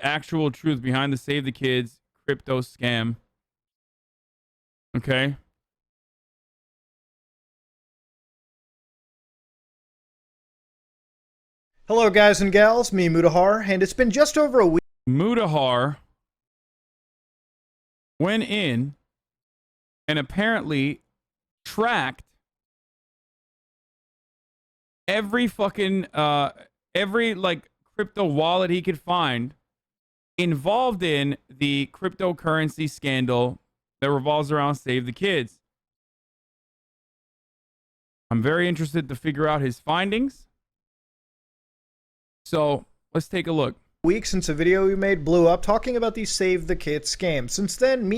actual truth behind the Save the Kids crypto scam. Okay. Hello, guys and gals. Me, Mudahar, and it's been just over a week. Mudahar went in and apparently tracked every fucking every like crypto wallet he could find involved in the cryptocurrency scandal that revolves around Save the Kids. I'm very interested to figure out his findings. So let's take a look. Week since a video we made blew up talking about these Save the Kids scams. Since then, me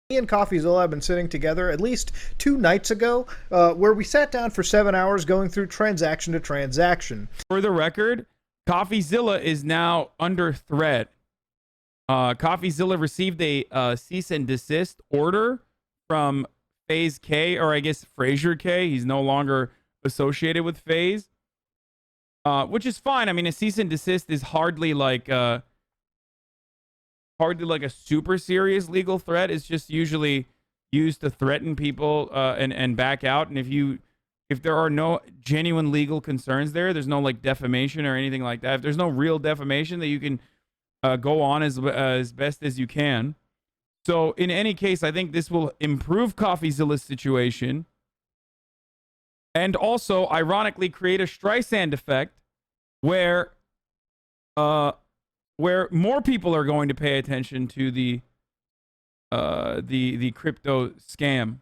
and CoffeeZilla have been sitting together at least 2 nights ago, where we sat down for 7 hours going through transaction to transaction. For the record, CoffeeZilla is now under threat. CoffeeZilla received a cease and desist order from FaZe K, or I guess Frazier K. He's no longer associated with FaZe. Which is fine. I mean, a cease and desist is hardly like a super serious legal threat. It's just usually used to threaten people and back out. And if there are no genuine legal concerns there's no like defamation or anything like that. If there's no real defamation, that you can go on as best as you can. So in any case, I think this will improve CoffeeZilla's situation. And also, ironically, create a Streisand effect where more people are going to pay attention to the crypto scam.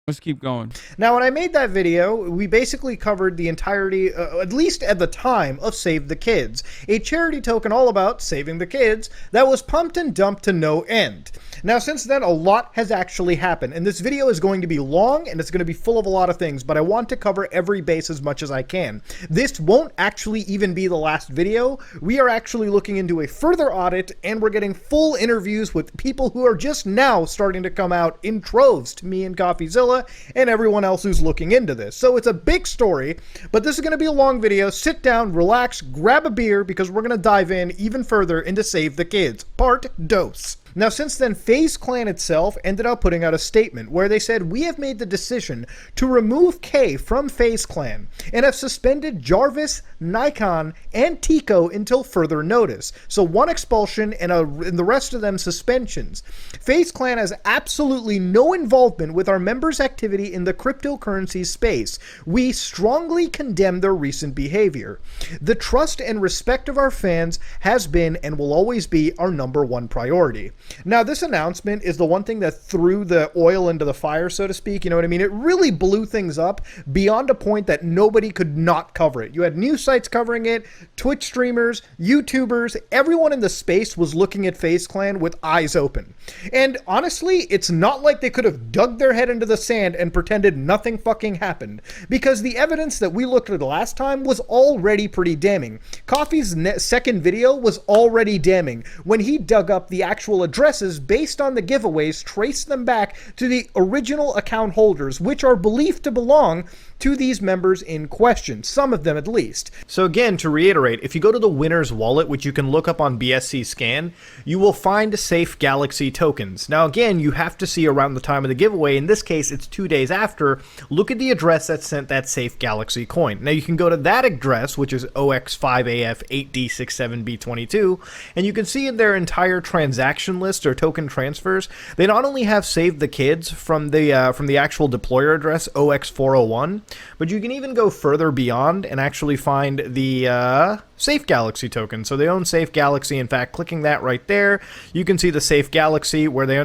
Let's keep going. Now, when I made that video, we basically covered the entirety, at least at the time, of Save the Kids, a charity token all about saving the kids that was pumped and dumped to no end. Now, since then, a lot has actually happened, and this video is going to be long, and it's going to be full of a lot of things, but I want to cover every base as much as I can. This won't actually even be the last video. We are actually looking into a further audit, and we're getting full interviews with people who are just now starting to come out in troves to me and CoffeeZilla and everyone else who's looking into this. So it's a big story, but this is going to be a long video. Sit down, relax, grab a beer, because we're going to dive in even further into Save the Kids, part dos. Now, since then, FaZe Clan itself ended up putting out a statement where they said, "We have made the decision to remove K from FaZe Clan and have suspended Jarvis, Nikon, and Tico until further notice." So 1 expulsion and the rest of them suspensions. FaZe Clan has absolutely no involvement with our members' activity in the cryptocurrency space. We strongly condemn their recent behavior. The trust and respect of our fans has been and will always be our #1 priority. Now, this announcement is the one thing that threw the oil into the fire, so to speak. You know what I mean? It really blew things up beyond a point that nobody could not cover it. You had news sites covering it, Twitch streamers, YouTubers, everyone in the space was looking at FaZe Clan with eyes open. And honestly, it's not like they could have dug their head into the sand and pretended nothing fucking happened, because the evidence that we looked at last time was already pretty damning. Coffee's second video was already damning when he dug up the actual addresses based on the giveaways, traced them back to the original account holders, which are believed to belong to these members in question, some of them at least. So again, to reiterate, if you go to the winner's wallet, which you can look up on BSC Scan, you will find Safe Galaxy tokens. Now again, you have to see around the time of the giveaway. In this case, it's 2 days after. Look at the address that sent that Safe Galaxy coin. Now you can go to that address, which is OX5AF8D67B22, and you can see in their entire transaction list or token transfers, they not only have Save the Kids from the actual deployer address OX401, but you can even go further beyond and actually find the Safe Galaxy token. So they own Safe Galaxy. In fact, clicking that right there, you can see the Safe Galaxy where they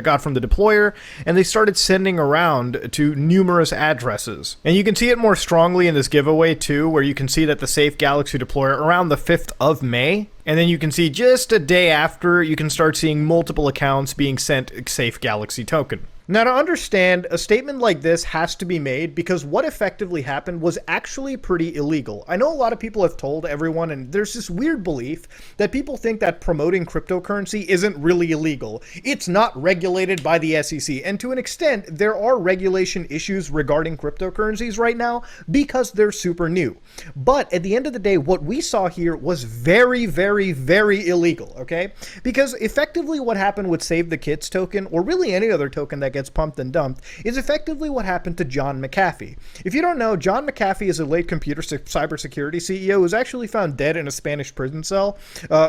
got from the deployer, and they started sending around to numerous addresses. And you can see it more strongly in this giveaway too, where you can see that the Safe Galaxy deployer around the 5th of May, and then you can see just a day after, you can start seeing multiple accounts being sent Safe Galaxy token. Now, to understand, a statement like this has to be made because what effectively happened was actually pretty illegal. I know a lot of people have told everyone, and there's this weird belief that people think that promoting cryptocurrency isn't really illegal. It's not regulated by the SEC, and to an extent, there are regulation issues regarding cryptocurrencies right now because they're super new. But at the end of the day, what we saw here was very, very, very illegal, okay? Because effectively what happened with SaveTheKids token, or really any other token that gets pumped and dumped, is effectively what happened to John McAfee. If you don't know, John McAfee is a late computer cybersecurity CEO who was actually found dead in a Spanish prison cell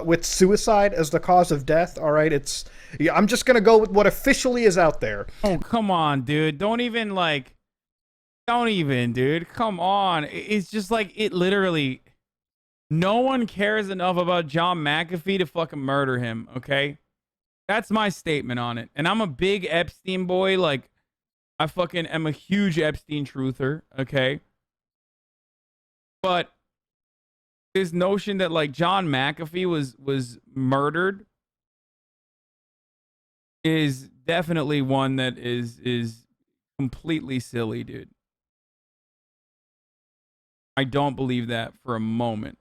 with suicide as the cause of death. All right, I'm just gonna go with what officially is out there. Oh, come on, dude. Don't even, dude. Come on. It's just like, it literally, no one cares enough about John McAfee to fucking murder him, okay? That's my statement on it. And I'm a big Epstein boy. Like, I fucking am a huge Epstein truther, okay? But this notion that, like, John McAfee was murdered is definitely one that is completely silly, dude. I don't believe that for a moment.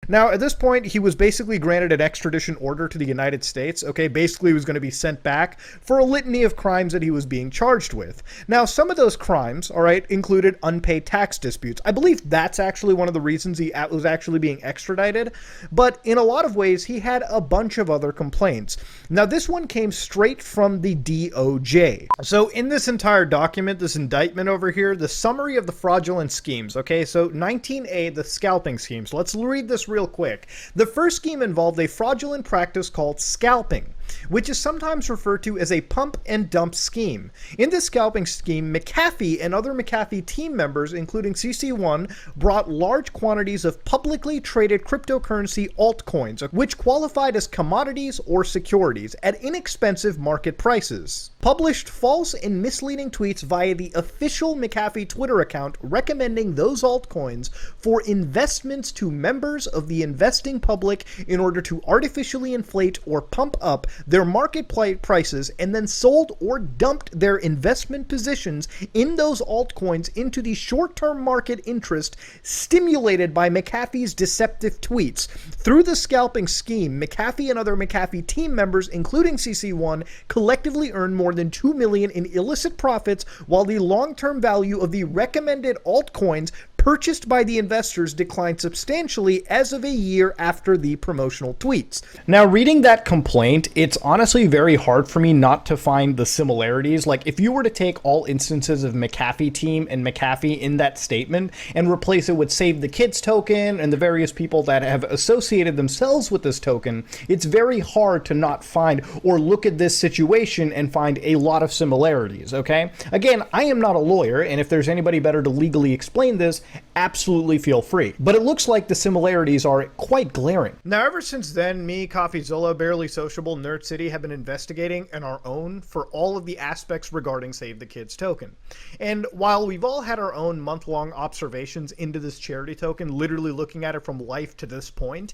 Now, at this point, he was basically granted an extradition order to the United States, okay? Basically, he was going to be sent back for a litany of crimes that he was being charged with. Now, some of those crimes, all right, included unpaid tax disputes. I believe that's actually one of the reasons he was actually being extradited, but in a lot of ways, he had a bunch of other complaints. Now, this one came straight from the DOJ. So, in this entire document, this indictment over here, the summary of the fraudulent schemes, okay? So, 19A, the scalping schemes. Let's read this real quick. The first scheme involved a fraudulent practice called scalping, which is sometimes referred to as a pump and dump scheme. In this scalping scheme, McAfee and other McAfee team members, including CC1, brought large quantities of publicly traded cryptocurrency altcoins, which qualified as commodities or securities, at inexpensive market prices. Published false and misleading tweets via the official McAfee Twitter account recommending those altcoins for investments to members of the investing public in order to artificially inflate or pump up their market prices, and then sold or dumped their investment positions in those altcoins into the short-term market interest stimulated by McAfee's deceptive tweets. Through the scalping scheme, McAfee and other McAfee team members, including CC1, collectively earned more than $2 million in illicit profits, while the long-term value of the recommended altcoins purchased by the investors declined substantially as of a year after the promotional tweets. Now, reading that complaint, it's honestly very hard for me not to find the similarities. Like, if you were to take all instances of McAfee team and McAfee in that statement and replace it with SaveTheKids token and the various people that have associated themselves with this token, it's very hard to not find or look at this situation and find a lot of similarities, okay? Again, I am not a lawyer, and if there's anybody better to legally explain this, absolutely feel free. But it looks like the similarities are quite glaring. Now, ever since then, me, CoffeeZilla, Barely Sociable, Nerd City have been investigating on our own for all of the aspects regarding SaveTheKids token. And while we've all had our own month-long observations into this charity token, literally looking at it from life to this point,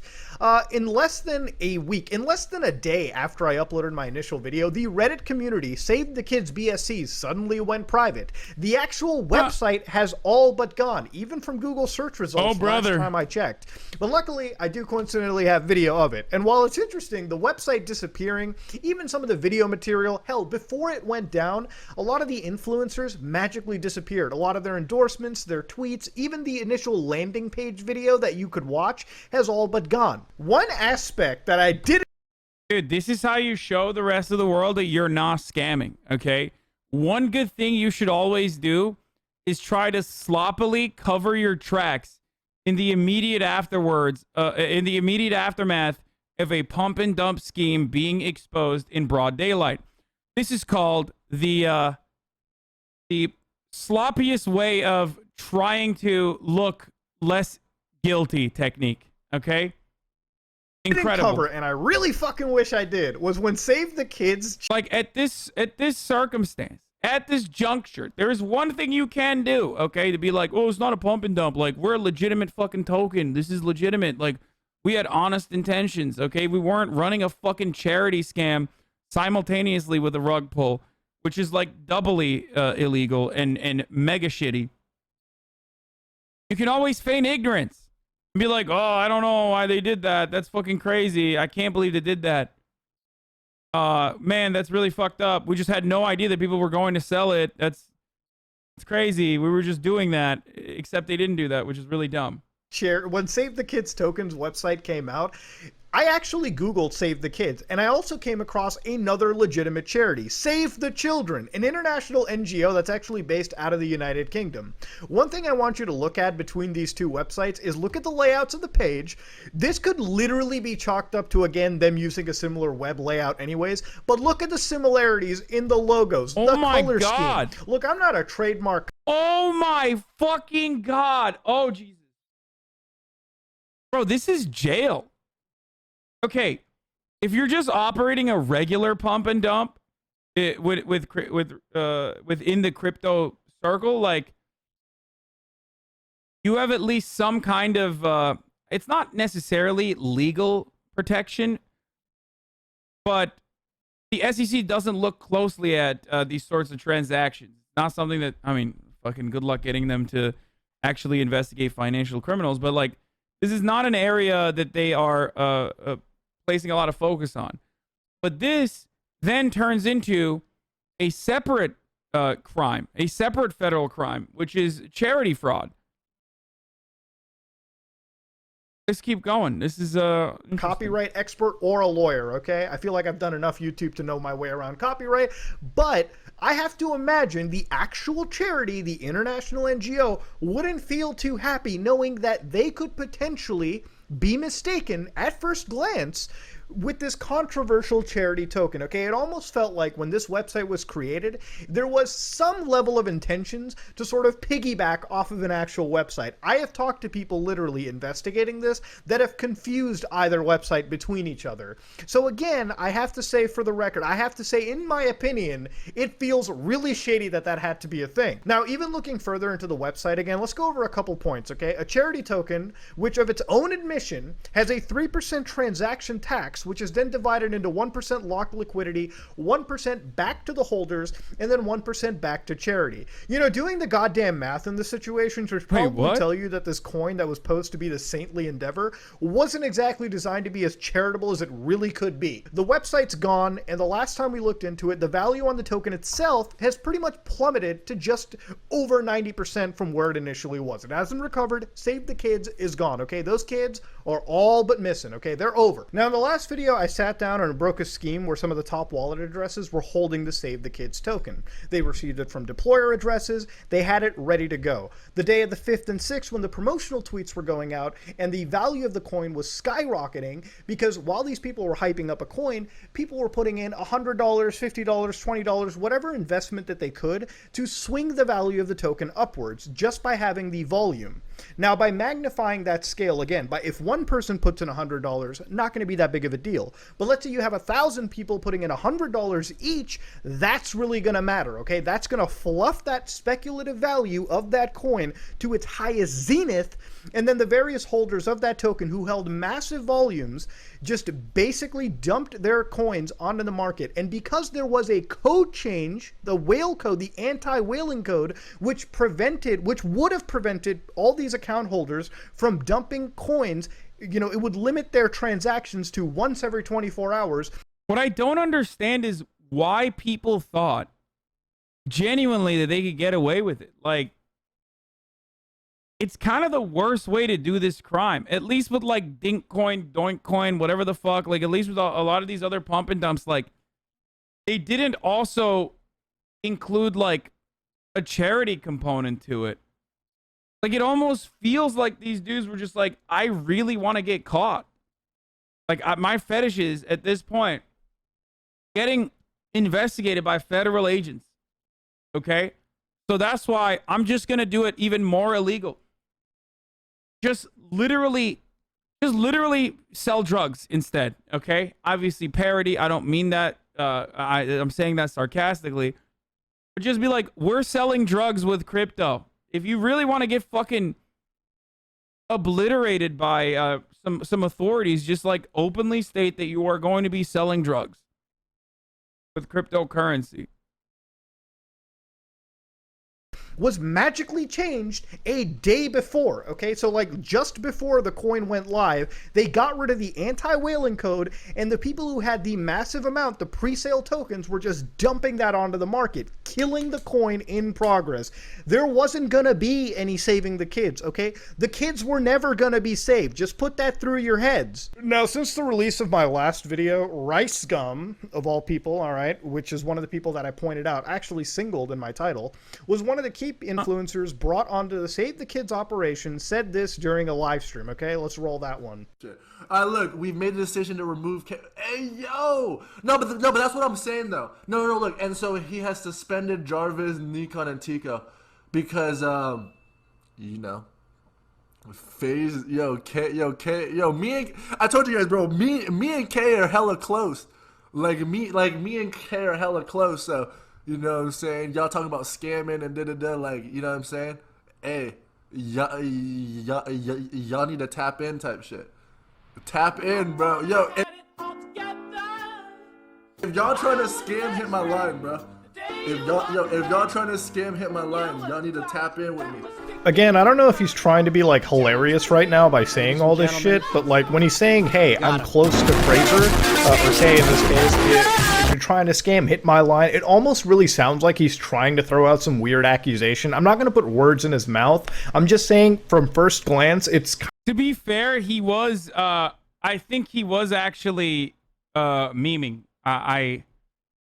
in less than a week, in less than a day after I uploaded my initial video, the Reddit community, SaveTheKids BSC, suddenly went private. The actual website has all but gone, even from Google search results last time I checked. But luckily, I do coincidentally have video of it. And while it's interesting, the website disappearing, even some of the video material, hell, before it went down, a lot of the influencers magically disappeared. A lot of their endorsements, their tweets, even the initial landing page video that you could watch has all but gone. One aspect that I didn't... Dude, this is how you show the rest of the world that you're not scamming, okay? One good thing you should always do is try to sloppily cover your tracks in the immediate aftermath of a pump and dump scheme being exposed in broad daylight. This is called the sloppiest way of trying to look less guilty technique. Okay. Incredible. Cover, and I really fucking wish I did, was when SaveTheKids, like at this circumstance, at this juncture, there is one thing you can do, okay, to be like, oh, it's not a pump and dump. Like, we're a legitimate fucking token. This is legitimate. Like, we had honest intentions, okay? We weren't running a fucking charity scam simultaneously with a rug pull. which is like doubly illegal and mega shitty, you can always feign ignorance and be like, oh, I don't know why they did that. That's fucking crazy. I can't believe they did that. Man, that's really fucked up. We just had no idea that people were going to sell it. It's crazy. We were just doing that, except they didn't do that, which is really dumb. When Save the Kids tokens website came out, I actually Googled Save the Kids, and I also came across another legitimate charity, Save the Children, an international NGO that's actually based out of the United Kingdom. One thing I want you to look at between these two websites is look at the layouts of the page. This could literally be chalked up to, again, them using a similar web layout anyways, but look at the similarities in the logos, the color scheme. Look, I'm not a trademark. Oh my fucking God. Oh, Jesus. Bro, this is jail. Okay, if you're just operating a regular pump and dump within the crypto circle, like, you have at least some kind of it's not necessarily legal protection, but the SEC doesn't look closely at these sorts of transactions. Not something that, I mean, fucking good luck getting them to actually investigate financial criminals, but like, this is not an area that they are placing a lot of focus on. But this then turns into a separate crime, a separate federal crime, which is charity fraud. Let's keep going. This is a copyright expert or a lawyer, okay? I feel like I've done enough YouTube to know my way around copyright, but I have to imagine the actual charity, the international NGO, wouldn't feel too happy knowing that they could potentially be mistaken at first glance with this controversial charity token, okay? It almost felt like when this website was created, there was some level of intentions to sort of piggyback off of an actual website. I have talked to people literally investigating this that have confused either website between each other. So again, I have to say for the record, I have to say in my opinion, it feels really shady that that had to be a thing. Now, even looking further into the website again, let's go over a couple points, okay? A charity token, which of its own admission has a 3% transaction tax, which is then divided into 1% locked liquidity, 1% back to the holders, and then 1% back to charity. You know, doing the goddamn math in this situation should probably tell you that this coin that was supposed to be the saintly endeavor wasn't exactly designed to be as charitable as it really could be. The website's gone, and the last time we looked into it, the value on the token itself has pretty much plummeted to just over 90% from where it initially was. It hasn't recovered. Save the Kids is gone, okay? Those kids are all but missing, okay? They're over. Now, in the last video, I sat down and broke a scheme where some of the top wallet addresses were holding the Save the Kids token. They received it from deployer addresses. They had it ready to go. The day of the 5th and 6th, when the promotional tweets were going out and the value of the coin was skyrocketing, because while these people were hyping up a coin, people were putting in $100, $50, $20, whatever investment that they could to swing the value of the token upwards just by having the volume. Now, by magnifying that scale, again, if one person puts in $100, not going to be that big of a deal. But let's say you have 1,000 people putting in $100 each, that's really going to matter, okay? That's going to fluff that speculative value of that coin to its highest zenith, and then the various holders of that token who held massive volumes just basically dumped their coins onto the market. And because there was a code change, the whale code, the anti-whaling code, which would have prevented all these account holders from dumping coins, you know, it would limit their transactions to once every 24 hours. What I don't understand is why people thought genuinely that they could get away with it. Like, it's kind of the worst way to do this crime. At least with like Dink Coin, Doink Coin, whatever the fuck. Like, at least with a lot of these other pump and dumps, like, they didn't also include like a charity component to it. Like, it almost feels like these dudes were just like, I really want to get caught. Like, my fetish is, at this point, getting investigated by federal agents. Okay? So that's why I'm just going to do it even more illegal. Just literally sell drugs instead. Okay? Obviously, parody. I don't mean that. I'm saying that sarcastically. But just be like, we're selling drugs with crypto. If you really want to get fucking obliterated by some authorities, just like openly state that you are going to be selling drugs with cryptocurrency. was magically changed a day before, okay? So like just before the coin went live, they got rid of the anti-whaling code, and the people who had the massive amount, the pre-sale tokens, were just dumping that onto the market, killing the coin in progress. There wasn't gonna be any saving the kids, okay? The kids were never gonna be saved. Just put that through your heads. Now, since the release of my last video, Rice Gum, of all people, all right, which is one of the people that I pointed out, actually singled in my title, was one of the key influencers brought onto the Save the Kids operation, said this during a live stream, okay? Let's roll that one. Look, we've made a decision to remove. Hey, yo! No, but that's what I'm saying, though. No, look. And so he has suspended Jarvis, Nikon, and Tico because, you know, FaZe, I told you guys, bro. Me and K are hella close. Like me and K are hella close. So you know what I'm saying. Y'all talking about scamming and da. Like, you know what I'm saying. Hey, y'all need to tap in type shit. Tap in, bro. Yo, if y'all trying to scam, hit my line, bro. If y'all trying to scam, hit my line. Y'all need to tap in with me. Again, I don't know if he's trying to be like hilarious right now by saying all this shit, but like when he's saying, hey, I'm close to Fraser, or say in this case, if you're trying to scam, hit my line, it almost really sounds like he's trying to throw out some weird accusation. I'm not going to put words in his mouth. I'm just saying from first glance, it's... To be fair, he was, I think he was actually memeing.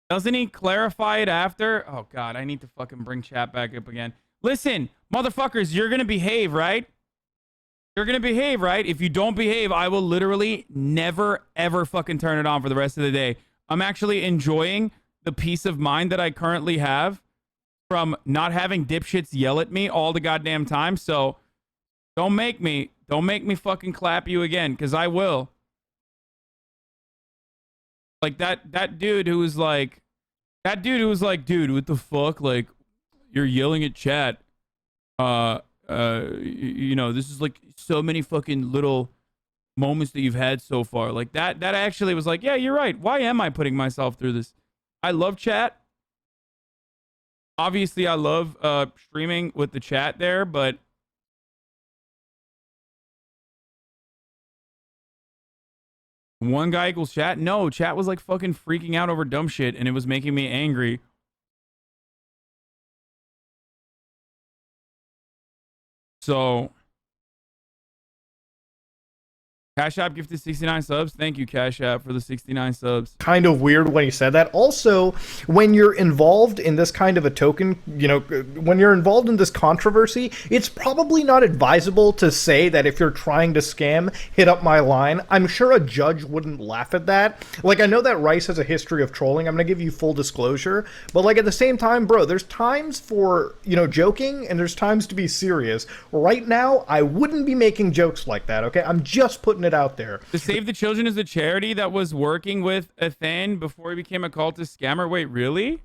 Doesn't he clarify it after? Oh, God, I need to fucking bring chat back up again. Listen, motherfuckers, you're going to behave, right? You're going to behave, right? If you don't behave, I will literally never, ever fucking turn it on for the rest of the day. I'm actually enjoying the peace of mind that I currently have from not having dipshits yell at me all the goddamn time. So don't make me fucking clap you again, because I will. Like that dude who was like, dude, what the fuck? Like, you're yelling at chat. You know, this is like so many fucking little moments that you've had so far. Like that actually was like, yeah, you're right. Why am I putting myself through this? I love chat. Obviously, I love streaming with the chat there, but one guy equals chat? No, chat was like fucking freaking out over dumb shit, and it was making me angry. So, Cash App gifted 69 subs. Thank you, Cash App, for the 69 subs. Kind of weird when he said that. Also, when you're involved in this kind of a token, you know, when you're involved in this controversy, it's probably not advisable to say that if you're trying to scam, hit up my line. I'm sure a judge wouldn't laugh at that. Like, I know that Rice has a history of trolling. I'm going to give you full disclosure. But, like, at the same time, bro, there's times for, you know, joking, and there's times to be serious. Right now, I wouldn't be making jokes like that, okay? I'm just putting it out there. The Save the Children is the charity that was working with Ethan before he became a cultist scammer. Wait, really?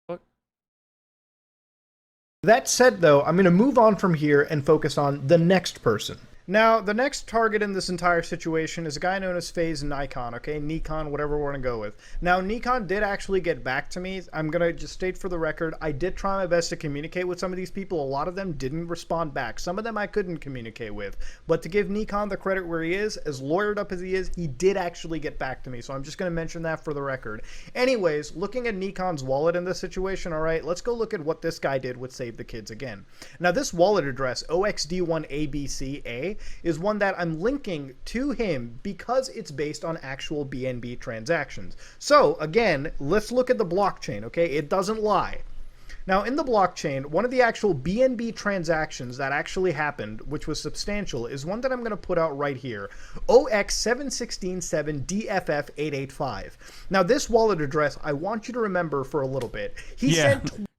What? That said, though, I'm going to move on from here and focus on the next person. Now, the next target in this entire situation is a guy known as FaZe Nikon, okay? Nikon, whatever we're going to go with. Now, Nikon did actually get back to me. I'm going to just state for the record, I did try my best to communicate with some of these people. A lot of them didn't respond back. Some of them I couldn't communicate with. But to give Nikon the credit where he is, as lawyered up as he is, he did actually get back to me. So I'm just going to mention that for the record. Anyways, looking at Nikon's wallet in this situation, all right, let's go look at what this guy did with Save the Kids again. Now, this wallet address, OXD1ABCA, is one that I'm linking to him because it's based on actual BNB transactions. So again, let's look at the blockchain, okay? It doesn't lie. Now, in the blockchain, one of the actual BNB transactions that actually happened, which was substantial, is one that I'm going to put out right here, OX7167DFF885. Now, this wallet address, I want you to remember for a little bit.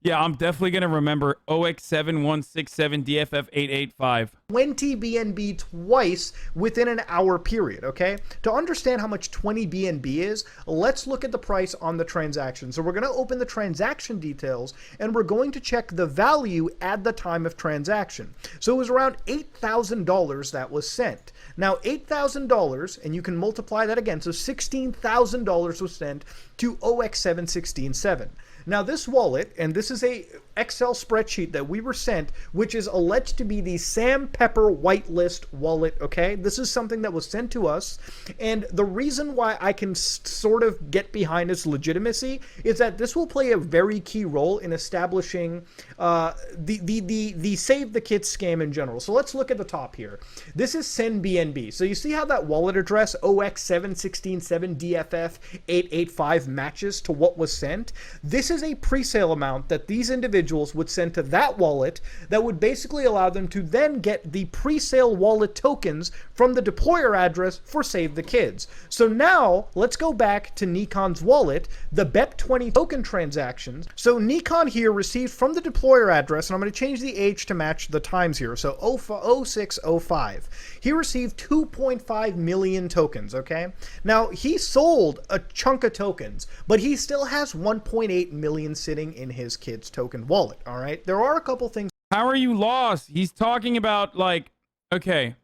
Yeah, I'm definitely going to remember OX7167DFF885. 20 BNB twice within an hour period, okay? To understand how much 20 BNB is, let's look at the price on the transaction. So we're going to open the transaction details, and we're going to check the value at the time of transaction. So it was around $8,000 that was sent. Now, $8,000, and you can multiply that again, so $16,000 was sent to OX7167. Now, this wallet, and this is a Excel spreadsheet that we were sent, which is alleged to be the Sam Pepper whitelist wallet, okay? This is something that was sent to us, and the reason why I can sort of get behind its legitimacy is that this will play a very key role in establishing the Save the Kids scam in general. So let's look at the top here. This is SendBNB. So you see how that wallet address OX7167DFF885 matches to what was sent? This is a pre-sale amount that these individuals would send to that wallet that would basically allow them to then get the pre-sale wallet tokens from the deployer address for Save the Kids. So now let's go back to Nikon's wallet, the BEP20 token transactions. So Nikon here received from the deployer address, and I'm going to change the age to match the times here, so 0605. He received 2.5 million tokens, okay? Now, he sold a chunk of tokens, but he still has 1.8 million sitting in his kid's token wallet, all right? There are a couple things. How are you lost? He's talking about, like, okay.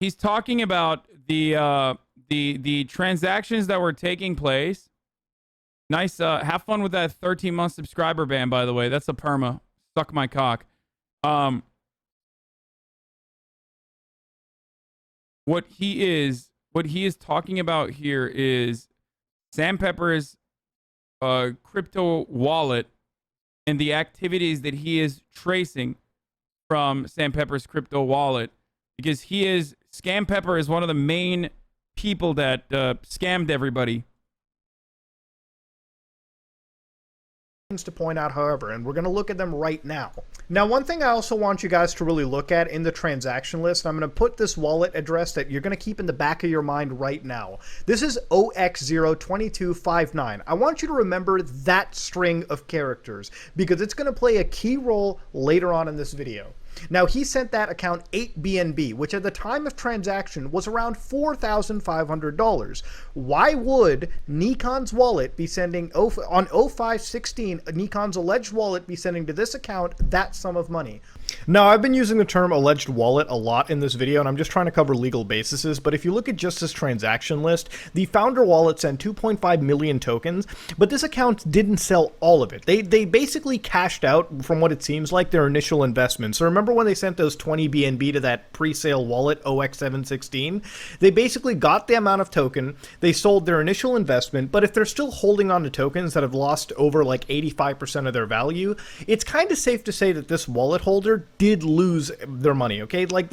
He's talking about the transactions that were taking place. Nice, have fun with that 13-month subscriber ban, by the way. That's a perma. Suck my cock. What he is talking about here is Sam Pepper's crypto wallet and the activities that he is tracing from Sam Pepper's crypto wallet, because Scam Pepper is one of the main people that scammed everybody. To point out, however, and we're going to look at them right now. Now, one thing I also want you guys to really look at in the transaction list, I'm going to put this wallet address that you're going to keep in the back of your mind right now. This is OX02259. I want you to remember that string of characters because it's going to play a key role later on in this video. Now, he sent that account 8 BNB, which at the time of transaction was around $4,500. Why would Nikon's wallet be sending, on 0516, Nikon's alleged wallet be sending to this account that sum of money? Now, I've been using the term alleged wallet a lot in this video, and I'm just trying to cover legal bases, but if you look at just this transaction list, the founder wallet sent 2.5 million tokens, but this account didn't sell all of it. They basically cashed out, from what it seems like, their initial investment. So remember when they sent those 20 BNB to that pre-sale wallet, OX716? They basically got the amount of token, they sold their initial investment, but if they're still holding on to tokens that have lost over like 85% of their value, it's kind of safe to say that this wallet holder did lose their money, okay? Like,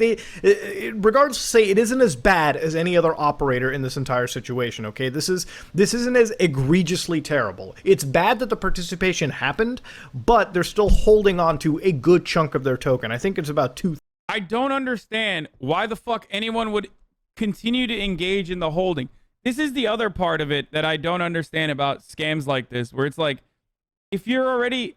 regardless, say it isn't as bad as any other operator in this entire situation, okay? This isn't as egregiously terrible. It's bad that the participation happened, but they're still holding on to a good chunk of their token. I think it's about 2. I don't understand why the fuck anyone would continue to engage in the holding. This is the other part of it that I don't understand about scams like this, where it's like, if you are already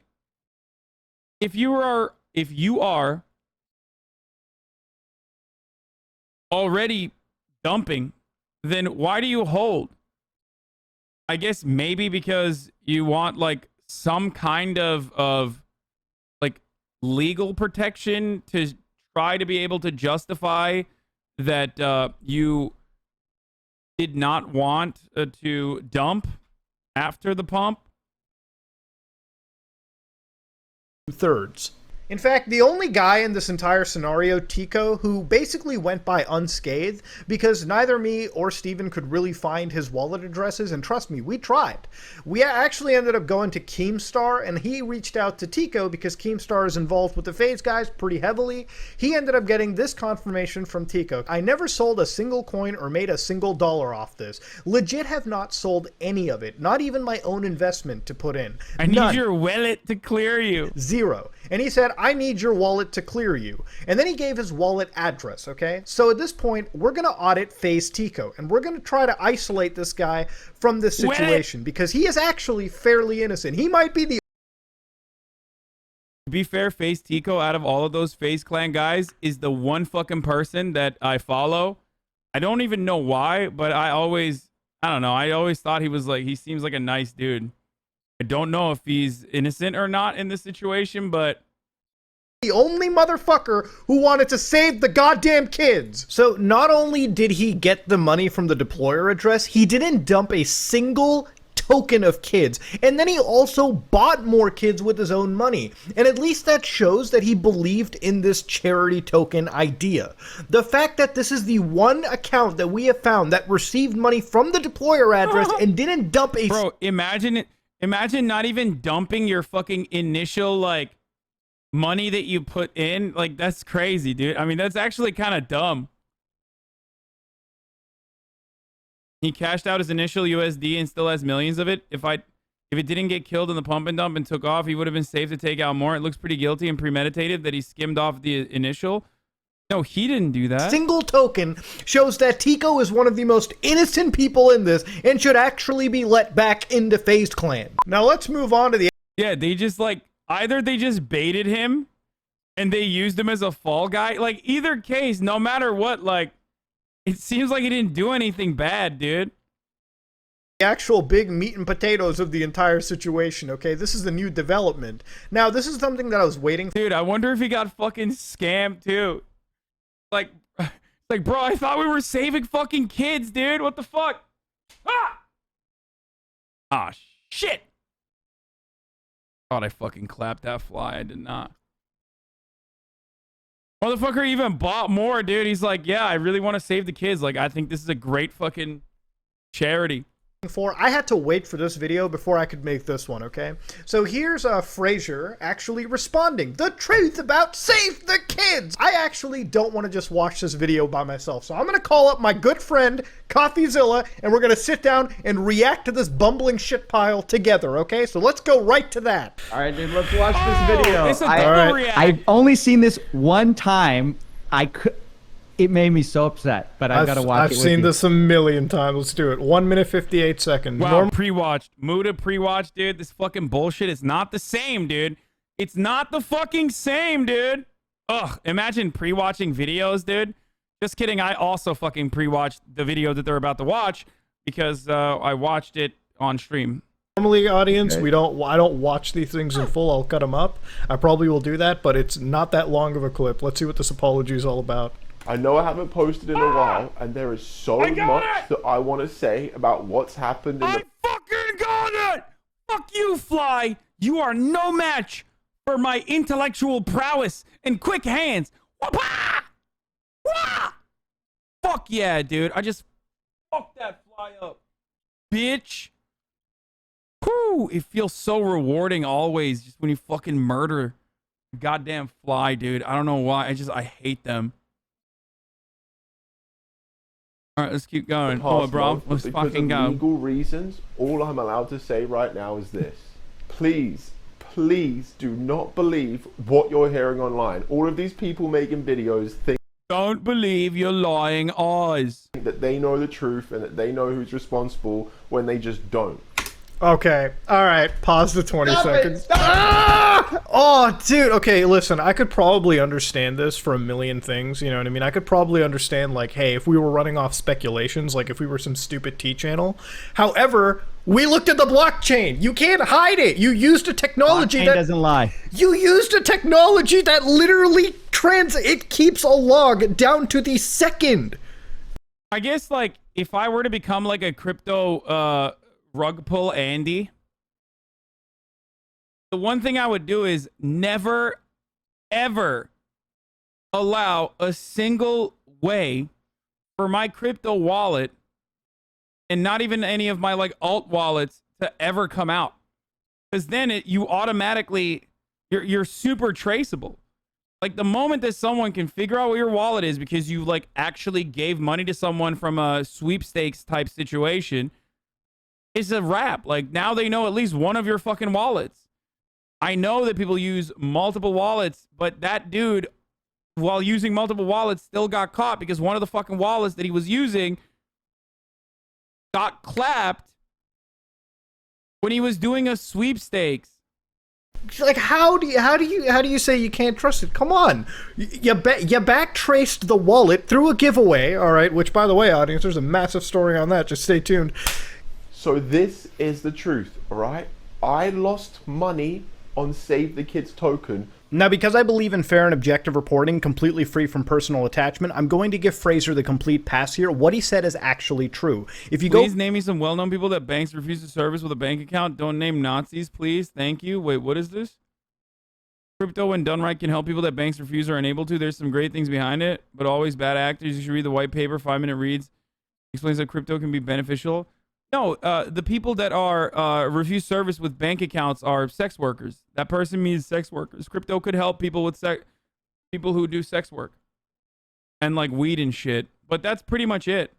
dumping, then why do you hold? I guess maybe because you want like some kind of like legal protection to try to be able to justify that you did not want to dump after the pump. 2/3. In fact, the only guy in this entire scenario, Tico, who basically went by unscathed because neither me or Steven could really find his wallet addresses, and trust me, we tried. We actually ended up going to Keemstar, and he reached out to Tico because Keemstar is involved with the FaZe guys pretty heavily. He ended up getting this confirmation from Tico. I never sold a single coin or made a single dollar off this. Legit have not sold any of it, not even my own investment to put in. I need your wallet to clear you. 0. And he said, I need your wallet to clear you. And then he gave his wallet address, okay? So at this point, we're going to audit FaZe Tico, and we're going to try to isolate this guy from this situation because he is actually fairly innocent. He might be the... To be fair, FaZe Tico, out of all of those FaZe Clan guys, is the one fucking person that I follow. I don't even know why, but I don't know. I always thought he seems like a nice dude. I don't know if he's innocent or not in this situation, but the only motherfucker who wanted to save the goddamn kids. So not only did he get the money from the deployer address, he didn't dump a single token of kids, and then he also bought more kids with his own money. And at least that shows that he believed in this charity token idea. The fact that this is the one account that we have found that received money from the deployer address and didn't dump a... Bro, imagine not even dumping your fucking initial, like, money that you put in. Like, that's crazy, dude. I mean, that's actually kind of dumb. He cashed out his initial USD and still has millions of it. If it didn't get killed in the pump and dump and took off, he would have been safe to take out more. It looks pretty guilty and premeditated that he skimmed off the initial. No, he didn't do that. Single token shows that Tico is one of the most innocent people in this and should actually be let back into FaZe Clan. Now let's move on to the... Yeah, they just like, either they just baited him and they used him as a fall guy. Like, either case, no matter what, like, it seems like he didn't do anything bad, dude. The actual big meat and potatoes of the entire situation, okay? This is the new development. Now, this is something that I was waiting for. Dude, I wonder if he got fucking scammed, too. Like, bro, I thought we were saving fucking kids, dude. What the fuck? Ah, shit. Thought I fucking clapped that fly. I did not. Motherfucker even bought more, dude. He's like, yeah, I really want to save the kids. Like, I think this is a great fucking charity. I had to wait for this video before I could make this one, okay? So here's Frazier actually responding. The truth about Save the Kids! I actually don't want to just watch this video by myself, so I'm going to call up my good friend, CoffeeZilla, and we're going to sit down and react to this bumbling shit pile together, okay? So let's go right to that. Alright, dude, let's watch this video. It's a double react. I've only seen this one time. It made me so upset, but I've got to watch it. I've seen this a million times. Let's do it. 1 minute 58 seconds. Wow, pre-watched. Muda pre-watched, dude. This fucking bullshit is not the same, dude. It's not the fucking same, dude. Ugh, imagine pre-watching videos, dude. Just kidding. I also fucking pre-watched the video that they're about to watch because I watched it on stream. Normally, audience, I don't watch these things in full. I'll cut them up. I probably will do that, but it's not that long of a clip. Let's see what this apology is all about. I know I haven't posted in a while, and there is so much that I want to say about what's happened in I fucking got it! Fuck you, Fly! You are no match for my intellectual prowess and quick hands. Wah-pah! Wah! Fuck yeah, dude. I just fucked that Fly up. Bitch. Whew, it feels so rewarding always just when you fucking murder a goddamn Fly, dude. I don't know why. I hate them. All right, let's keep going. Oh, bro, let's fucking go. For legal reasons, all I'm allowed to say right now is this. Please, please do not believe what you're hearing online. All of these people making videos think... Don't believe your lying eyes. ...that they know the truth and that they know who's responsible when they just don't. Okay, alright, pause the 20 seconds. Oh, dude, okay, listen, I could probably understand this for a million things, you know what I mean? I could probably understand, like, hey, if we were running off speculations, like if we were some stupid T-channel. However, we looked at the blockchain. You can't hide it. You used a technology blockchain doesn't lie. You used a technology that literally it keeps a log down to the second. I guess, like, if I were to become, like, a crypto, rug pull Andy, the one thing I would do is never, ever allow a single way for my crypto wallet and not even any of my like alt wallets to ever come out, because then you automatically you're super traceable. Like the moment that someone can figure out what your wallet is because you like actually gave money to someone from a sweepstakes type situation, it's a wrap. Like now they know at least one of your fucking wallets. I know that people use multiple wallets, but that dude, while using multiple wallets, still got caught because one of the fucking wallets that he was using got clapped when he was doing a sweepstakes. Like how do you say you can't trust it? Come on, you backtraced the wallet through a giveaway, all right? Which, by the way, audience, there's a massive story on that. Just stay tuned. So this is the truth, all right? I lost money on Save the Kids token Now, because I believe in fair and objective reporting, completely free from personal attachment, I'm going to give Fraser the complete pass here. What he said is actually true. If you Please name me some well-known people that banks refuse to service with a bank account. Don't name Nazis, please. Thank you. Wait, what is this? Crypto, when done right, can help people that banks refuse or are unable to. There's some great things behind it, but always bad actors. You should read the white paper, 5-minute reads. Explains that crypto can be beneficial. No, the people that are refuse service with bank accounts are sex workers. That person means sex workers. Crypto could help people with people who do sex work and like weed and shit. But that's pretty much it.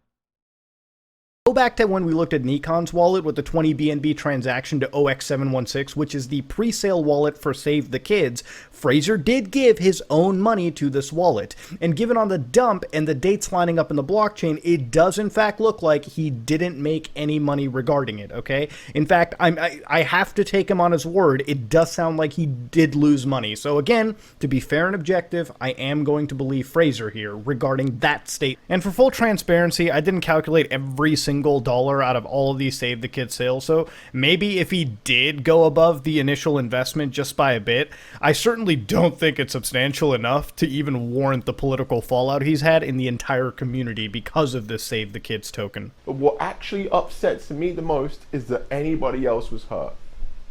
Go back to when we looked at Nikon's wallet with the 20 BNB transaction to OX716, which is the pre-sale wallet for Save the Kids. Fraser did give his own money to this wallet. And given on the dump and the dates lining up in the blockchain, it does in fact look like he didn't make any money regarding it, okay? In fact, I have to take him on his word. It does sound like he did lose money. So again, to be fair and objective, I am going to believe Fraser here regarding that state. And for full transparency, I didn't calculate every single dollar out of all of these Save the Kids sales, so maybe if he did go above the initial investment just by a bit, I certainly don't think it's substantial enough to even warrant the political fallout he's had in the entire community because of this Save the Kids token. But what actually upsets me the most is that anybody else was hurt.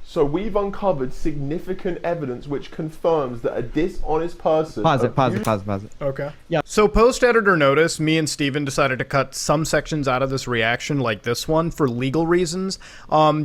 So we've uncovered significant evidence which confirms that a dishonest person... Pause it. Okay. Yeah. So post-editor notice, me and Steven decided to cut some sections out of this reaction, like this one, for legal reasons.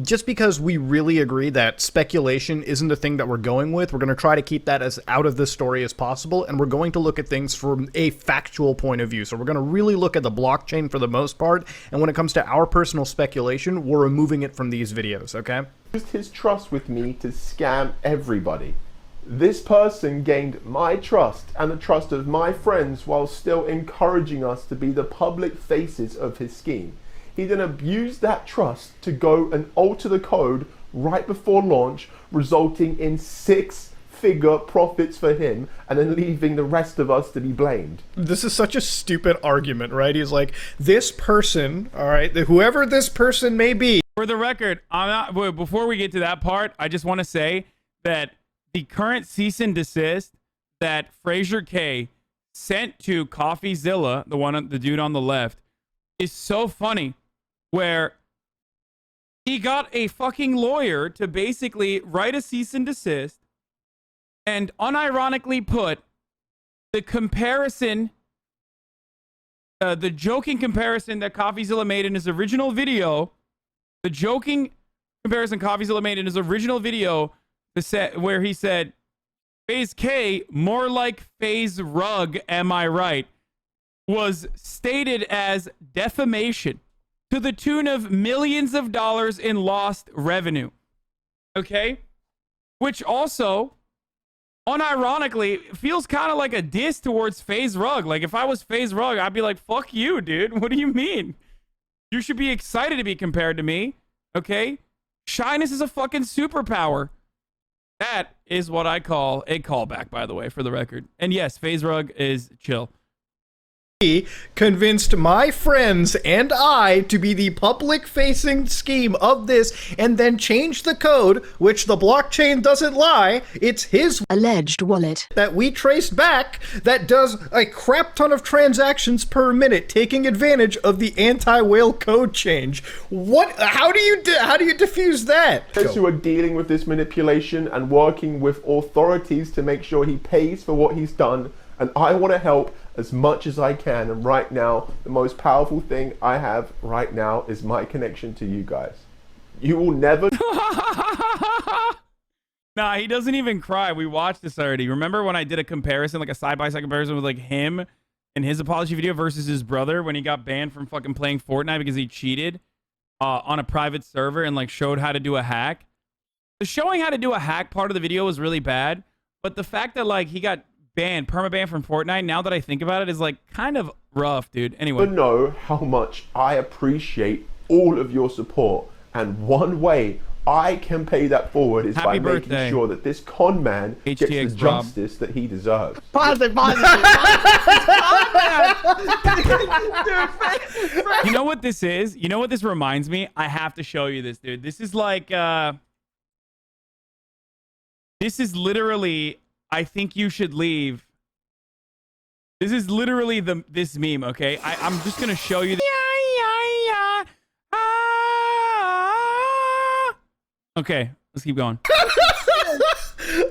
Just because we really agree that speculation isn't the thing that we're going with. We're going to try to keep that as out of this story as possible, and we're going to look at things from a factual point of view. So we're going to really look at the blockchain for the most part, and when it comes to our personal speculation, we're removing it from these videos, okay? Used his trust with me to scam everybody. This person gained my trust and the trust of my friends while still encouraging us to be the public faces of his scheme. He then abused that trust to go and alter the code right before launch, resulting in 6-figure profits for him and then leaving the rest of us to be blamed. This is such a stupid argument, right? He's like, this person, all right, whoever this person may be. For the record, before we get to that part, I just want to say that the current cease and desist that Fraser K sent to CoffeeZilla, the dude on the left, is so funny, where he got a fucking lawyer to basically write a cease and desist and unironically put the comparison, the joking comparison that CoffeeZilla made in his original video. The joking comparison CoffeeZilla made in his original video where he said, Phase K, more like Phase Rug, am I right, was stated as defamation to the tune of millions of dollars in lost revenue. Okay? Which also, unironically, feels kind of like a diss towards Phase Rug. Like, if I was Phase Rug, I'd be like, fuck you, dude. What do you mean? You should be excited to be compared to me, okay? Shyness is a fucking superpower. That is what I call a callback, by the way, for the record. And yes, FaZe Rug is chill. He convinced my friends and I to be the public-facing scheme of this and then change the code, which the blockchain doesn't lie. It's his alleged wallet that we traced back that does a crap ton of transactions per minute, taking advantage of the anti-whale code change. What? How do you diffuse that? Those who are dealing with this manipulation and working with authorities to make sure he pays for what he's done, and I want to help as much as I can, and right now the most powerful thing I have right now is my connection to you guys. You will never Nah, he doesn't even cry. We watched this already. Remember when I did a comparison, like a side-by-side comparison with like him and his apology video versus his brother when he got banned from fucking playing Fortnite because he cheated on a private server and like showed how to do a hack? The showing how to do a hack part of the video was really bad, but the fact that like he got banned, permaban from Fortnite, now that I think about it, is like kind of rough, dude. Anyway. know how much I appreciate all of your support, and one way I can pay that forward is by making sure that this con man gets the justice that he deserves. You know what this is? You know what this reminds me? I have to show you this, dude. This is like, this is literally I think you should leave. This is literally this meme, okay? I'm just gonna show you. Okay, let's keep going.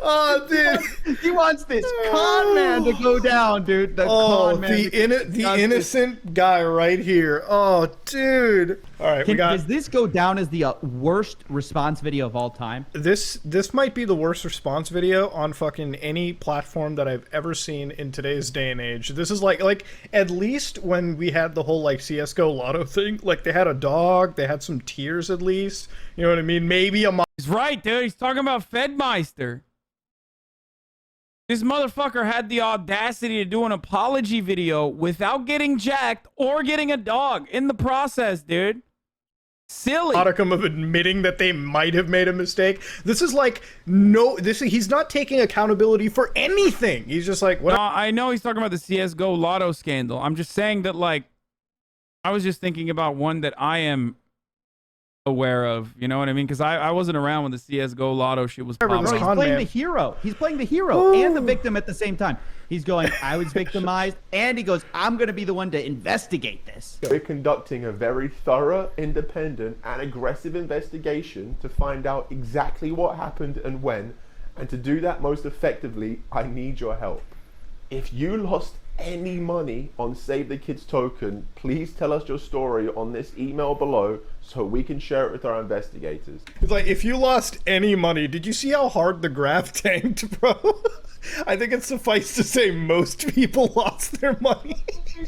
Oh, dude. He wants this con man to go down, dude. The con man. The innocent guy right here. Oh, dude. All right, Does this go down as the worst response video of all time? This might be the worst response video on fucking any platform that I've ever seen in today's day and age. This is like at least when we had the whole like CS:GO lotto thing, like they had a dog, they had some tears at least. You know what I mean? Maybe a He's right, dude. He's talking about Fedmeister. This motherfucker had the audacity to do an apology video without getting jacked or getting a dog in the process, dude. Silly. modicum of admitting that they might have made a mistake. This is like he's not taking accountability for anything. He's just like, what? No, I know he's talking about the CS:GO lotto scandal. I'm just saying that, like, I was just thinking about one that I am aware of, you know what I mean? Because I wasn't around when the CS:GO lotto shit was popping. Bro, he's playing the hero. He's playing the hero and the victim at the same time. He's going, I was victimized, and he goes, I'm going to be the one to investigate this. We're conducting a very thorough, independent, and aggressive investigation to find out exactly what happened and when, and to do that most effectively, I need your help. If you lost any money on Save the Kids token, please tell us your story on this email below so we can share it with our investigators. It's like, if you lost any money, did you see how hard the graph tanked, bro? I think it's suffice to say most people lost their money.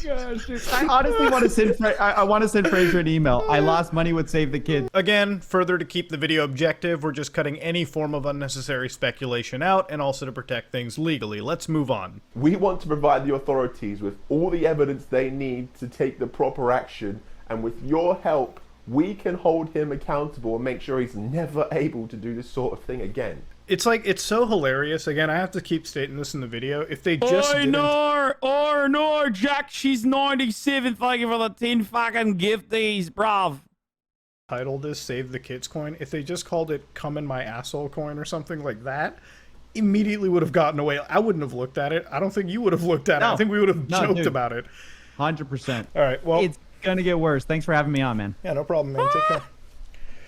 I honestly want to send I want to send Fraser an email. I lost money with Save the Kids. Again, further to keep the video objective, we're just cutting any form of unnecessary speculation out and also to protect things legally. Let's move on. We want to provide the authorities with all the evidence they need to take the proper action, and with your help, we can hold him accountable and make sure he's never able to do this sort of thing again. It's like, it's so hilarious. Again, I have to keep stating this in the video. If they just didn't... Nor, Jack, she's 97. Thank you for the 10 fucking gifties, bruv. Title this Save the Kids coin. If they just called it Come in My Asshole coin or something like that, immediately would have gotten away. I wouldn't have looked at it. I don't think you would have looked at it. I think we would have joked about it. 100%. All right, well... It's gonna get worse. Thanks for having me on, man. Yeah, no problem, man. Take care.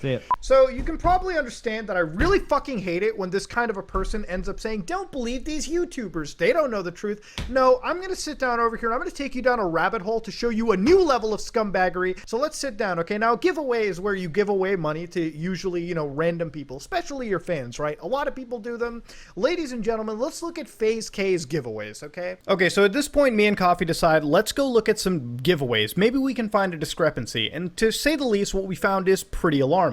See it. So you can probably understand that I really fucking hate it when this kind of a person ends up saying, don't believe these YouTubers. They don't know the truth. No, I'm going to sit down over here and I'm going to take you down a rabbit hole to show you a new level of scumbaggery. So let's sit down, okay? Now, giveaway is where you give away money to usually, you know, random people, especially your fans, right? A lot of people do them. Ladies and gentlemen, let's look at FaZe K's giveaways, okay? Okay, so at this point, me and Coffee decide, let's go look at some giveaways. Maybe we can find a discrepancy. And to say the least, what we found is pretty alarming.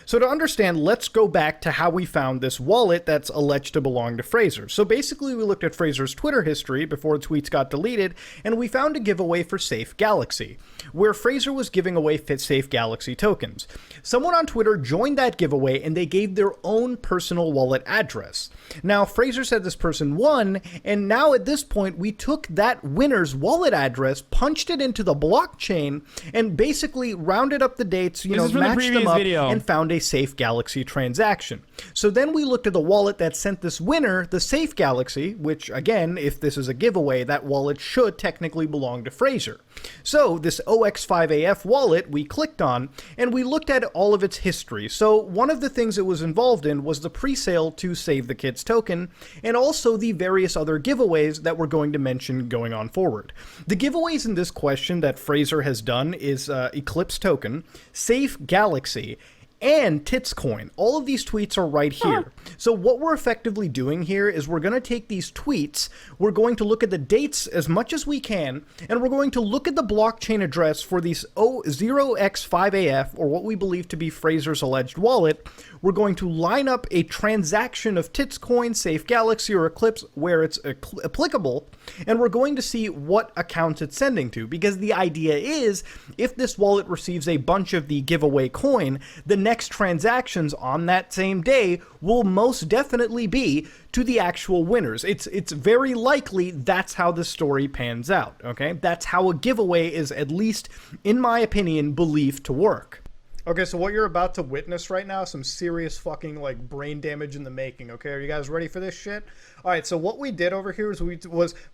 So to understand, let's go back to how we found this wallet that's alleged to belong to Fraser. So basically, we looked at Fraser's Twitter history before the tweets got deleted, and we found a giveaway for Safe Galaxy, where Fraser was giving away Safe Galaxy tokens. Someone on Twitter joined that giveaway, and they gave their own personal wallet address. Now, Fraser said this person won, and now at this point, we took that winner's wallet address, punched it into the blockchain, and basically rounded up the dates, you know, matched them up, and found a Safe Galaxy transaction. So then we looked at the wallet that sent this winner, the Safe Galaxy, which again, if this is a giveaway, that wallet should technically belong to Fraser. So this OX5AF wallet we clicked on, and we looked at all of its history. So one of the things it was involved in was the pre-sale to Save the Kids token, and also the various other giveaways that we're going to mention going on forward. The giveaways in this question that Fraser has done is Eclipse token, Safe Galaxy, and Tits coin. All of these tweets are right here. So what we're effectively doing here is we're going to take these tweets, we're going to look at the dates as much as we can, and we're going to look at the blockchain address for these 0x5AF, or what we believe to be Fraser's alleged wallet. We're going to line up a transaction of Tits coin, Safe Galaxy, or Eclipse where it's applicable, and we're going to see what account it's sending to, because the idea is, if this wallet receives a bunch of the giveaway coin, the next transactions on that same day will most definitely be to the actual winners. It's very likely that's how the story pans out, okay? That's how a giveaway is, at least in my opinion, believed to work. Okay, so what you're about to witness right now, some serious fucking like brain damage in the making. Okay, are you guys ready for this shit? All right, so what we did over here is we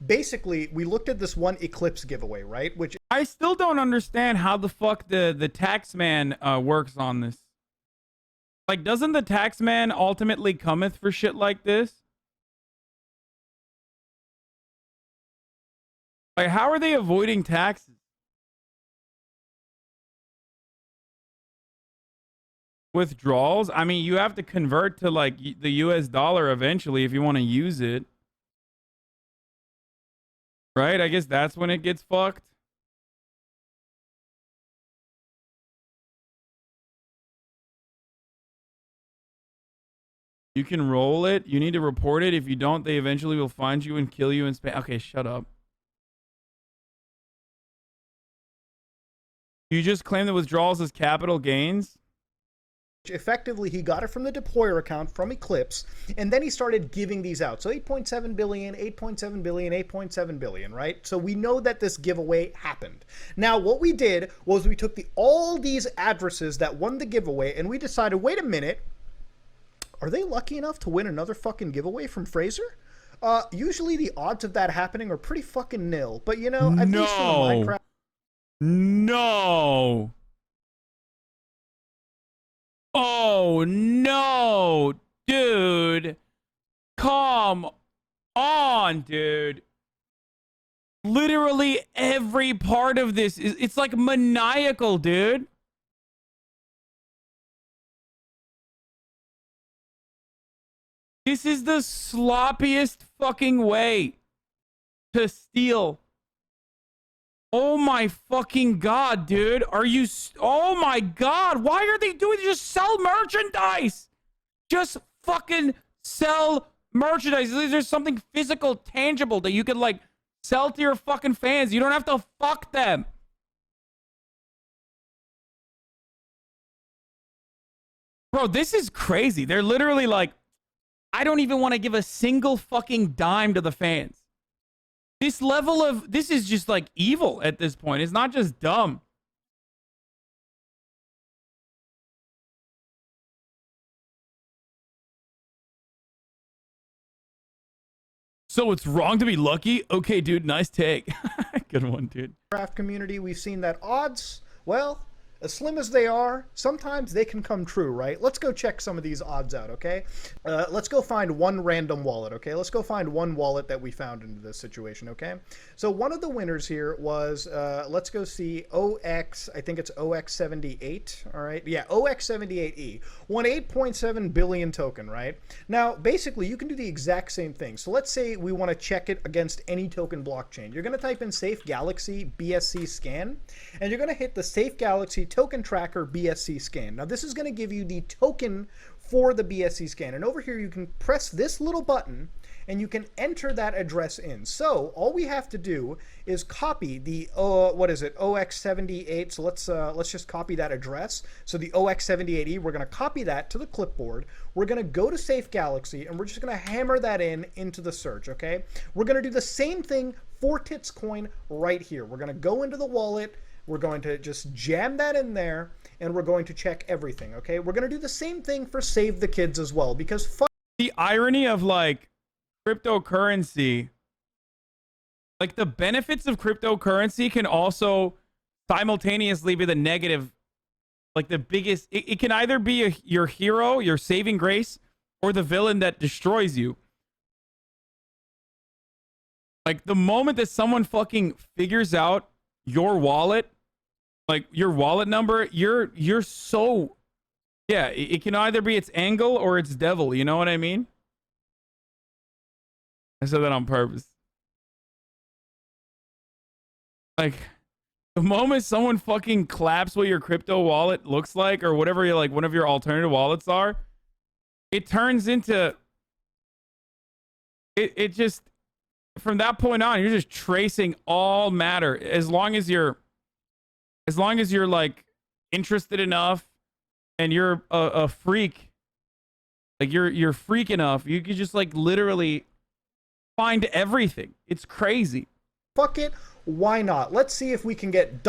basically we looked at this one Eclipse giveaway, right? Which I still don't understand how the fuck the tax man works on this. Like, doesn't the tax man ultimately cometh for shit like this? Like, how are they avoiding taxes? Withdrawals? I mean, you have to convert to like the US dollar eventually if you want to use it. Right? I guess that's when it gets fucked. You can roll it. You need to report it. If you don't, they eventually will find you and kill you and spam. Okay, shut up. You just claim the withdrawals as capital gains? effectively he got it from the deployer account from Eclipse, and then he started giving these out. So 8.7 billion, 8.7 billion, 8.7 billion, right? So we know that this giveaway happened. Now what we did was we took all these addresses that won the giveaway and we decided, wait a minute, are they lucky enough to win another fucking giveaway from Fraser? Usually the odds of that happening are pretty fucking nil, but you know, at least in Minecraft. No. Oh no, dude. Come on, dude. Literally every part of this it's like maniacal, dude. This is the sloppiest fucking way to steal. Oh my fucking god, dude. Are you... Oh my god. Why are they doing... Just sell merchandise. Just fucking sell merchandise. There's something physical, tangible that you can, like, sell to your fucking fans. You don't have to fuck them. Bro, this is crazy. They're literally like, I don't even want to give a single fucking dime to the fans. This level of... This is just, like, evil at this point. It's not just dumb. So it's wrong to be lucky? Okay, dude, nice take. Good one, dude. Craft community, we've seen that odds, well, as slim as they are, sometimes they can come true, right? Let's go check some of these odds out, okay? Let's go find one random wallet, okay? Let's go find one wallet that we found into this situation, okay? So one of the winners here was, let's go see OX, I think it's OX78, all right? Yeah, OX78E, won 8.7 billion token, right? Now, basically, you can do the exact same thing. So let's say we want to check it against any token blockchain. You're going to type in Safe Galaxy BSC scan, and you're going to hit the Safe Galaxy token tracker BSC scan. Now this is going to give you the token for the BSC scan, and over here you can press this little button and you can enter that address in. So all we have to do is copy the what is it, OX78. So let's just copy that address. So the OX78E, we're going to copy that to the clipboard. We're going to go to Safe Galaxy and we're just going to hammer that into the search, okay? We're going to do the same thing for Tits Coin right here. We're going to go into the wallet. We're going to just jam that in there, and we're going to check everything, okay? We're going to do the same thing for SaveTheKids as well, because fuck... The irony of, like, cryptocurrency, like, the benefits of cryptocurrency can also simultaneously be the negative, like, the biggest... It can either be your hero, your saving grace, or the villain that destroys you. Like, the moment that someone fucking figures out your wallet, like your wallet number, you're so, yeah, it can either be its angle or its devil, you know what I mean? I said that on purpose. Like, the moment someone fucking claps what your crypto wallet looks like, or whatever you're like, one of your alternative wallets are, it turns into, it just, from that point on, you're just tracing all matter. As long as you're like interested enough and you're a freak, like you're freak enough, you could just like literally find everything. It's crazy. fuck it. Why not? Let's see if we can get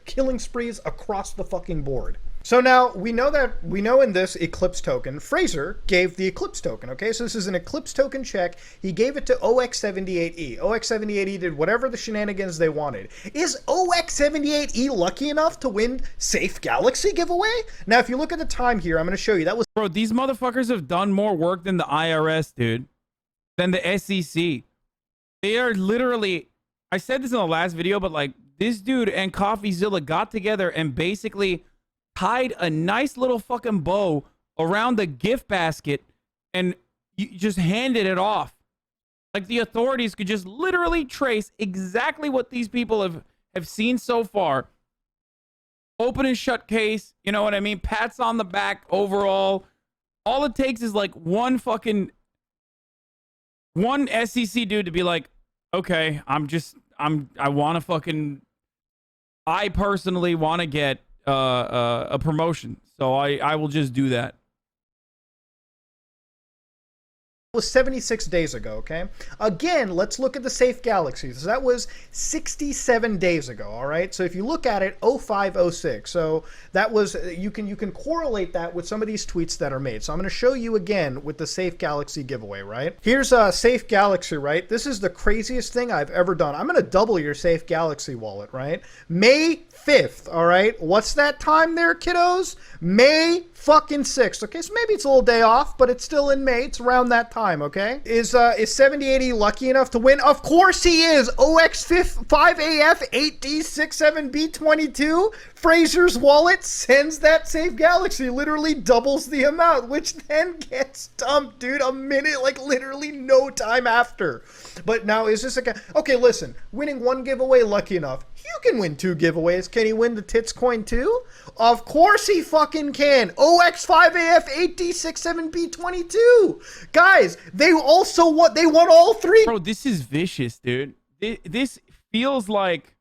killing sprees across the fucking board. So now we know in this Eclipse token, Fraser gave the Eclipse token, okay? So this is an Eclipse token check. He gave it to OX78E. OX78E did whatever the shenanigans they wanted. Is OX78E lucky enough to win Safe Galaxy giveaway? Now, if you look at the time here, I'm going to show you. That was... Bro, these motherfuckers have done more work than the IRS, dude. Than the SEC. They are literally... I said this in the last video, but like, this dude and CoffeeZilla got together and basically tied a nice little fucking bow around the gift basket and you just handed it off. Like, the authorities could just literally trace exactly what these people have seen so far. Open and shut case, you know what I mean? Pats on the back overall. All it takes is like one SEC dude to be like, okay, I personally want to get a promotion, so I will just do that. Was 76 days ago, okay? Again, let's look at the Safe Galaxy. So that was 67 days ago, all right? So if you look at it, 0506. So that was, you can correlate that with some of these tweets that are made. So I'm going to show you again with the Safe Galaxy giveaway, right? Here's a Safe Galaxy, right? This is the craziest thing I've ever done. I'm going to double your Safe Galaxy wallet, right? May 5th, all right? What's that time there, kiddos? May fucking 6th, okay? So maybe it's a little day off, but it's still in May. It's around that time, okay? Is 7080 lucky enough to win? Of course he is! OX5AF8D67B22. Fraser's wallet sends that Safe Galaxy, literally doubles the amount, which then gets dumped, dude, a minute, like literally no time after. But now, is this a guy? Okay, listen, winning one giveaway, lucky enough. You can win 2 giveaways. Can he win the tits coin too? Of course he fucking can. OX5AF8D67B22. Guys, they also won. They won all 3. Bro, this is vicious, dude. This feels like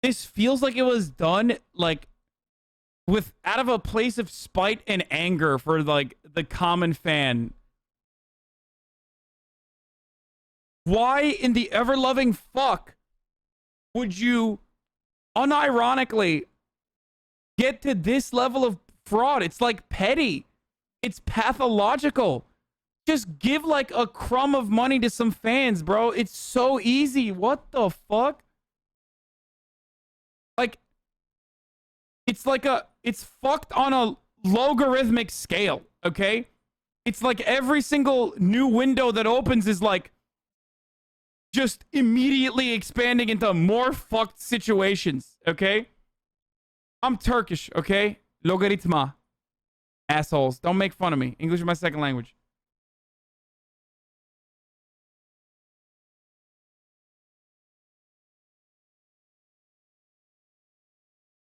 it was done like out of a place of spite and anger for like the common fan. Why in the ever-loving fuck would you unironically get to this level of fraud? It's like petty. It's pathological. Just give like a crumb of money to some fans, bro. It's so easy. What the fuck? Like, it's fucked on a logarithmic scale, okay? It's like every single new window that opens is like just immediately expanding into more fucked situations, okay? I'm Turkish, okay? Logaritma. Assholes. Don't make fun of me. English is my second language.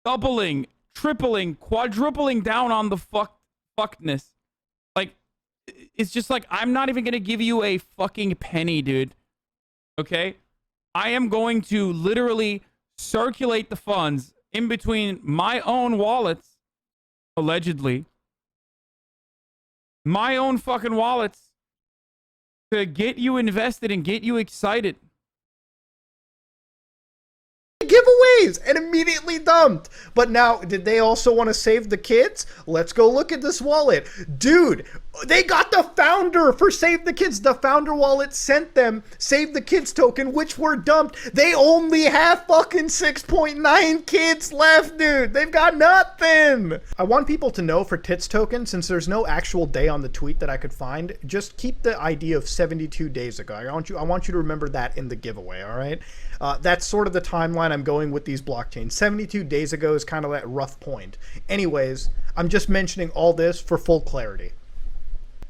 Doubling, tripling, quadrupling down on the fuckedness. Like, it's just like, I'm not even gonna give you a fucking penny, dude. Okay? I am going to literally circulate the funds in between my own wallets, allegedly. My own fucking wallets to get you invested and get you excited. Giveaways and immediately dumped. But now, did they also want to save the kids? Let's go look at this wallet. Dude, they got the founder for Save the Kids. The founder wallet sent them Save the Kids token, which were dumped. They only have fucking 6.9 kids left, dude. They've got nothing. I want people to know for tits token, since there's no actual day on the tweet that I could find, just keep the idea of 72 days ago. I want you to remember that in the giveaway, all right? That's sort of the timeline I'm going with these blockchains. 72 days ago is kind of that rough point. Anyways, I'm just mentioning all this for full clarity.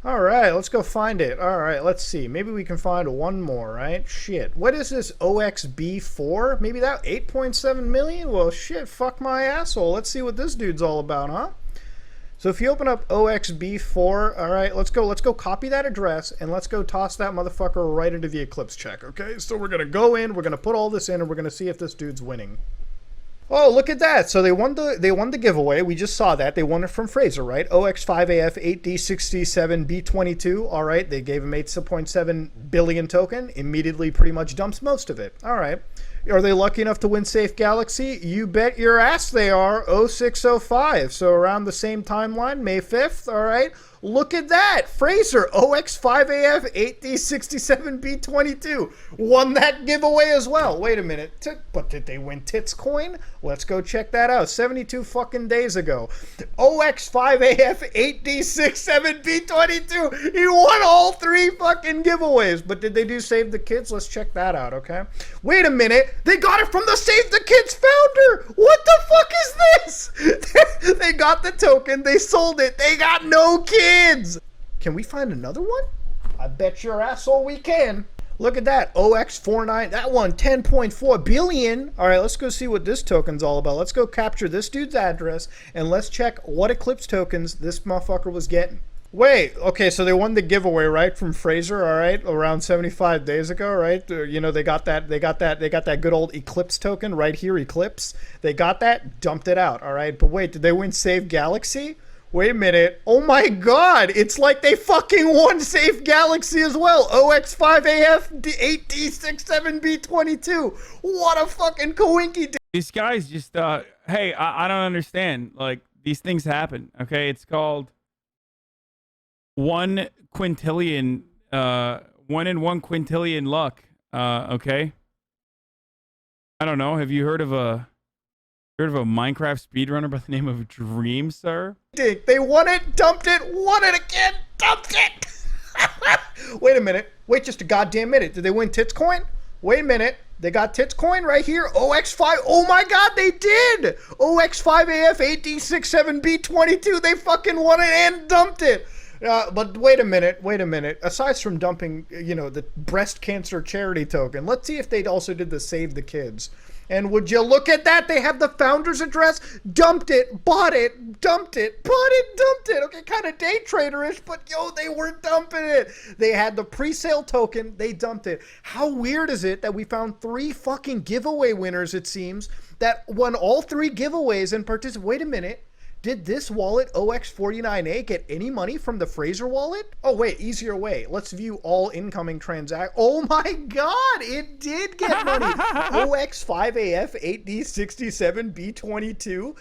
All right, let's go find it. All right, let's see. Maybe we can find one more, right? Shit. What is this OXB4? Maybe that 8.7 million? Well, shit, fuck my asshole. Let's see what this dude's all about, huh? So if you open up OXB4, all right, let's go copy that address and let's go toss that motherfucker right into the Eclipse check, okay? So we're going to go in, we're going to put all this in, and we're going to see if this dude's winning. Oh, look at that. So they won the giveaway. We just saw that. They won it from Fraser, right? OX5AF8D67B22. All right. They gave him 8.7 billion token. Immediately pretty much dumps most of it. All right. Are they lucky enough to win Safe Galaxy? You bet your ass they are. 0605. So around the same timeline, May 5th. All right. Look at that. Fraser, OX5AF8D67B22 won that giveaway as well. Wait a minute. But did they win Tits Coin? Let's go check that out. 72 fucking days ago. OX5AF8D67B22. He won all 3 fucking giveaways. But did they do Save the Kids? Let's check that out, okay? Wait a minute. They got it from the Save the Kids founder. What the fuck is this? They got the token. They sold it. They got no kids. Can we find another one? I bet your asshole we can. Look at that. OX49. That one, 10.4 billion. All right, let's go see what this token's all about. Let's go capture this dude's address and let's check what Eclipse tokens this motherfucker was getting. Wait, okay, so they won the giveaway, right, from Fraser, all right, around 75 days ago, right? You know, they got that good old Eclipse token right here, Eclipse. They got that, dumped it out, all right? But wait, did they win Save Galaxy? Wait a minute. Oh my god, it's like they fucking won Safe Galaxy as well. OX5AF8D67B22. What a fucking coinky. These guys just, hey, I don't understand. Like, these things happen, okay? It's called 1 quintillion, 1 in 1 quintillion luck, okay? I don't know. Have you heard of a Minecraft speedrunner by the name of Dream, sir? They won it, dumped it, won it again, dumped it. Wait a minute. Wait just a goddamn minute. Did they win Tits Coin? Wait a minute. They got Tits Coin right here. OX5. Oh my god, they did. OX5AF8D67B22. They fucking won it and dumped it. But wait a minute. Aside from dumping, you know, the breast cancer charity token, let's see if they also did the Save the Kids. And would you look at that? They have the founder's address. Dumped it, bought it, dumped it, bought it, dumped it. Okay, kind of day trader-ish, but yo, they were dumping it. They had the pre-sale token. They dumped it. How weird is it that we found 3 fucking giveaway winners, it seems, that won all 3 giveaways and participated? Wait a minute. Did this wallet, OX49A, get any money from the Fraser wallet? Oh, wait, easier way. Let's view all incoming transactions. Oh my god, it did get money. OX5AF8D67B22,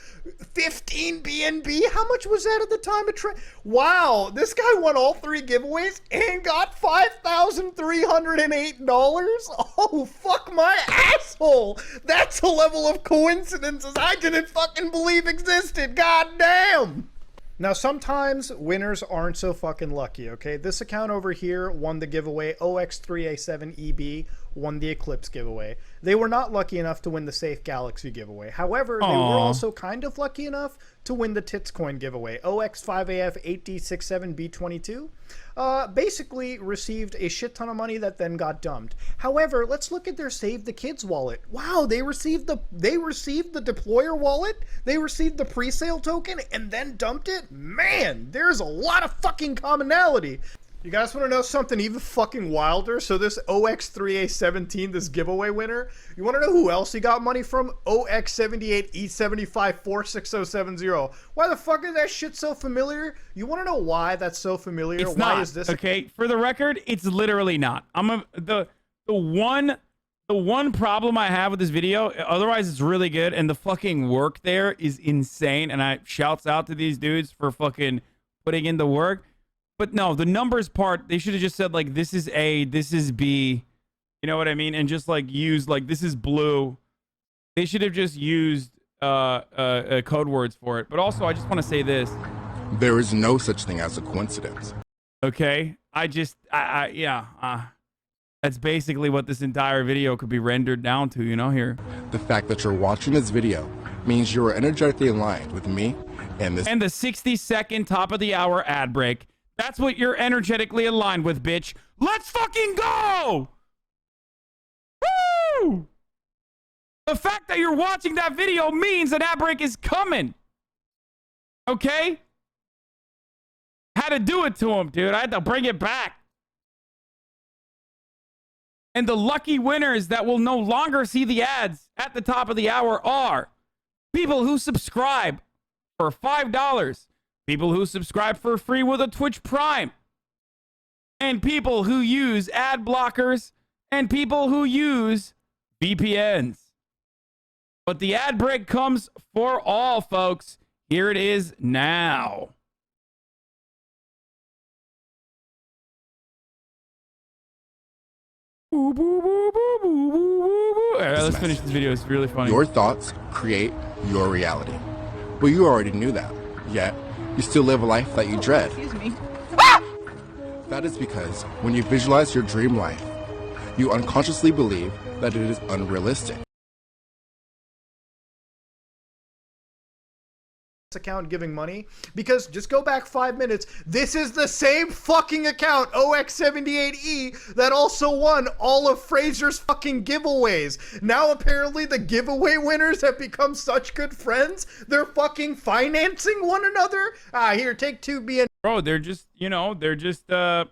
15 BNB. How much was that at the time of trade? Wow, this guy won all 3 giveaways and got $5,308. Oh, fuck my asshole. That's a level of coincidences I didn't fucking believe existed. God damn. Now, sometimes winners aren't so fucking lucky, okay? This account over here won the giveaway. OX3A7EB won the Eclipse giveaway. They were not lucky enough to win the Safe Galaxy giveaway. However, they were also kind of lucky enough to win the Tits Coin giveaway. OX5AF8D67B22 basically received a shit ton of money that then got dumped. However, let's look at their Save the Kids wallet. Wow, they received the deployer wallet, they received the pre-sale token, and then dumped it? Man, there's a lot of fucking commonality. You guys want to know something even fucking wilder? So this OX3A17, this giveaway winner, you want to know who else he got money from? OX78E754670. Why the fuck is that shit so familiar? You want to know why that's so familiar? It's why not, is this? Okay, for the record, it's literally not. The one problem I have with this video, otherwise it's really good, and the fucking work there is insane, and I shouts out to these dudes for fucking putting in the work. But no, the numbers part, they should have just said, like, this is A, this is B. You know what I mean? And just, like, use, like, this is blue. They should have just used code words for it. But also, I just want to say this. There is no such thing as a coincidence. Okay? That's basically what this entire video could be rendered down to, you know, here. The fact that you're watching this video means you are energetically aligned with me and this. And the 60-second top of the hour ad break. That's what you're energetically aligned with, bitch. Let's fucking go! Woo! The fact that you're watching that video means an ad break is coming. Okay? Had to do it to him, dude. I had to bring it back. And the lucky winners that will no longer see the ads at the top of the hour are People who subscribe for $5. People who subscribe for free with a Twitch Prime. And people who use ad blockers. And people who use VPNs. But the ad break comes for all, folks. Here it is now. All right, let's finish this video. It's really funny. Your thoughts create your reality. Well, you already knew that, yet you still live a life that you dread. Excuse me. That is because when you visualize your dream life, you unconsciously believe that it is unrealistic. Account giving money, because just go back 5 minutes, this is the same fucking account, OX78E, that also won all of Fraser's fucking giveaways. Now apparently the giveaway winners have become such good friends, they're fucking financing one another. Here, take 2 BN. Bro, they're just,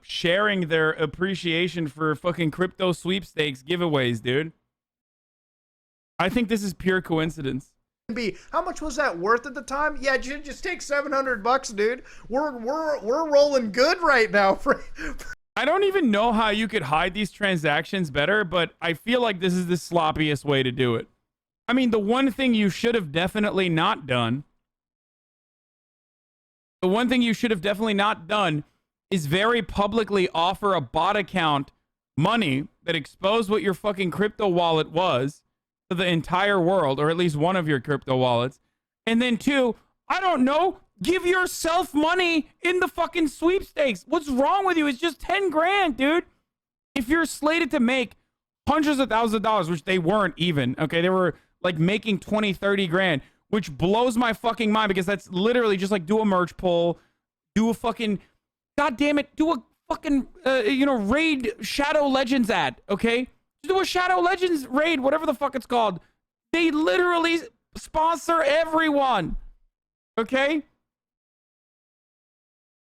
sharing their appreciation for fucking crypto sweepstakes giveaways, dude. I think this is pure coincidence. How much was that worth at the time? Yeah, just take $700, dude. We're rolling good right now. I don't even know how you could hide these transactions better, but I feel like this is the sloppiest way to do it. I mean, the one thing you should have definitely not done, is very publicly offer a bot account money that exposed what your fucking crypto wallet was to the entire world, or at least one of your crypto wallets. And then 2, I don't know, give yourself money in the fucking sweepstakes. What's wrong with you? It's just 10 grand, dude. If you're slated to make hundreds of thousands of dollars, which they weren't even, okay? They were like making 20, 30 grand, which blows my fucking mind, because that's literally just like do a merch pull, do a fucking, god damn it, do a fucking, raid Shadow Legends ad, okay? Do a Shadow Legends raid, whatever the fuck it's called. They literally sponsor everyone. Okay?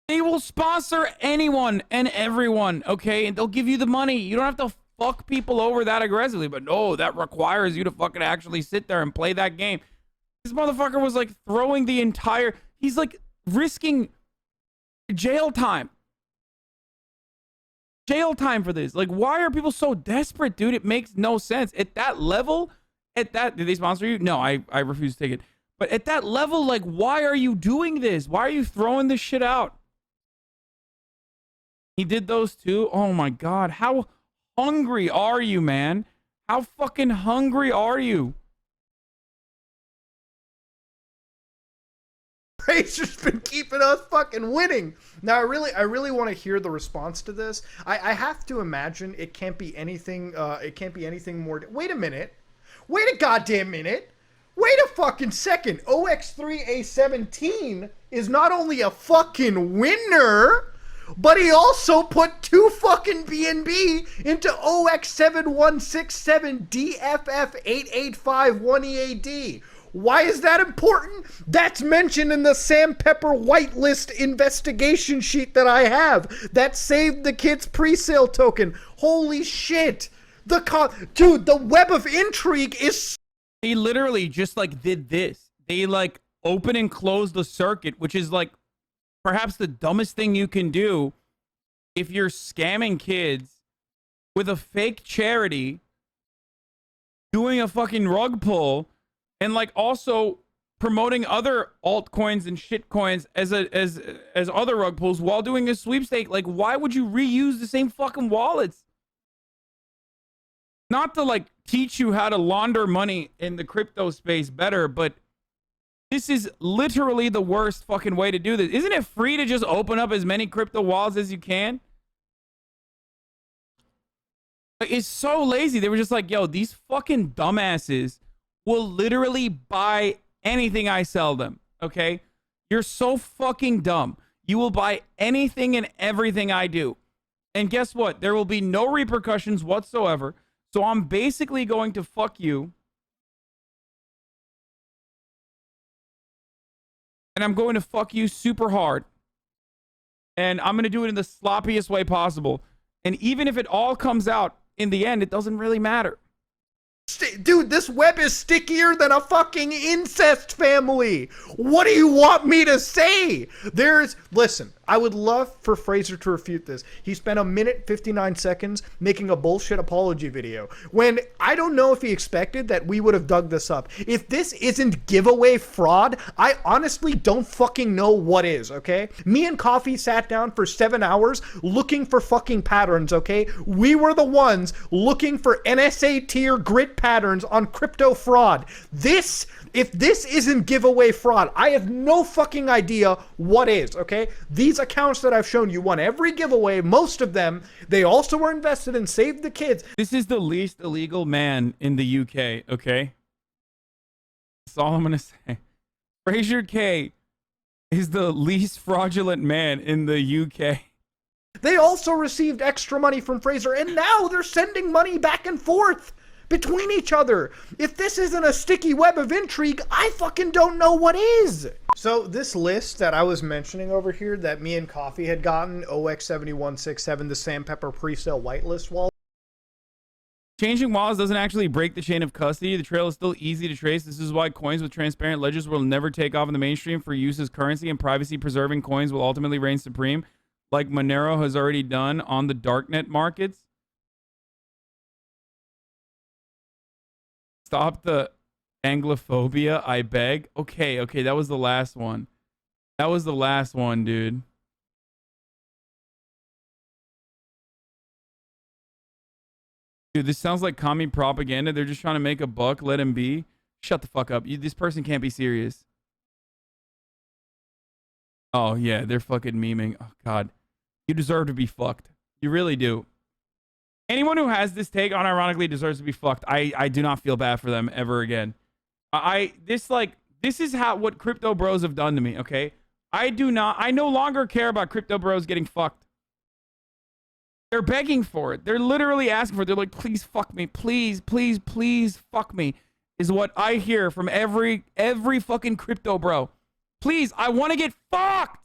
They will sponsor anyone and everyone, okay? And they'll give you the money. You don't have to fuck people over that aggressively. But no, that requires you to fucking actually sit there and play that game. This motherfucker was like throwing the entire... He's like risking jail time. Jail time for this. Like, why are people so desperate, dude? It makes no sense. At that level, did they sponsor you? No, I refuse to take it. But at that level, like, why are you doing this? Why are you throwing this shit out? He did those too? Oh my God. How hungry are you, man? How fucking hungry are you? Razor's been keeping us fucking winning. Now, I really want to hear the response to this. I have to imagine it can't be anything. It can't be anything more. Wait a minute. Wait a goddamn minute. Wait a fucking second. OX3A17 is not only a fucking winner, but he also put 2 fucking BNB into OX7167DFF8851EAD. Why is that important? That's mentioned in the Sandpepper whitelist investigation sheet that I have. That SaveTheKids presale token. Holy shit. Dude, the web of intrigue is... They literally just like did this. They like open and close the circuit, which is like perhaps the dumbest thing you can do if you're scamming kids with a fake charity, doing a fucking rug pull, and like also promoting other altcoins and shitcoins as other rug pulls while doing a sweepstake. Like, why would you reuse the same fucking wallets? Not to like teach you how to launder money in the crypto space better, but this is literally the worst fucking way to do this. Isn't it free to just open up as many crypto wallets as you can? Like, it's so lazy. They were just like, yo, these fucking dumbasses will literally buy anything I sell them, okay? You're so fucking dumb. You will buy anything and everything I do. And guess what? There will be no repercussions whatsoever. So I'm basically going to fuck you. And I'm going to fuck you super hard. And I'm going to do it in the sloppiest way possible. And even if it all comes out in the end, it doesn't really matter. Dude, this web is stickier than a fucking incest family. What do you want me to say? Listen, I would love for Fraser to refute this. He spent 1:59 making a bullshit apology video when I don't know if he expected that we would have dug this up. If this isn't giveaway fraud, I honestly don't fucking know what is, okay? Me and Coffee sat down for 7 hours looking for fucking patterns, okay? We were the ones looking for NSA tier grid patterns on crypto fraud. If this isn't giveaway fraud, I have no fucking idea what is, okay? These accounts that I've shown you won every giveaway, most of them. They also were invested in Save the Kids. This is the least illegal man in the UK, okay? That's all I'm going to say. Fraser K is the least fraudulent man in the UK. They also received extra money from Fraser, and now they're sending money back and forth between each other. If this isn't a sticky web of intrigue, I fucking don't know what is. So this list that I was mentioning over here that me and Coffee had gotten, OX7167, the Sandpepper presale whitelist wallet. Changing wallets doesn't actually break the chain of custody. The trail is still easy to trace. This is why coins with transparent ledgers will never take off in the mainstream for use as currency, and privacy-preserving coins will ultimately reign supreme, like Monero has already done on the darknet markets. Stop the Anglophobia, I beg. Okay, that was the last one. That was the last one, dude. Dude, this sounds like commie propaganda. They're just trying to make a buck. Let him be. Shut the fuck up. This person can't be serious. Oh, yeah, they're fucking memeing. Oh, God. You deserve to be fucked. You really do. Anyone who has this take unironically deserves to be fucked. I do not feel bad for them ever again. This is what crypto bros have done to me, okay? I no longer care about crypto bros getting fucked. They're begging for it. They're literally asking for it. They're like, please fuck me. Please, please, please fuck me. Is what I hear from every fucking crypto bro. Please, I want to get fucked.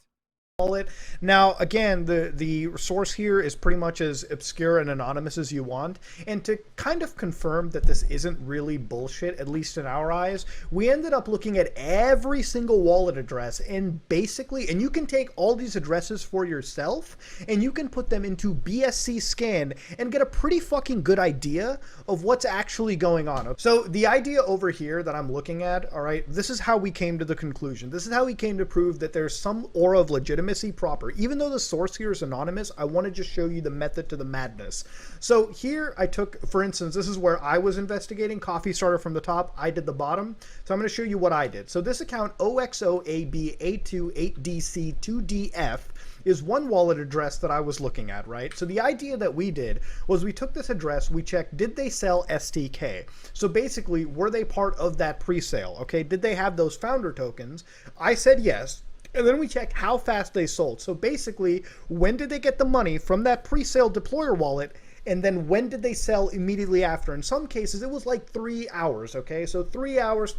Now, again, the source here is pretty much as obscure and anonymous as you want, and to kind of confirm that this isn't really bullshit, at least in our eyes, we ended up looking at every single wallet address, and you can take all these addresses for yourself, and you can put them into BSC scan and get a pretty fucking good idea of what's actually going on. So the idea over here that I'm looking at, all right, this is how we came to the conclusion. This is how we came to prove that there's some aura of legitimacy proper. Even though the source here is anonymous, I want to just show you the method to the madness. So here I took, for instance, this is where I was investigating. Coffee started from the top, I did the bottom. So I'm going to show you what I did. So this account OXOAB828DC2DF is one wallet address that I was looking at, right? So the idea that we did was we took this address, we checked, did they sell STK? So basically, were they part of that pre-sale? Okay, did they have those founder tokens? I said yes. And then we checked how fast they sold. So basically, when did they get the money from that pre-sale deployer wallet? And then when did they sell immediately after? In some cases, it was like 3 hours, okay? So 3 hours.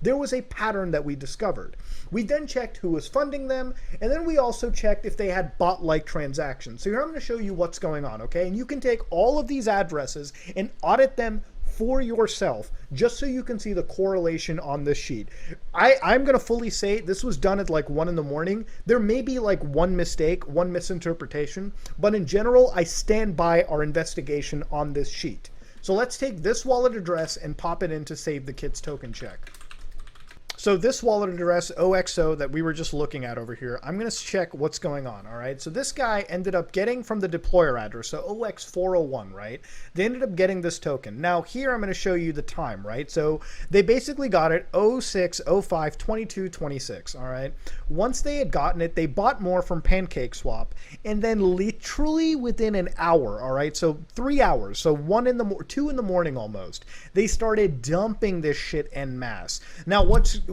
There was a pattern that we discovered. We then checked who was funding them, and then we also checked if they had bot-like transactions. So here I'm going to show you what's going on, okay? And you can take all of these addresses and audit them for yourself, just so you can see the correlation on this sheet. I'm going to fully say this was done at like 1 in the morning. There may be like one mistake, one misinterpretation, but in general, I stand by our investigation on this sheet. So let's take this wallet address and pop it into Save the Kids token check. So this wallet address, OXO, that we were just looking at over here, I'm going to check what's going on, all right? So this guy ended up getting from the deployer address, so OX401, right? They ended up getting this token. Now here I'm going to show you the time, right? So they basically got it 06, 05, 22, 26, all right? Once they had gotten it, they bought more from PancakeSwap, and then literally within an hour, all right? So 3 hours, so 2 in the morning almost, they started dumping this shit en masse. Now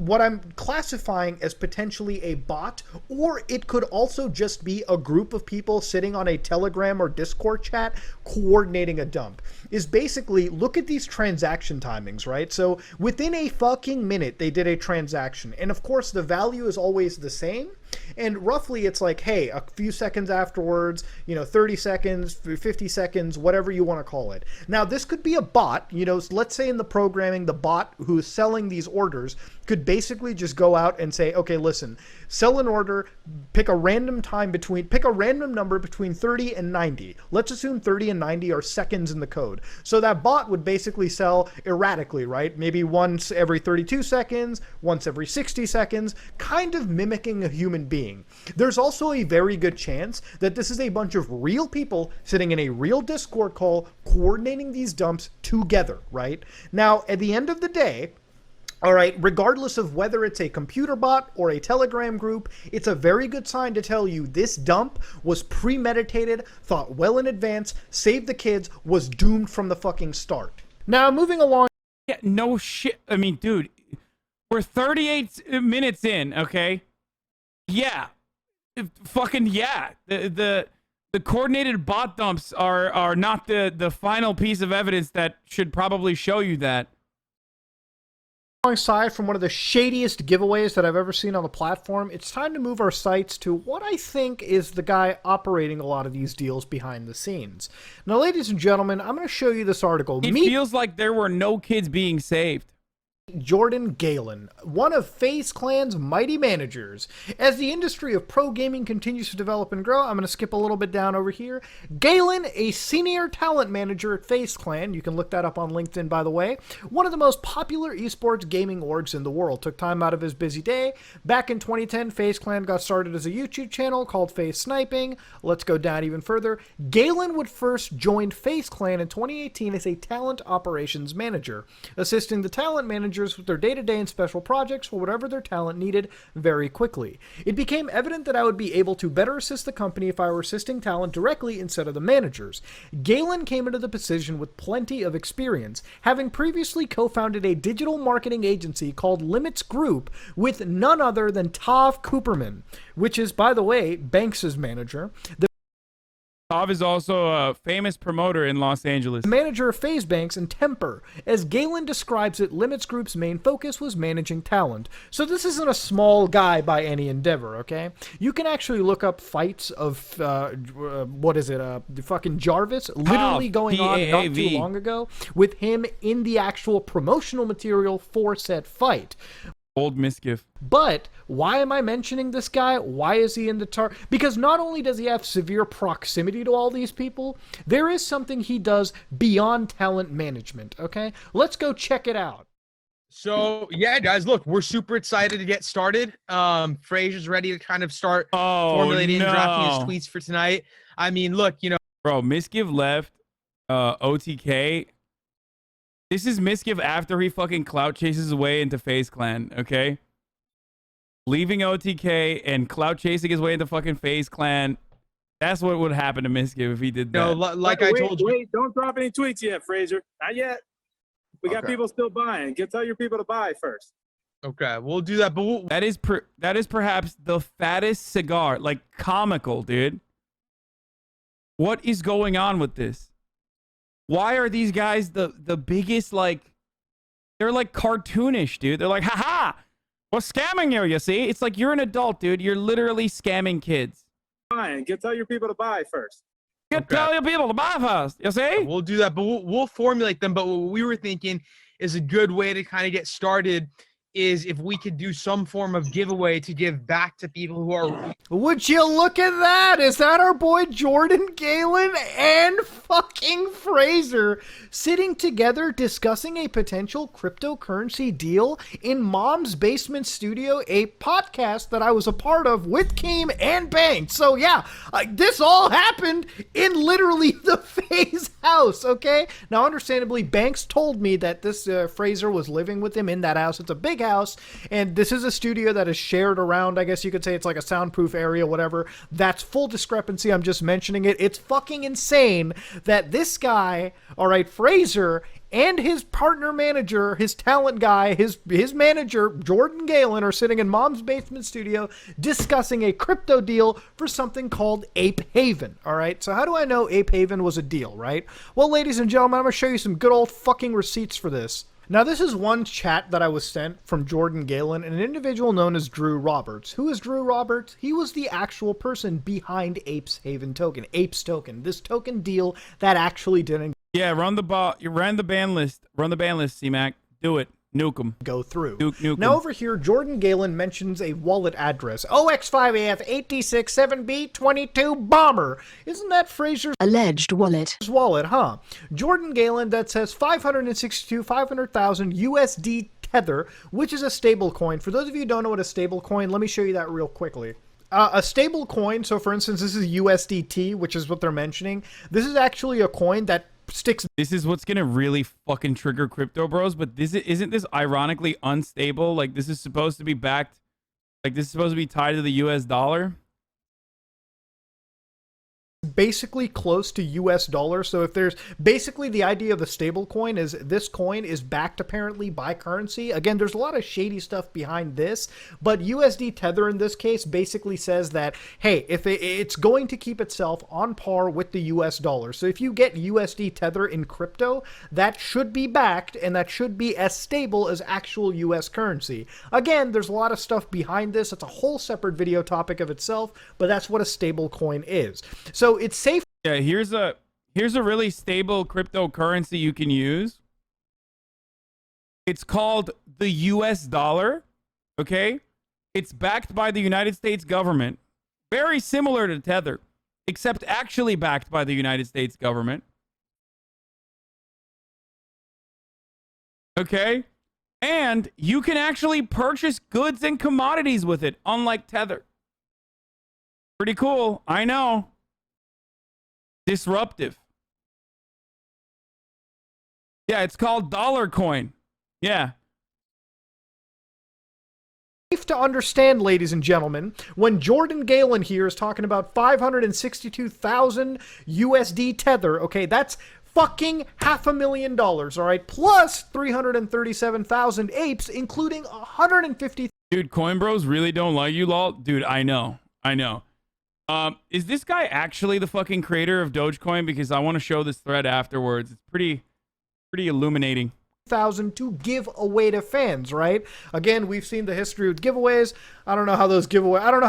what I'm classifying as potentially a bot, or it could also just be a group of people sitting on a Telegram or Discord chat coordinating a dump, is basically look at these transaction timings, right? So within a fucking minute, they did a transaction. And of course, the value is always the same. And roughly it's like, hey, a few seconds afterwards, 30 seconds, 50 seconds, whatever you want to call it. Now, this could be a bot, let's say in the programming, the bot who's selling these orders could basically just go out and say, okay, listen, sell an order, pick a random number between 30 and 90. Let's assume 30 and 90 are seconds in the code. So that bot would basically sell erratically, right? Maybe once every 32 seconds, once every 60 seconds, kind of mimicking a human being. There's also a very good chance that this is a bunch of real people sitting in a real Discord call coordinating these dumps together, right? Now, at the end of the day, all right, regardless of whether it's a computer bot or a Telegram group, it's a very good sign to tell you this dump was premeditated, thought well in advance, Save the Kids was doomed from the fucking start. Now, moving along. Yeah, no shit. I mean, dude, we're 38 minutes in, okay? Yeah. Fucking yeah. The coordinated bot dumps are not the final piece of evidence that should probably show you that. Aside from one of the shadiest giveaways that I've ever seen on the platform, it's time to move our sights to what I think is the guy operating a lot of these deals behind the scenes. Now, ladies and gentlemen, I'm going to show you this article. It feels like there were no kids being saved. Jordan Galen, one of FaZe Clan's mighty managers. As the industry of pro gaming continues to develop and grow, I'm going to skip a little bit down over here. Galen, a senior talent manager at FaZe Clan, you can look that up on LinkedIn, by the way, one of the most popular esports gaming orgs in the world, took time out of his busy day. Back in 2010, FaZe Clan got started as a YouTube channel called FaZe Sniping. Let's go down even further. Galen would first join FaZe Clan in 2018 as a talent operations manager, assisting the talent managers with their day-to-day and special projects for whatever their talent needed very quickly. It became evident that I would be able to better assist the company if I were assisting talent directly instead of the managers. Galen came into the position with plenty of experience, having previously co-founded a digital marketing agency called Limits Group with none other than Tav Cooperman, which is, by the way, Banks' manager. Tav is also a famous promoter in Los Angeles. Manager of FaZe Banks and Temper. As Galen describes it, Limits Group's main focus was managing talent. So this isn't a small guy by any endeavor, okay? You can actually look up fights of, fucking Jarvis, literally going on not too long ago, with him in the actual promotional material for said fight. Old misgift. But why am I mentioning this guy? Why is he in the Because not only does he have severe proximity to all these people, there is something he does beyond talent management, okay? Let's go check it out. So, yeah, guys, look, we're super excited to get started. Fraser's ready to kind of start formulating and drafting his tweets for tonight. I mean, look, Bro, misgive left OTK. This is misgive after he fucking clout chases his way into FaZe Clan, okay? Leaving OTK and clout chasing his way into fucking FaZe Clan. That's what would happen to misgive if he did that. No, like I told you. Wait, don't drop any tweets yet, Fraser. Not yet. We got people still buying. Tell your people to buy first. Okay, we'll do that. But that is perhaps the fattest cigar. Like, comical, dude. What is going on with this? Why are these guys the biggest, like, they're like cartoonish, dude. They're like, haha, we're scamming you see? It's like, you're an adult, dude. You're literally scamming kids. Fine, tell your people to buy first. Tell your people to buy first, you see? We'll do that, but we'll formulate them. But what we were thinking is a good way to kind of get started is if we could do some form of giveaway to give back to people who are... Would you look at that? Is that our boy Jordan Galen and fucking Fraser sitting together discussing a potential cryptocurrency deal in Mom's Basement Studio, a podcast that I was a part of with Keem and Banks. So yeah, this all happened in literally the FaZe house, okay? Now, understandably, Banks told me that this Fraser was living with him in that house. It's a big house, and this is a studio that is shared around, I guess you could say it's like a soundproof area, whatever. That's full discrepancy. I'm just mentioning it. It's fucking insane that this guy, all right, Fraser, and his partner manager, his talent guy, his manager, Jordan Galen, are sitting in Mom's Basement Studio discussing a crypto deal for something called Ape Haven, all right? So how do I know Ape Haven was a deal, right? Well, ladies and gentlemen, I'm going to show you some good old fucking receipts for this. Now, this is one chat that I was sent from Jordan Galen, an individual known as Drew Roberts. Who is Drew Roberts? He was the actual person behind Apes Haven Token, Apes Token, this token deal that actually didn't Yeah, run the ban list. Run the ban list, C-Mac. Do it. Nuke them. go through. Nuke Now 'em. over here, Jordan Galen mentions a wallet address, OX5AF8D67B22 Bomber. Isn't that Fraser's Alleged wallet. wallet, huh? Jordan Galen, that says 500,000 USD Tether, which is a stable coin. For those of you who don't know what a stable coin, let me show you that real quickly. A stable coin, so for instance, this is USDT, which is what they're mentioning. This is actually a coin that sticks. This is what's gonna really fucking trigger crypto bros, but isn't this ironically unstable? Like this is supposed to be backed, like this is supposed to be tied to the US dollar. Basically close to US dollar. So if there's basically the idea of a stable coin is this coin is backed apparently by currency. Again, there's a lot of shady stuff behind this, but USD Tether in this case basically says that, hey, if it's going to keep itself on par with the US dollar. So if you get USD Tether in crypto, that should be backed and that should be as stable as actual US currency. Again, there's a lot of stuff behind this. It's a whole separate video topic of itself, but that's what a stable coin is. So it's safe. Yeah, here's a really stable cryptocurrency you can use. It's called the US dollar. Okay? It's backed by the United States government. Very similar to Tether, except actually backed by the United States government. Okay? And you can actually purchase goods and commodities with it, unlike Tether. Pretty cool. I know. Disruptive. Yeah, it's called dollar coin. Yeah. Safe to understand, ladies and gentlemen, when Jordan Galen here is talking about 562,000 USD Tether, okay, that's fucking $500,000, all right, plus 337,000 apes, including 150. Dude, Coin Bros really don't like you, lol. Dude, I know. Is this guy actually the fucking creator of Dogecoin? Because I want to show this thread afterwards. It's pretty illuminating. Thousand to give away to fans, right? Again, we've seen the history with giveaways. I don't know how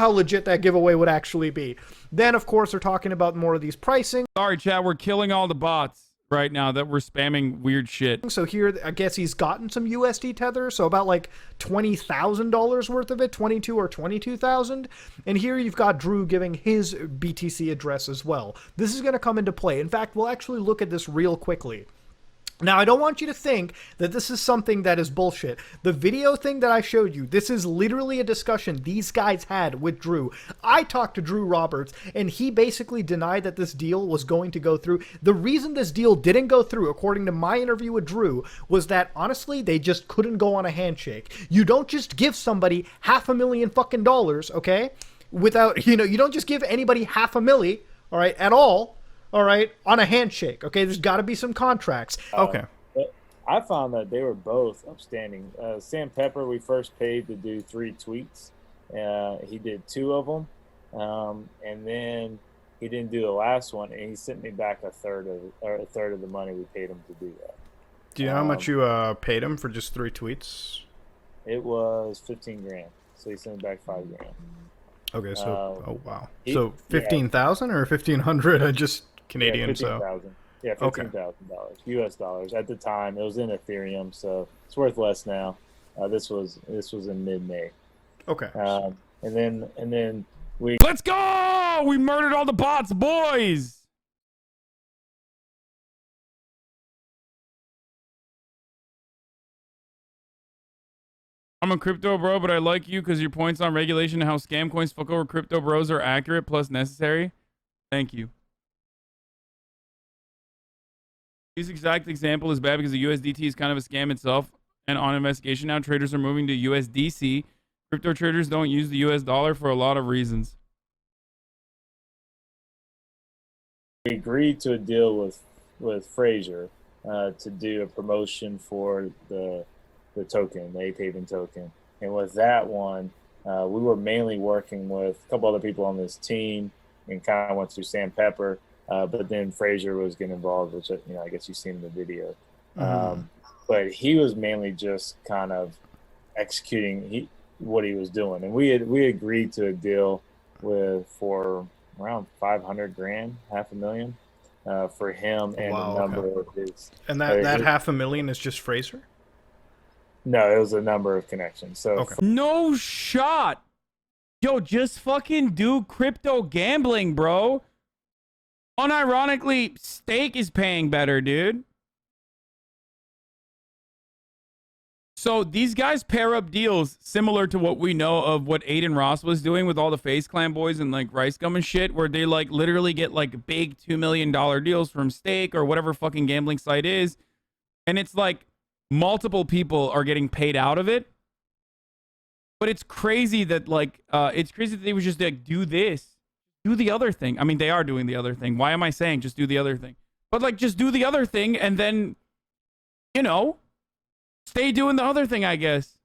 legit that giveaway would actually be. Then, of course, they're talking about more of these pricing. Sorry, chat, we're killing all the bots right now that we're spamming weird shit. So here, I guess he's gotten some USD Tether, so about like $20,000 worth of it, 22 or 22,000. And here you've got Drew giving his BTC address as well. This is going to come into play. In fact, we'll actually look at this real quickly. Now, I don't want you to think that this is something that is bullshit. The video thing that I showed you, this is literally a discussion these guys had with Drew. I talked to Drew Roberts, and he basically denied that this deal was going to go through. The reason this deal didn't go through, according to my interview with Drew, was that, honestly, they just couldn't go on a handshake. You don't just give somebody $500,000 fucking dollars, okay? Without, you don't just give anybody $500,000, all right, at all. All right, on a handshake. Okay, there's got to be some contracts. Okay. I found that they were both upstanding. Sam Pepper, we first paid to do 3 tweets. He did 2 of them, and then he didn't do the last one, and he sent me back a third of the money we paid him to do that. Do you know how much you paid him for just 3 tweets? It was 15 grand, so he sent me back 5 grand. Okay, so oh wow, so 15,000 or 1,500? I just. Canadian, yeah, 15,000. Yeah, $15,000 US dollars at the time. It was in Ethereum, so it's worth less now. This was in mid-May. Okay. And then we Let's go! We murdered all the bots, boys. I'm a crypto bro, but I like you because your points on regulation and how scam coins fuck over crypto bros are accurate plus necessary. Thank you. This exact example is bad because the USDT is kind of a scam itself and on investigation now. Traders are moving to USDC. Crypto traders don't use the US dollar for a lot of reasons. We agreed to a deal with Fraser to do a promotion for the token, the Ape Haven token. And with that one, we were mainly working with a couple other people on this team and kind of went through Sam Pepper. But then Fraser was getting involved, which I guess you've seen in the video. but he was mainly just kind of executing what he was doing, and we agreed to a deal for around 500 grand, $500,000, for him and Wow, a number okay. of his. And that $500,000 is just Fraser? No, it was a number of connections. So Okay. No shot. Yo, just fucking do crypto gambling, bro. Unironically, stake is paying better, dude. So these guys pair up deals similar to what we know of what Aiden Ross was doing with all the FaZe Clan boys and like Rice Gum and shit, where they like literally get like big $2 million deals from stake or whatever fucking gambling site is. And it's like multiple people are getting paid out of it. But it's crazy that like, it's crazy that they would just like do this, do the other thing. I mean, they are doing the other thing. Why am I saying just do the other thing? But like, just do the other thing and then, you know, stay doing the other thing, I guess.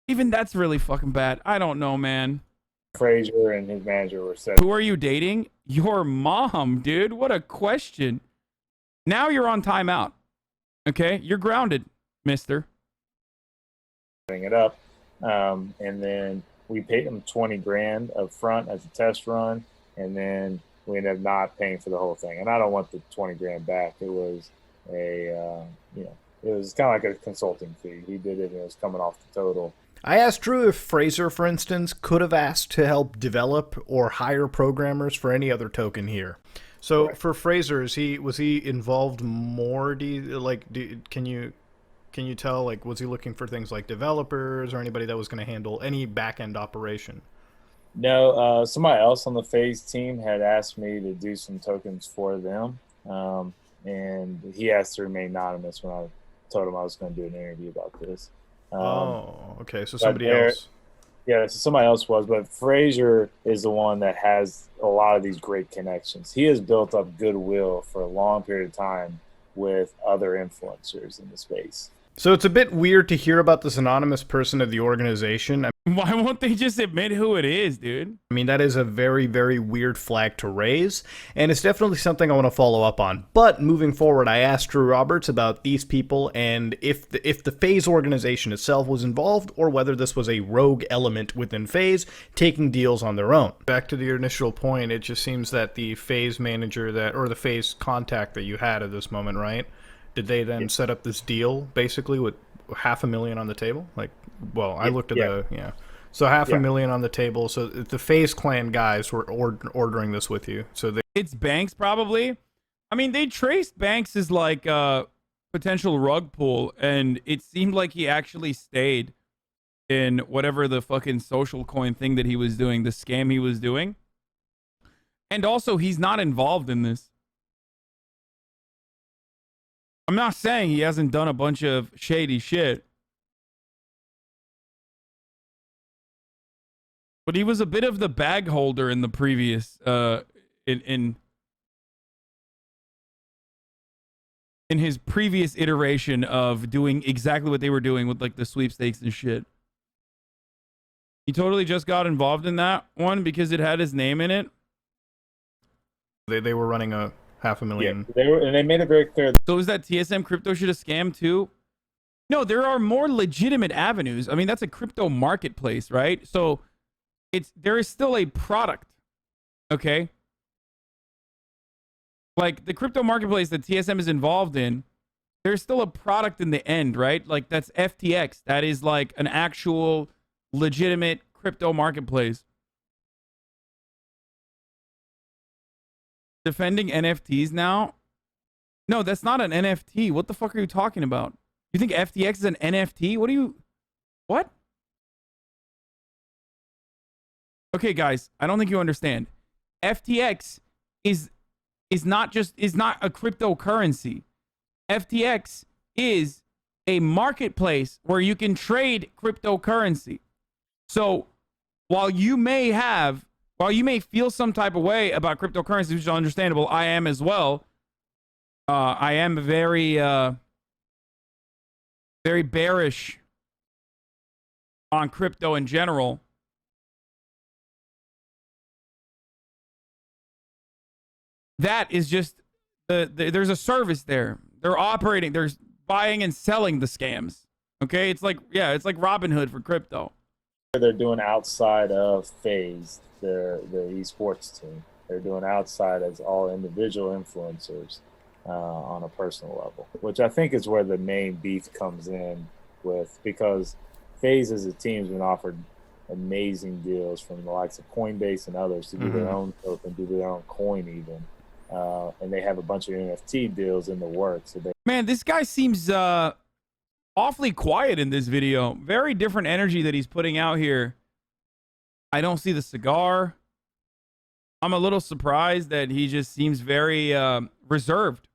Even that's really fucking bad. I don't know, man. Fraser and his manager were set. Who are you dating? Your mom, dude. What a question. Now you're on timeout. Okay? You're grounded, mister. It up. And then we paid him 20 grand up front as a test run. And then we ended up not paying for the whole thing. And I don't want the 20 grand back. It was it was kind of like a consulting fee. He did it and it was coming off the total. I asked Drew if Fraser, for instance, could have asked to help develop or hire programmers for any other token here. So for Fraser, was he involved more? Can you tell, like, was he looking for things like developers or anybody that was going to handle any back-end operation? No, somebody else on the FaZe team had asked me to do some tokens for them. And he asked to remain anonymous when I told him I was going to do an interview about this. Okay, so somebody else. Yeah, so somebody else was, but Fraser is the one that has a lot of these great connections. He has built up goodwill for a long period of time with other influencers in the space. So it's a bit weird to hear about this anonymous person of the organization. Why won't they just admit who it is, dude? I mean, that is a very, very weird flag to raise, and it's definitely something I want to follow up on. But moving forward, I asked Drew Roberts about these people and if the FaZe organization itself was involved or whether this was a rogue element within FaZe taking deals on their own. Back to the initial point, it just seems that the FaZe manager or the FaZe contact that you had at this moment, right? Did they then set up this deal basically with $500,000 on the table? Like, well, I looked at So $500,000 on the table. So the FaZe Clan guys were ordering this with you. So it's Banks probably. I mean, they traced Banks as like a potential rug pull, and it seemed like he actually stayed in whatever the fucking social coin thing that he was doing, the scam he was doing. And also, he's not involved in this. I'm not saying he hasn't done a bunch of shady shit. But he was a bit of the bag holder in the previous, in his previous iteration of doing exactly what they were doing with like the sweepstakes and shit. He totally just got involved in that one because it had his name in it. They were running a $500,000. Yeah, and they made it very clear. So is that TSM crypto should have scammed too? No, there are more legitimate avenues. I mean, that's a crypto marketplace, right? So there is still a product, okay? Like the crypto marketplace that TSM is involved in, there's still a product in the end, right? Like that's FTX. That is like an actual legitimate crypto marketplace. Defending NFTs now? No, that's not an NFT. What the fuck are you talking about? You think FTX is an NFT? What? Okay, guys, I don't think you understand. FTX is not a cryptocurrency. FTX is a marketplace where you can trade cryptocurrency. So while you may feel some type of way about cryptocurrency, which is understandable, I am as well. I am very, very bearish on crypto in general. That is just there's a service there. They're operating. There's buying and selling the scams. Okay, it's like Robin Hood for crypto. They're doing outside of FaZe, their esports team. They're doing outside as all individual influencers on a personal level, which I think is where the main beef comes in with, because FaZe as a team has been offered amazing deals from the likes of Coinbase and others to do their own token, do their own coin even. And they have a bunch of NFT deals in the works. So Man, this guy seems awfully quiet in this video. Very different energy that he's putting out here. I don't see the cigar. I'm a little surprised that he just seems very reserved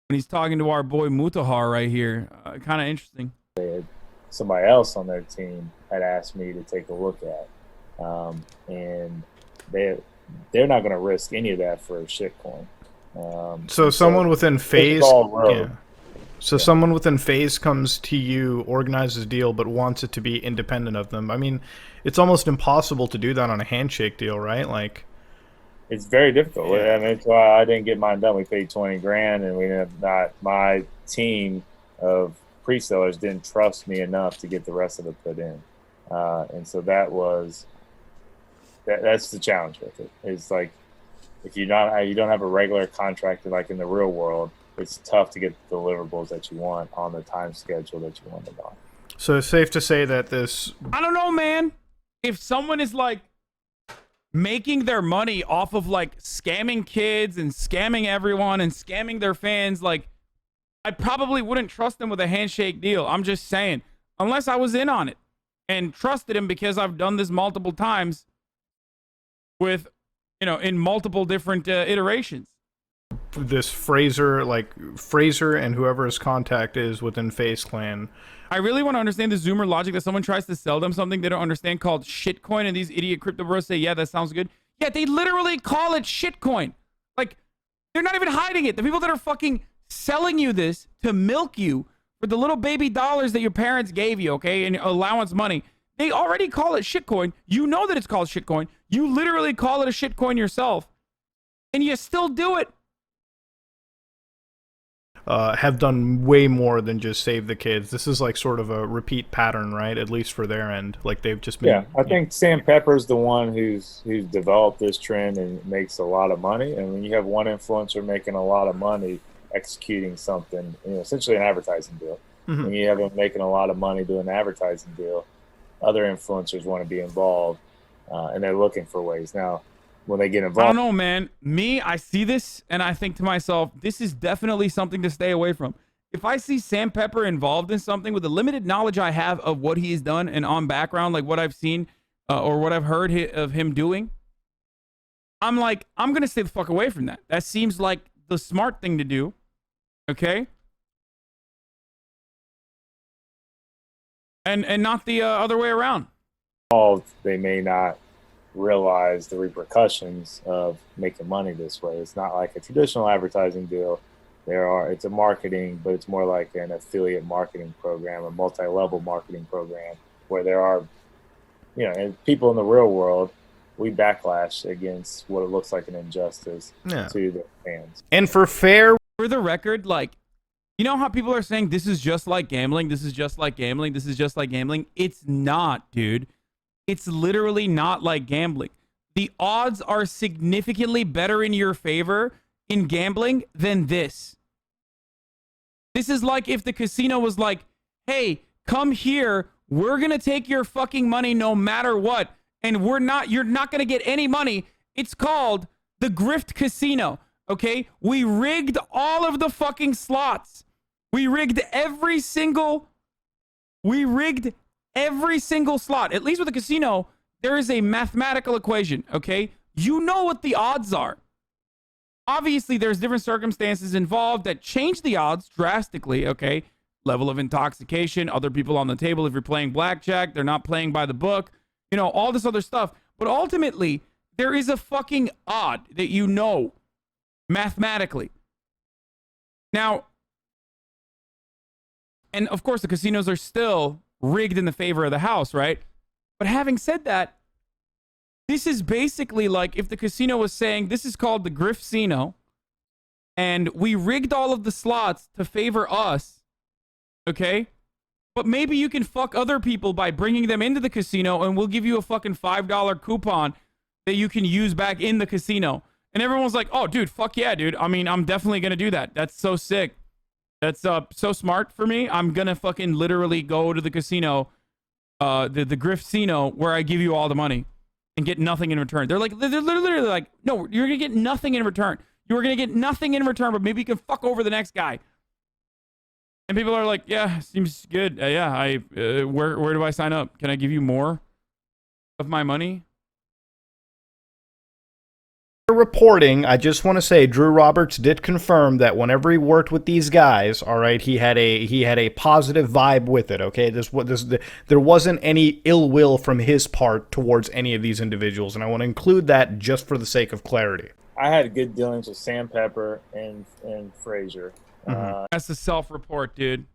when he's talking to our boy Mutahar right here. Kind of interesting. somebody else on their team had asked me to take a look at, and they're not going to risk any of that for a shitcoin. So someone within FaZe, yeah. So someone within FaZe comes to you, organizes a deal, but wants it to be independent of them. I mean, it's almost impossible to do that on a handshake deal, right? Like, it's very difficult. Yeah. I mean, that's why I didn't get mine done. We paid $20,000, and we not. My team of pre-sellers didn't trust me enough to get the rest of it put in, and so that's the challenge with it. It's like if you don't have a regular contract like in the real world, it's tough to get the deliverables that you want on the time schedule that you want it on. So it's safe to say that this... I don't know, man. If someone is like making their money off of like scamming kids and scamming everyone and scamming their fans, like I probably wouldn't trust them with a handshake deal. I'm just saying, unless I was in on it and trusted him because I've done this multiple times with, in multiple different iterations. This Fraser and whoever his contact is within FaZe Clan. I really want to understand the Zoomer logic that someone tries to sell them something they don't understand called shitcoin, and these idiot crypto bros say, yeah, that sounds good. Yeah, they literally call it shitcoin. Like, they're not even hiding it. The people that are fucking selling you this to milk you for the little baby dollars that your parents gave you, okay, and allowance money, they already call it shitcoin. You know that it's called shitcoin. You literally call it a shitcoin yourself, and you still do it. Have done way more than just save the kids. This is like sort of a repeat pattern, right? At least for their end. Like they've just been... Yeah, I think Sam Pepper's the one who's developed this trend and makes a lot of money. And when you have one influencer making a lot of money executing something, essentially an advertising deal, when you have them making a lot of money doing an advertising deal, other influencers want to be involved, and they're looking for ways. Now, when they get involved... I don't know, man. I see this, and I think to myself, this is definitely something to stay away from. If I see Sam Pepper involved in something with the limited knowledge I have of what he's done and on background, like what I've seen or what I've heard of him doing, I'm like, I'm going to stay the fuck away from that. That seems like the smart thing to do, okay? And not the other way around. They may not realize the repercussions of making money this way. It's not like a traditional advertising deal. It's a marketing, but it's more like an affiliate marketing program, a multi-level marketing program where there are, and people in the real world, we backlash against what it looks like an injustice to the fans. And for the record, like, you know how people are saying this is just like gambling, this is just like gambling, this is just like gambling? It's not, dude. It's literally not like gambling. The odds are significantly better in your favor in gambling than this. This is like if the casino was like, hey, come here, we're going to take your fucking money no matter what, and you're not going to get any money. It's called the Grift Casino, okay? We rigged all of the fucking slots. We rigged every single slot. At least with a casino, there is a mathematical equation, okay? You know what the odds are. Obviously, there's different circumstances involved that change the odds drastically, okay? Level of intoxication, other people on the table. If you're playing blackjack, they're not playing by the book, all this other stuff. But ultimately, there is a fucking odd that you know mathematically. Now, and of course, the casinos are still rigged in the favor of the house, right? But having said that, this is basically like if the casino was saying this is called the Griftcino, and we rigged all of the slots to favor us, okay? But maybe you can fuck other people by bringing them into the casino, and we'll give you a fucking $5 coupon that you can use back in the casino. And everyone's like, oh, dude, fuck yeah, dude. I mean, I'm definitely going to do that. That's so sick. That's so smart for me. I'm going to fucking literally go to the casino, the Griffsino, where I give you all the money and get nothing in return. They're literally like, no, you're going to get nothing in return. You're going to get nothing in return, but maybe you can fuck over the next guy. And people are like, yeah, seems good. Yeah, where do I sign up? Can I give you more of my money? Reporting, I just want to say Drew Roberts did confirm that whenever he worked with these guys, all right, he had a positive vibe with it. Okay, there wasn't any ill will from his part towards any of these individuals, and I want to include that just for the sake of clarity. I had good dealings with Sam Pepper and Frazier. That's a self-report, dude.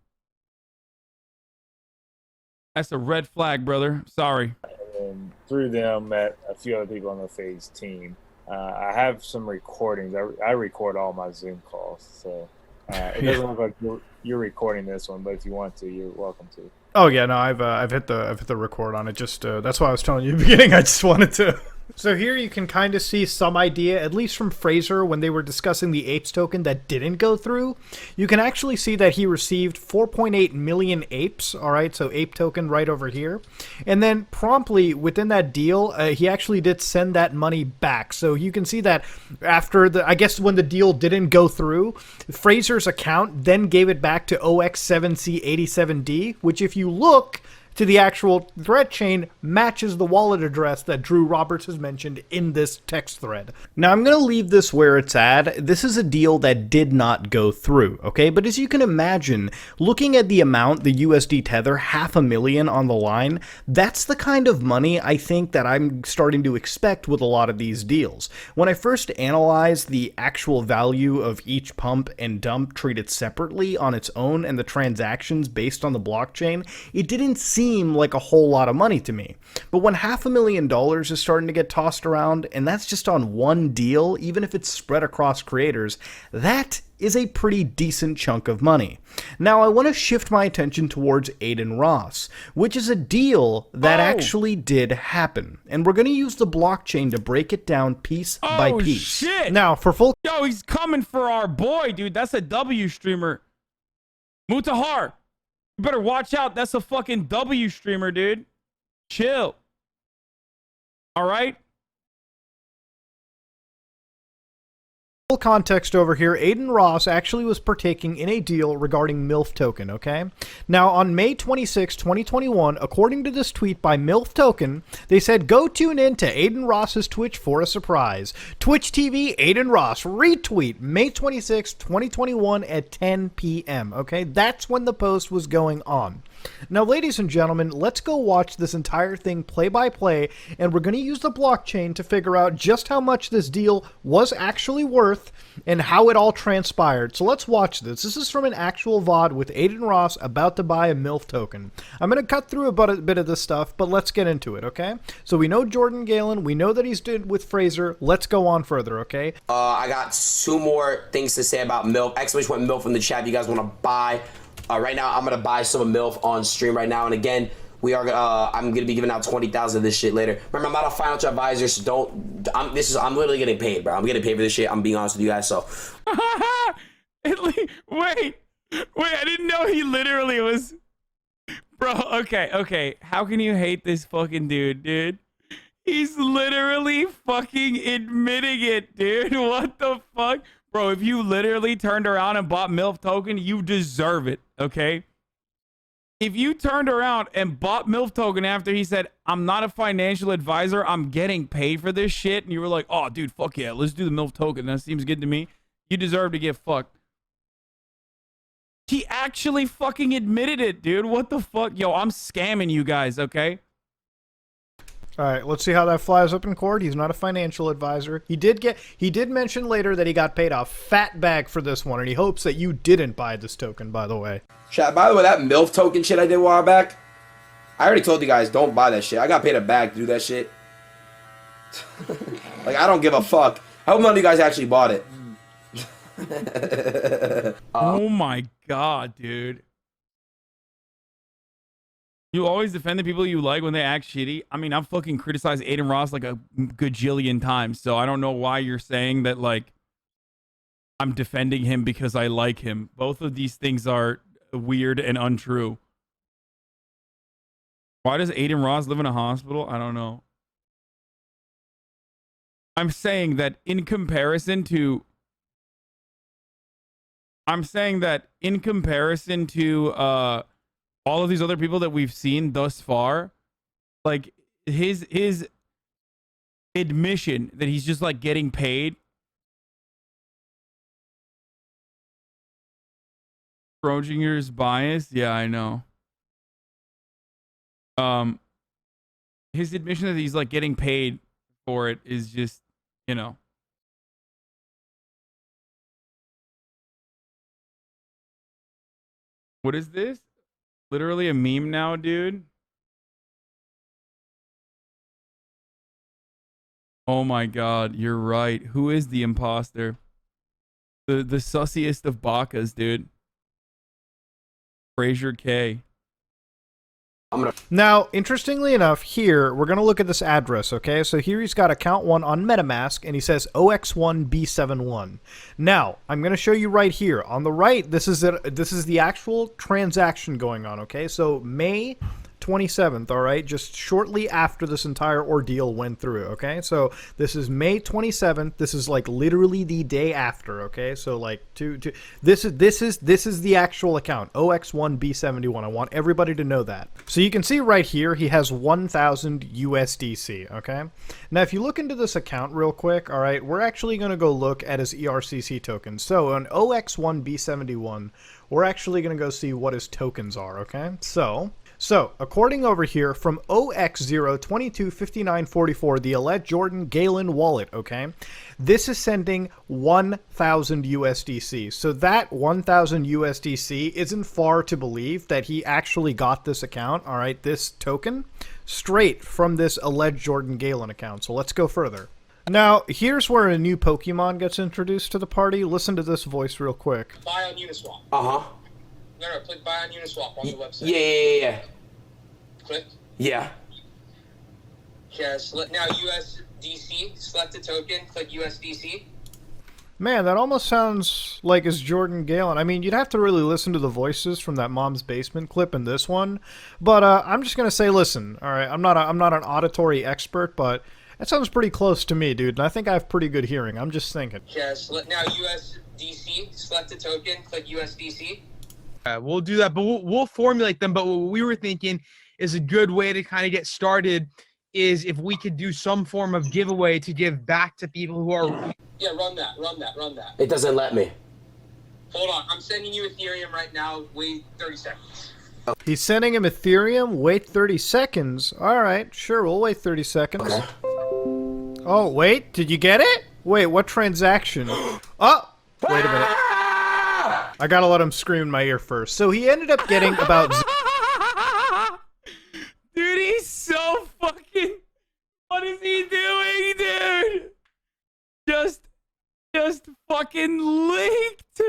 That's a red flag, brother. Sorry. And through them, met a few other people on the FaZe team. I have some recordings. I record all my Zoom calls, so it doesn't look like you're recording this one, but if you want to, you're welcome to. Oh yeah, no, I've hit the record on it. Just that's why I was telling you in the beginning. I just wanted to. So here you can kind of see some idea, at least from Fraser, when they were discussing the apes token that didn't go through. You can actually see that he received 4.8 million apes, all right, so ape token right over here. And then promptly within that deal, he actually did send that money back. So you can see that after I guess when the deal didn't go through, Fraser's account then gave it back to OX7C87D, which if you look to the actual thread chain matches the wallet address that Drew Roberts has mentioned in this text thread. Now I'm going to leave this where it's at. This is a deal that did not go through, okay? But as you can imagine, looking at the amount, the USD tether, $500,000 on the line, that's the kind of money I think that I'm starting to expect with a lot of these deals. When I first analyzed the actual value of each pump and dump treated separately on its own and the transactions based on the blockchain, it didn't seem like a whole lot of money to me. But when $500,000 is starting to get tossed around, and that's just on one deal, even if it's spread across creators, that is a pretty decent chunk of money. Now I want to shift my attention towards Aiden Ross, which is a deal that actually did happen. And we're going to use the blockchain to break it down piece by piece. Shit. Now for full... Yo, he's coming for our boy, dude. That's a W streamer. Mutahar. You better watch out. That's a fucking W streamer, dude. Chill. All right? Full context over here, Aiden Ross actually was partaking in a deal regarding MILF token, okay? Now, on May 26, 2021, according to this tweet by MILF token, they said, go tune in to Aiden Ross's Twitch for a surprise. Twitch TV, Aiden Ross, retweet, May 26, 2021 at 10 p.m., okay? That's when the post was going on. Now, ladies and gentlemen, let's go watch this entire thing play by play, and we're going to use the blockchain to figure out just how much this deal was actually worth and how it all transpired. So let's watch this. This is from an actual VOD with Aiden Ross about to buy a MILF token. I'm going to cut through a bit of this stuff, but let's get into it, okay? So we know Jordan Galen. We know that he's did with Fraser. Let's go on further, okay? I got two more things to say about MILF. Exclamation point MILF in the chat if you guys want to buy. Right now, I'm gonna buy some of MILF on stream right now, and again, I'm gonna be giving out 20,000 of this shit later. Remember, I'm not a financial advisor, so I'm literally getting paid, bro. I'm getting paid for this shit. I'm being honest with you guys. So, wait, I didn't know he literally was, bro. Okay. How can you hate this fucking dude? He's literally fucking admitting it, dude. What the fuck? Bro, if you literally turned around and bought MILF token, you deserve it, okay? If you turned around and bought MILF token after he said, I'm not a financial advisor, I'm getting paid for this shit, and you were like, oh, dude, fuck yeah, let's do the MILF token, that seems good to me, you deserve to get fucked. He actually fucking admitted it, dude. What the fuck? Yo, I'm scamming you guys, okay? All right, let's see how that flies up in court. He's not a financial advisor. He did mention later that he got paid a fat bag for this one, and he hopes that you didn't buy this token, by the way. chat, by the way, that MILF token shit I did a while back, I already told you guys, don't buy that shit. I got paid a bag to do that shit. Like, I don't give a fuck. I hope none of you guys actually bought it. Oh my god, dude. You always defend the people you like when they act shitty. I mean, I've fucking criticized Aiden Ross like a gajillion times, so I don't know why you're saying that, like, I'm defending him because I like him. Both of these things are weird and untrue. Why does Aiden Ross live in a hospital? I don't know. I'm saying that in comparison to all of these other people that we've seen thus far, like his admission that he's just like getting paid. Schrodinger's bias, yeah, I know. His admission that he's like getting paid for it is just, you know. What is this? Literally a meme now, dude. Oh my god, you're right. Who is the imposter? The sussiest of Bakas, dude. Fraser K. Now, interestingly enough, here, we're going to look at this address, okay? So here he's got account 1 on MetaMask, and he says OX1B71. Now, I'm going to show you right here. On the right, this is the actual transaction going on, okay? So May 27th, all right? Just shortly after this entire ordeal went through, okay? So this is May 27th. This is like literally the day after, okay? So like this is the actual account, OX1B71. I want everybody to know that. So you can see right here he has 1,000 USDC, okay? Now if you look into this account real quick, all right, we're actually going to go look at his ERCC tokens. So on OX1B71, we're actually going to go see what his tokens are, okay? So, according over here from OX0225944, the alot Jordan Galen wallet, okay, this is sending 1,000 USDC. So that 1,000 USDC isn't far to believe that he actually got this account, all right, this token, straight from this alleged Jordan Galen account. So let's go further. Now, here's where a new Pokemon gets introduced to the party. Listen to this voice real quick. Buy on Uniswap. Uh-huh. No, click buy on Uniswap on the website. Yeah. Click. Yeah. Yeah, select now USDC. Select a token, click USDC. Man, that almost sounds like it's Jordan Galen. I mean, you'd have to really listen to the voices from that Mom's Basement clip and this one. But I'm just going to say, listen, all right, I'm not an auditory expert, but that sounds pretty close to me, dude. And I think I have pretty good hearing. I'm just thinking. Yeah, select now USDC. Select a token, click USDC. We'll do that, but we'll formulate them. But what we were thinking is a good way to kind of get started is if we could do some form of giveaway to give back to people who are... Yeah, run that. It doesn't let me. Hold on, I'm sending you Ethereum right now. Wait 30 seconds. He's sending him Ethereum. Wait 30 seconds. All right, sure, we'll wait 30 seconds. Okay. Oh, wait, did you get it? Wait, what transaction? Oh, wait a minute. I gotta let him scream in my ear first. So he ended up getting about... Dude, he's so fucking... What is he doing, dude? Just fucking leaked.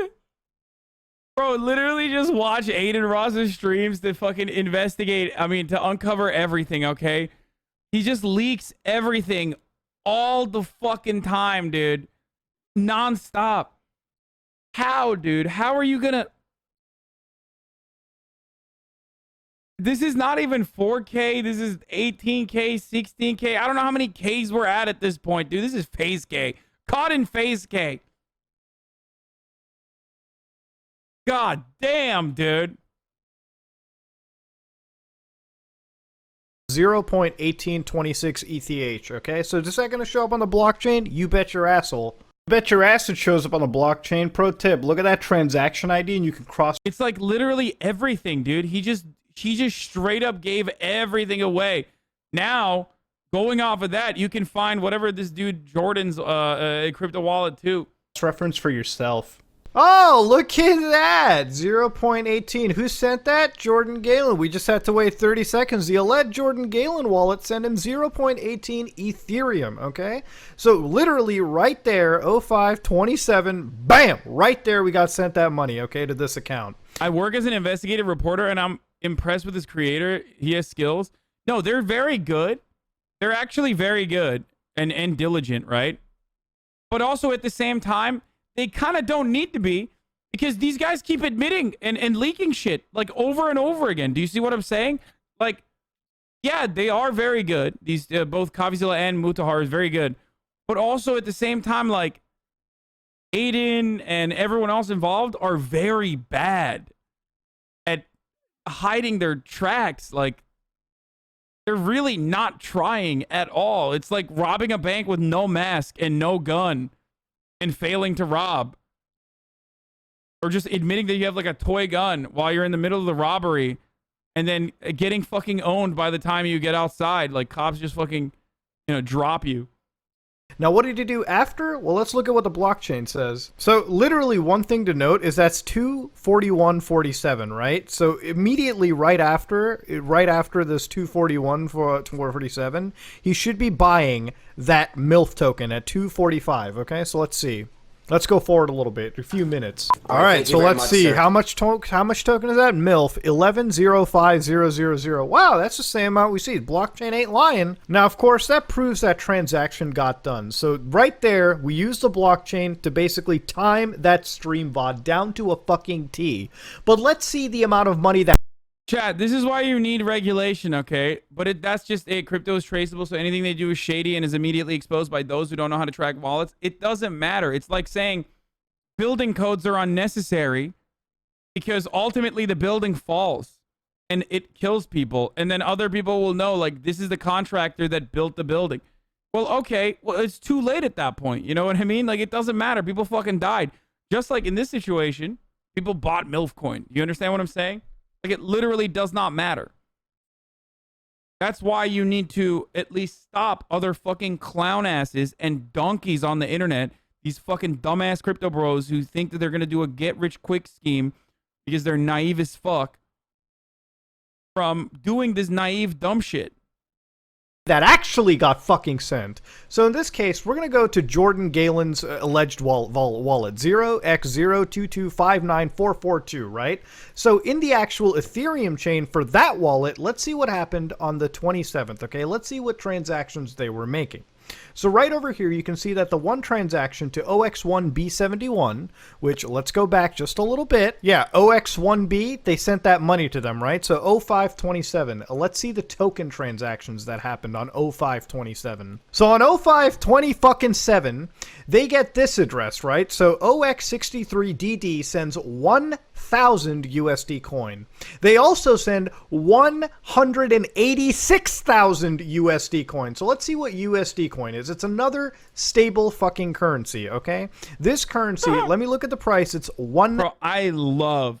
Bro, literally just watch Aiden Ross's streams to fucking investigate. I mean, to uncover everything, okay? He just leaks everything all the fucking time, dude. Non-stop. How, dude? How are you gonna... This is not even 4K. This is 18K, 16K. I don't know how many Ks we're at this point, dude. This is phase K. Caught in phase K. God damn, dude. 0.1826 ETH, okay? So is that going to show up on the blockchain? You bet your asshole. Bet your ass it shows up on the blockchain. Pro tip, look at that transaction ID and you can cross... It's like literally everything, dude. He just straight up gave everything away. Now, going off of that, you can find whatever this dude Jordan's crypto wallet too. Reference for yourself. Oh, look at that! 0.18. Who sent that? Jordan Galen. We just had to wait 30 seconds. The alleged Jordan Galen wallet sent him 0.18 Ethereum, okay? So literally right there, 0527, bam! Right there we got sent that money, okay, to this account. I work as an investigative reporter, and I'm impressed with his creator. He has skills. No, they're very good. They're actually very good and diligent, right? But also at the same time, they kind of don't need to be, because these guys keep admitting and leaking shit like over and over again. Do you see what I'm saying? Like, yeah, they are very good. These both Kavizilla and Mutahar is very good. But also at the same time, like, Aiden and everyone else involved are very bad at hiding their tracks. Like, they're really not trying at all. It's like robbing a bank with no mask and no gun and failing to rob. Or just admitting that you have like a toy gun while you're in the middle of the robbery and then getting fucking owned by the time you get outside. Like, cops just fucking, drop you. Now, what did he do after? Well, let's look at what the blockchain says. So, literally, one thing to note is that's 241.47, right? So, immediately right after this 241.47, he should be buying that MILF token at 245, okay? So, let's see. Let's go forward a little bit, a few minutes. All right, so let's see. Sir. How much token is that? MILF 11,050,000. Wow, that's the same amount we see. Blockchain ain't lying. Now, of course, that proves that transaction got done. So right there, we used the blockchain to basically time that stream VOD down to a fucking T. But let's see the amount of money that... Chat, this is why you need regulation, okay? But that's just it. Crypto is traceable, so anything they do is shady and is immediately exposed by those who don't know how to track wallets. It doesn't matter. It's like saying building codes are unnecessary because ultimately the building falls and it kills people. And then other people will know, like, this is the contractor that built the building. Well, okay. Well, it's too late at that point. You know what I mean? Like, it doesn't matter. People fucking died. Just like in this situation, people bought MILF coin. You understand what I'm saying? Like, it literally does not matter. That's why you need to at least stop other fucking clown asses and donkeys on the internet, these fucking dumbass crypto bros who think that they're going to do a get-rich-quick scheme because they're naive as fuck, from doing this naive dumb shit. That actually got fucking sent. So in this case, we're going to go to Jordan Galen's alleged wallet, 0x02259442, right? So in the actual Ethereum chain for that wallet, let's see what happened on the 27th, okay? Let's see what transactions they were making. So right over here, you can see that the one transaction to OX1B71, which let's go back just a little bit. Yeah, OX1B, they sent that money to them, right? So 0527. Let's see the token transactions that happened on 0527. So on 0527, they get this address, right? So OX63DD sends 1,000 USD coin. They also send 186,000 USD coin. So let's see what USD coin is. It's another stable fucking currency, okay? This currency, let me look at the price. It's one... Bro, I'm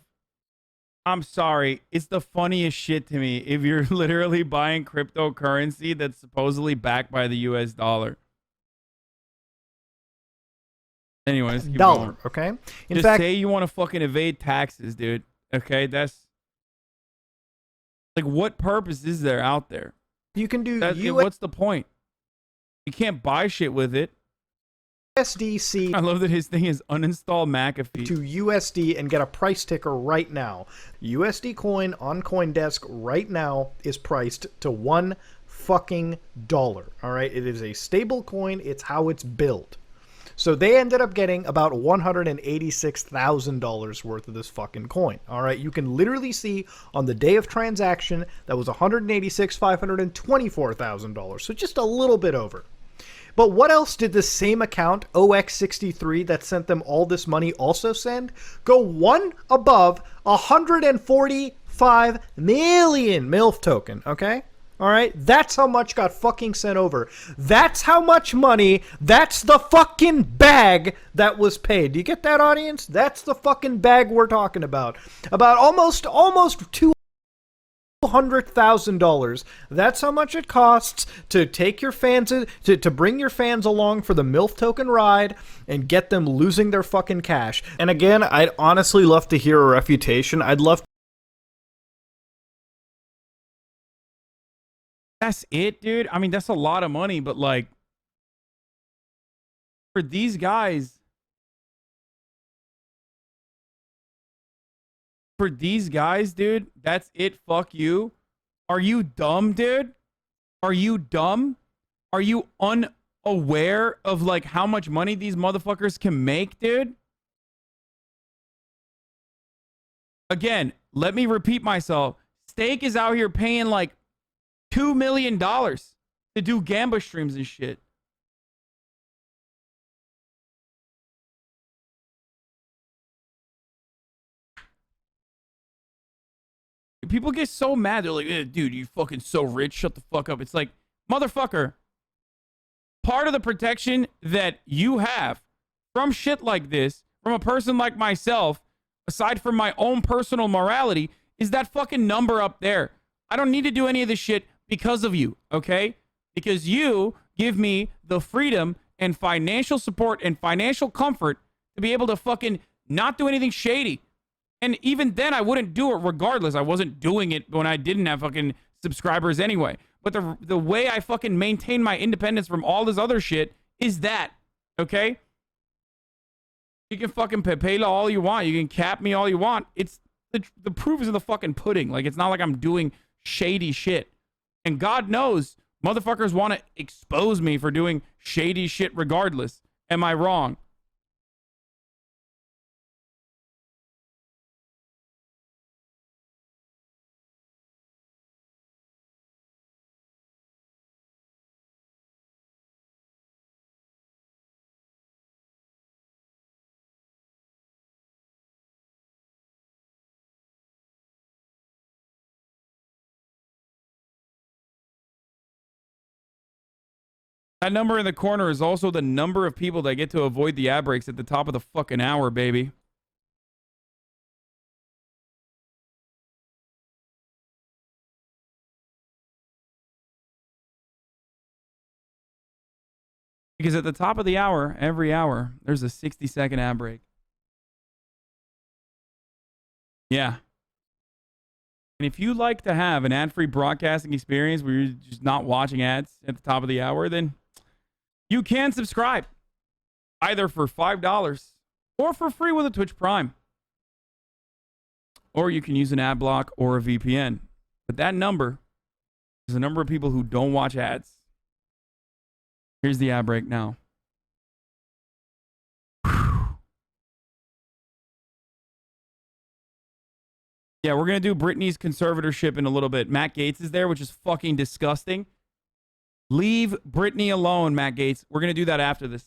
sorry. It's the funniest shit to me if you're literally buying cryptocurrency that's supposedly backed by the US dollar. Anyways, keep going. Okay? Just say you want to fucking evade taxes, dude. Okay? That's... Like, what purpose is there out there? You can do... What's the point? You can't buy shit with it. USDC. I love that his thing is uninstall McAfee. To USD and get a price ticker right now. USD coin on CoinDesk right now is priced to $1 fucking dollar. All right? It is a stable coin. It's how it's built. So they ended up getting about $186,000 worth of this fucking coin. All right, you can literally see on the day of transaction that was $186,524,000. So just a little bit over. But what else did the same account, OX63, that sent them all this money also send? Go one above 145 million MILF token, okay? All right, that's how much got fucking sent over. That's how much money, that's the fucking bag that was paid. Do you get that, audience? That's the fucking bag we're talking about. About almost 2 $200,000. That's how much it costs to take your fans to bring your fans along for the MILF token ride and get them losing their fucking cash. And again, I'd honestly love to hear a refutation. I'd love. That's it, dude. I mean, that's a lot of money, but like for these guys, dude, that's it. Fuck you. Are you dumb, dude? Are you dumb? Are you unaware of like how much money these motherfuckers can make, dude? Again, let me repeat myself. Steak is out here paying like $2 million to do Gamba streams and shit. People get so mad. They're like, dude, you fucking so rich. Shut the fuck up. It's like, motherfucker, part of the protection that you have from shit like this, from a person like myself, aside from my own personal morality, is that fucking number up there. I don't need to do any of this shit because of you, okay? Because you give me the freedom and financial support and financial comfort to be able to fucking not do anything shady. And even then, I wouldn't do it regardless. I wasn't doing it when I didn't have fucking subscribers anyway. But the way I fucking maintain my independence from all this other shit is that, okay? You can fucking pay all you want. You can cap me all you want. It's the proof is in the fucking pudding. Like, it's not like I'm doing shady shit. And God knows, motherfuckers want to expose me for doing shady shit regardless. Am I wrong? That number in the corner is also the number of people that get to avoid the ad breaks at the top of the fucking hour, baby. Because at the top of the hour, every hour, there's a 60-second ad break. Yeah. And if you like to have an ad-free broadcasting experience where you're just not watching ads at the top of the hour, then you can subscribe either for $5 or for free with a Twitch Prime. Or you can use an ad block or a VPN. But that number is the number of people who don't watch ads. Here's the ad break now. Yeah, we're going to do Britney's conservatorship in a little bit. Matt Gaetz is there, which is fucking disgusting. Leave Britney alone, Matt Gaetz. We're going to do that after this.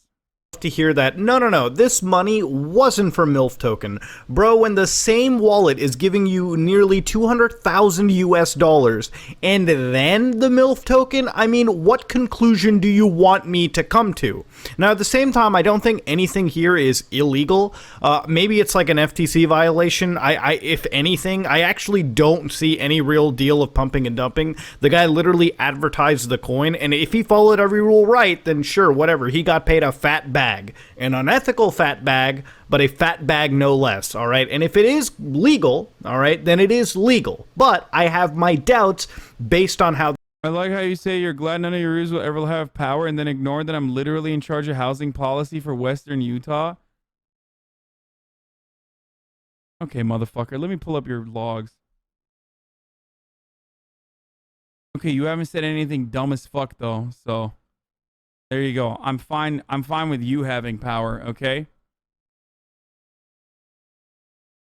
To hear that, no, this money wasn't for MILF token. Bro, when the same wallet is giving you nearly 200,000 US dollars and then the MILF token, I mean, what conclusion do you want me to come to? Now, at the same time, I don't think anything here is illegal. Maybe it's like an FTC violation. If anything, I actually don't see any real deal of pumping and dumping. The guy literally advertised the coin, and if he followed every rule right, then sure, whatever. He got paid a fat bag. An unethical fat bag, but a fat bag no less, all right? And if it is legal, all right, then it is legal. But I have my doubts based on how... I like how you say you're glad none of your reviews will ever have power and then ignore that I'm literally in charge of housing policy for Western Utah. Okay, motherfucker, let me pull up your logs. Okay, you haven't said anything dumb as fuck, though, so... There you go. I'm fine with you having power, okay?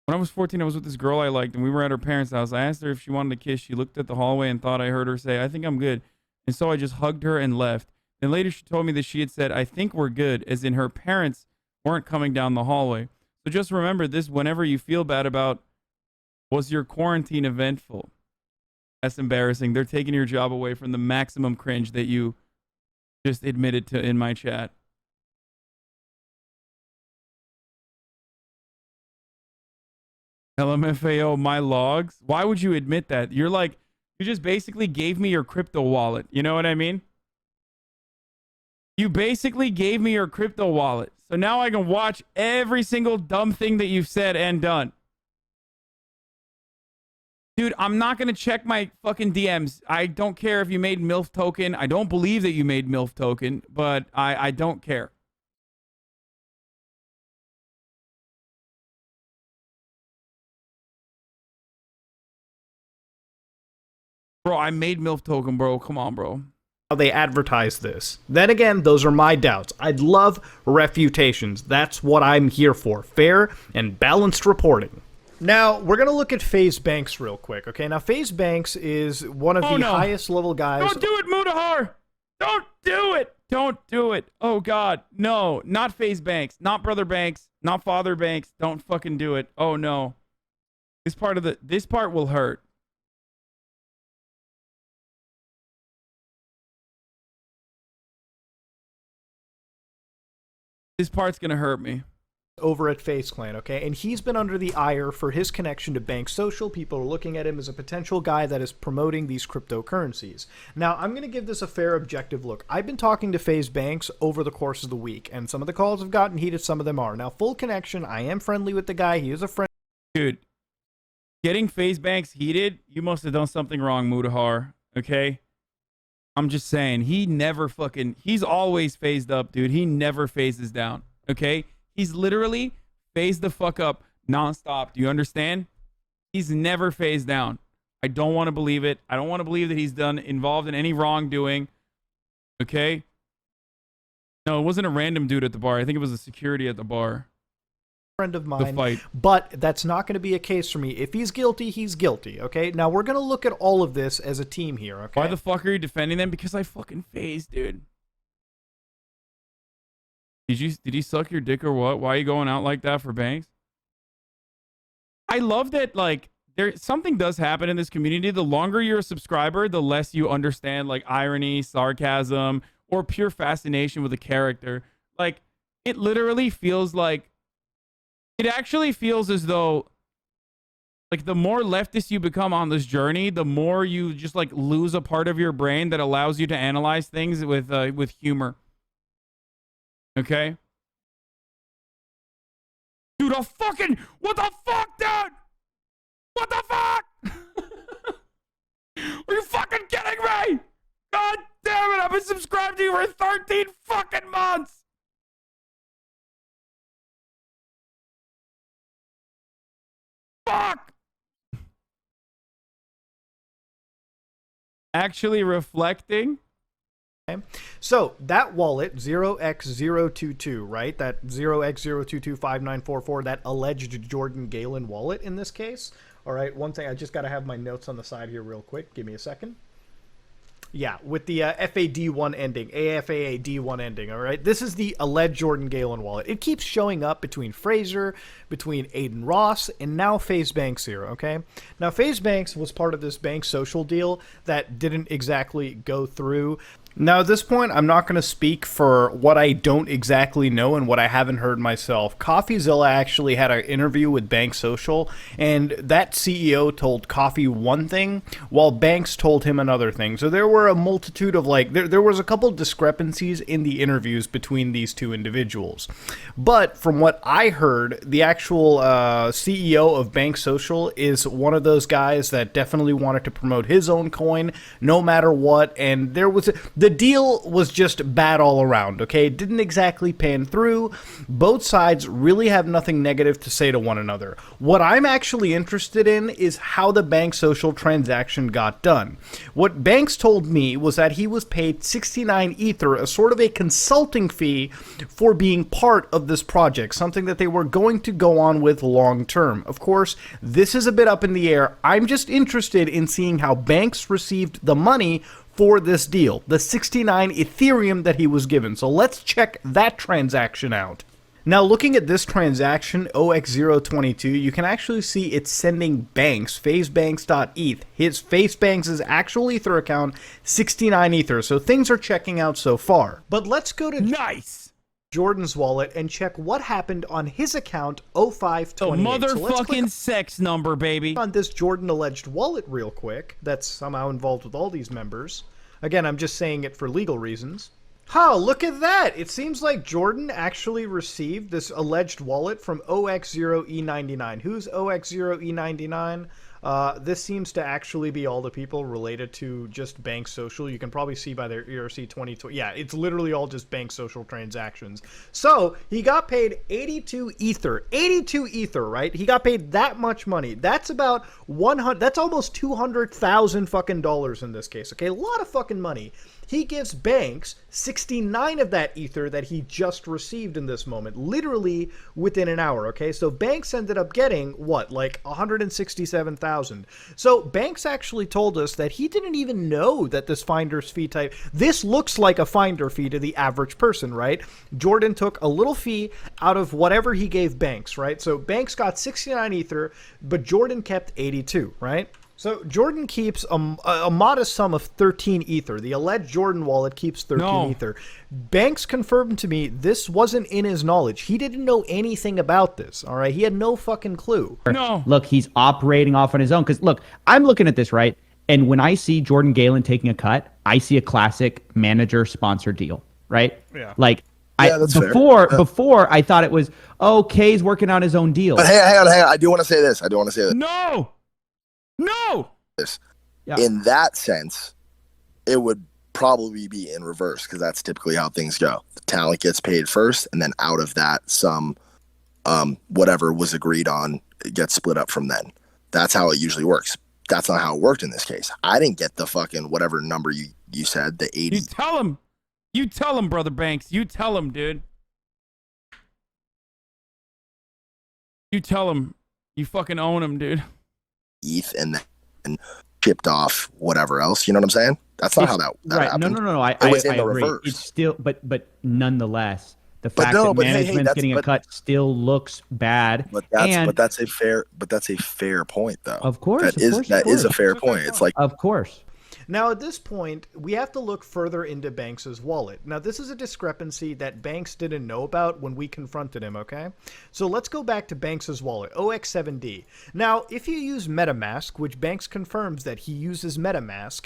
When I was 14, I was with this girl I liked, and we were at her parents' house. I asked her if she wanted to kiss. She looked at the hallway and thought I heard her say, I think I'm good. And so I just hugged her and left. Then later she told me that she had said, I think we're good, as in her parents weren't coming down the hallway. So just remember this whenever you feel bad about, was your quarantine eventful? That's embarrassing. They're taking your job away from the maximum cringe that you just admitted to in my chat. LMFAO, my logs? Why would you admit that? You're like You just basically gave me your crypto wallet. You know what I mean? You basically gave me your crypto wallet. So now I can watch every single dumb thing that you've said and done. Dude, I'm not going to check my fucking DMs. I don't care if you made MILF token. I don't believe that you made MILF token, but I don't care. Bro, I made MILF token, bro. Come on, bro. How they advertise this. Then again, those are my doubts. I'd love refutations. That's what I'm here for. Fair and balanced reporting. Now, we're going to look at FaZe Banks real quick, okay? Now, FaZe Banks is one of the highest level guys. Don't do it, Mudahar! Don't do it! Don't do it. Oh, God. No, not FaZe Banks. Not Brother Banks. Not Father Banks. Don't fucking do it. Oh, no. This part will hurt. This part's going to hurt me. Over at FaZe Clan, okay? And he's been under the ire for his connection to Bank Social. People are looking at him as a potential guy that is promoting these cryptocurrencies. Now, I'm going to give this a fair, objective look. I've been talking to FaZe Banks over the course of the week, and some of the calls have gotten heated, some of them are. Now, full connection, I am friendly with the guy. He is a friend. Dude, getting FaZe Banks heated, you must have done something wrong, Mudahar, okay? I'm just saying, he's always phased up, dude. He never phases down, okay? He's literally phased the fuck up nonstop. Do you understand? He's never phased down. I don't want to believe it. I don't want to believe that he's involved in any wrongdoing. Okay? No, it wasn't a random dude at the bar. I think it was a security at the bar. Friend of mine, but that's not going to be a case for me. If he's guilty, he's guilty, okay? Now, we're going to look at all of this as a team here, okay? Why the fuck are you defending them? Because I fucking phased, dude. Did he suck your dick or what? Why are you going out like that for Banks? I love that, like, something does happen in this community. The longer you're a subscriber, the less you understand, like, irony, sarcasm, or pure fascination with a character. Like, it literally feels like, it actually feels as though, like, the more leftist you become on this journey, the more you just, like, lose a part of your brain that allows you to analyze things with humor. Okay? Dude, what the fuck, dude? What the fuck? Are you fucking kidding me? God damn it, I've been subscribed to you for 13 fucking months. Fuck! Actually reflecting. Okay. So that wallet 0x022, right? That 0x0225944, that alleged Jordan Galen wallet in this case. All right, one thing, I just got to have my notes on the side here real quick. Give me a second. Yeah, with the FAD1 ending, AFAAD1 ending, all right? This is the alleged Jordan Galen wallet. It keeps showing up between Fraser, between Aiden Ross, and now FaZe Banks here, okay? Now, FaZe Banks was part of this Bank Social deal that didn't exactly go through. Now, at this point, I'm not going to speak for what I don't exactly know and what I haven't heard myself. CoffeeZilla actually had an interview with Bank Social, and that CEO told Coffee one thing, while Banks told him another thing. So there were a multitude of, like, there was a couple discrepancies in the interviews between these two individuals. But from what I heard, the actual CEO of Bank Social is one of those guys that definitely wanted to promote his own coin, no matter what, and there was the deal was just bad all around, okay? It didn't exactly pan through. Both sides really have nothing negative to say to one another. What I'm actually interested in is how the Bank Social transaction got done. What Banks told me was that he was paid 69 Ether, a sort of a consulting fee for being part of this project, something that they were going to go on with long term. Of course, this is a bit up in the air. I'm just interested in seeing how Banks received the money for this deal, the 69 Ethereum that he was given. So let's check that transaction out. Now, looking at this transaction, OX022, you can actually see it's sending Banks, FaZeBanks.eth. His FaZeBanks' actual Ether account, 69 Ether. So things are checking out so far. But let's go to Jordan's wallet and check what happened on his account 0528. Oh, motherfucking sex number, baby. On this Jordan alleged wallet real quick that's somehow involved with all these members. Again, I'm just saying it for legal reasons. Oh, look at that! It seems like Jordan actually received this alleged wallet from OX0E99. Who's OX0E99? This seems to actually be all the people related to just Bank Social. You can probably see by their ERC 2020. Yeah, it's literally all just Bank Social transactions. So he got paid 82 Ether. 82 Ether, right? He got paid that much money. That's about 100. That's almost 200,000 fucking dollars in this case. Okay, a lot of fucking money. He gives Banks 69 of that Ether that he just received in this moment, literally within an hour, okay? So Banks ended up getting, what, like 167,000. So Banks actually told us that he didn't even know that this finder's fee type, this looks like a finder fee to the average person, right? Jordan took a little fee out of whatever he gave Banks, right? So Banks got 69 Ether, but Jordan kept 82, right? So Jordan keeps a modest sum of 13 Ether. The alleged Jordan wallet keeps 13 Ether. Banks confirmed to me this wasn't in his knowledge. He didn't know anything about this, all right? He had no fucking clue. No. Look, he's operating off on his own. Because, look, I'm looking at this, right? And when I see Jordan Galen taking a cut, I see a classic manager-sponsor deal, right? Yeah. Like, before I thought it was, oh, Kay's working on his own deal. But hang on. I do want to say this. No! Yeah. In that sense, it would probably be in reverse because that's typically how things go. The talent gets paid first, and then out of that, some whatever was agreed on gets split up from then. That's how it usually works. That's not how it worked in this case. I didn't get the fucking whatever number you said, the 80. You tell him, Brother Banks. You tell him, dude. You tell him. You fucking own him, dude. ETH and then chipped off whatever else. You know what I'm saying? That's not how that right. happened. No. I in the agree. reverse. It's still, but nonetheless, the fact that management's getting a cut still looks bad. But that's a fair point, though. Of course, that is a fair point. It's like, of course. Now, at this point, we have to look further into Banks's wallet. Now, this is a discrepancy that Banks didn't know about when we confronted him, okay? So let's go back to Banks's wallet, OX7D. Now, if you use MetaMask, which Banks confirms that he uses MetaMask,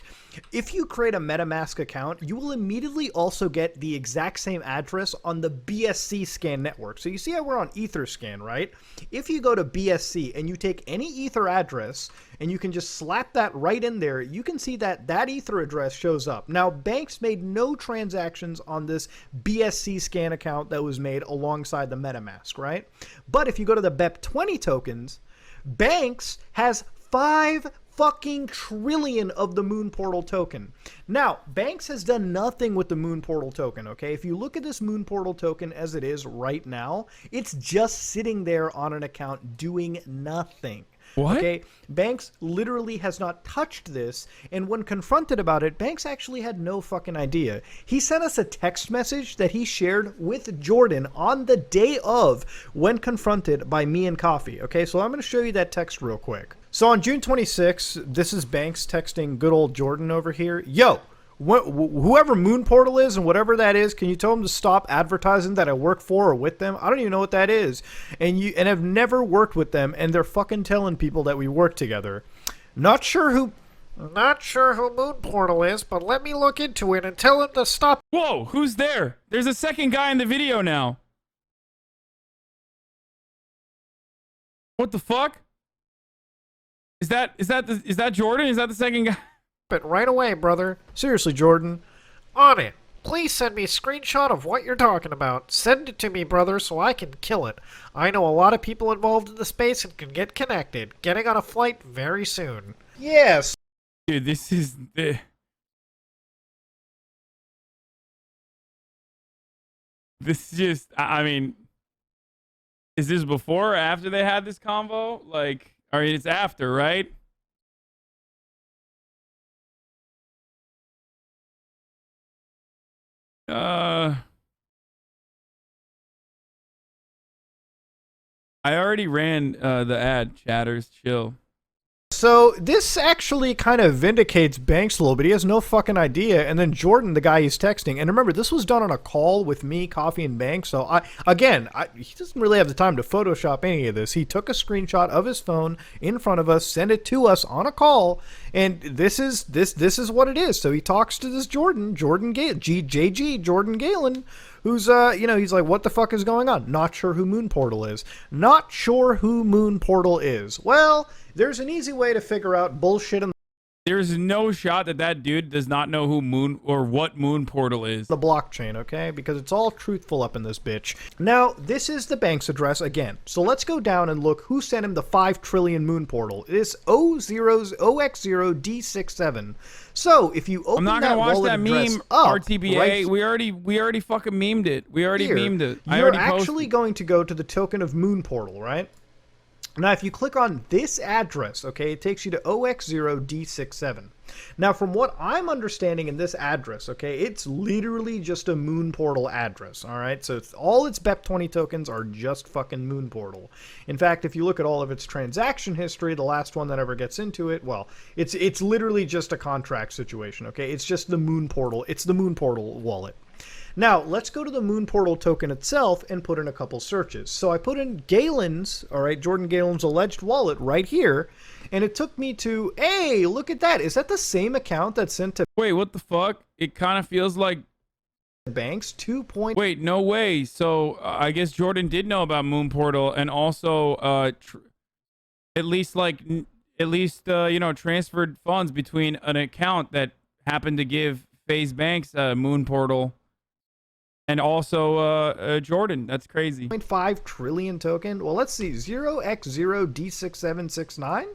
if you create a MetaMask account, you will immediately also get the exact same address on the BSC scan network. So you see how we're on Etherscan, right? If you go to BSC and you take any Ether address and you can just slap that right in there, you can see that that Ether address shows up. Now, Banks made no transactions on this BSC scan account that was made alongside the MetaMask, right? But if you go to the BEP20 tokens, Banks has 5 fucking trillion of the Moon Portal token. Now, Banks has done nothing with the Moon Portal token, okay? If you look at this Moon Portal token as it is right now, it's just sitting there on an account doing nothing. What? Okay, Banks literally has not touched this, and when confronted about it, Banks actually had no fucking idea. He sent us a text message that he shared with Jordan on the day of when confronted by me and Coffee. Okay, so I'm going to show you that text real quick. So on June 26th, this is Banks texting good old Jordan over here. Yo, whoever Moon Portal is and whatever that is, can you tell them to stop advertising that I work for or with them? I don't even know what that is. And I've never worked with them, and they're fucking telling people that we work together. Not sure who Moon Portal is, but let me look into it and tell him to stop. Whoa, who's there? There's a second guy in the video now. What the fuck? Is that Jordan? Is that the second guy? But right away, brother. Seriously, Jordan. On it. Please send me a screenshot of what you're talking about. Send it to me, brother, so I can kill it. I know a lot of people involved in the space and can get connected. Getting on a flight very soon. Yes. Dude, this is the... This just... I mean... Is this before or after they had this convo? Like... I mean, it's after, right? I already ran the ad. Chatters, chill. so this actually kind of vindicates Banks a little bit. He has no fucking idea. And then Jordan, the guy he's texting, and remember, this was done on a call with me, Coffee, and Banks. So he doesn't really have the time to Photoshop any of this. He took a screenshot of his phone in front of us, sent it to us on a call, and this is what it is. So he talks to this Jordan Galen, who's he's like, what the fuck is going on? Not sure who Moon Portal is. Not sure who Moon Portal is. Well, there's an easy way to figure out bullshit in There's no shot that dude does not know who Moon or what Moon Portal is. the blockchain, okay? Because it's all truthful up in this bitch. Now, this is the bank's address again. So let's go down and look who sent him the 5 trillion Moon Portal. It is OX0D67. So if you open I'm not gonna watch that meme, up, RTBA. right, We already fucking memed it. We already here, memed it. I you're already actually posted. going to go to the token of Moon Portal, right? Now, if you click on this address, okay, it takes you to OX0D67. Now, from what I'm understanding in this address, okay, it's literally just a Moon Portal address, all right? So all its BEP20 tokens are just fucking Moon Portal. In fact, if you look at all of its transaction history, the last one that ever gets into it, well, it's literally just a contract situation, okay? It's just the Moon Portal. It's the Moon Portal wallet. Now, let's go to the Moon Portal token itself and put in a couple searches. So I put in Galen's, all right, Jordan Galen's alleged wallet right here, and it took me to, hey, look at that. Is that the same account that sent to Wait, what the fuck? It kind of feels like Banks 2. Wait, no way. So I guess Jordan did know about Moon Portal, and also transferred funds between an account that happened to give FaZe Banks Moon Portal. And also Jordan. That's crazy. 0.5 trillion token. Well, let's see. 0x0D6769.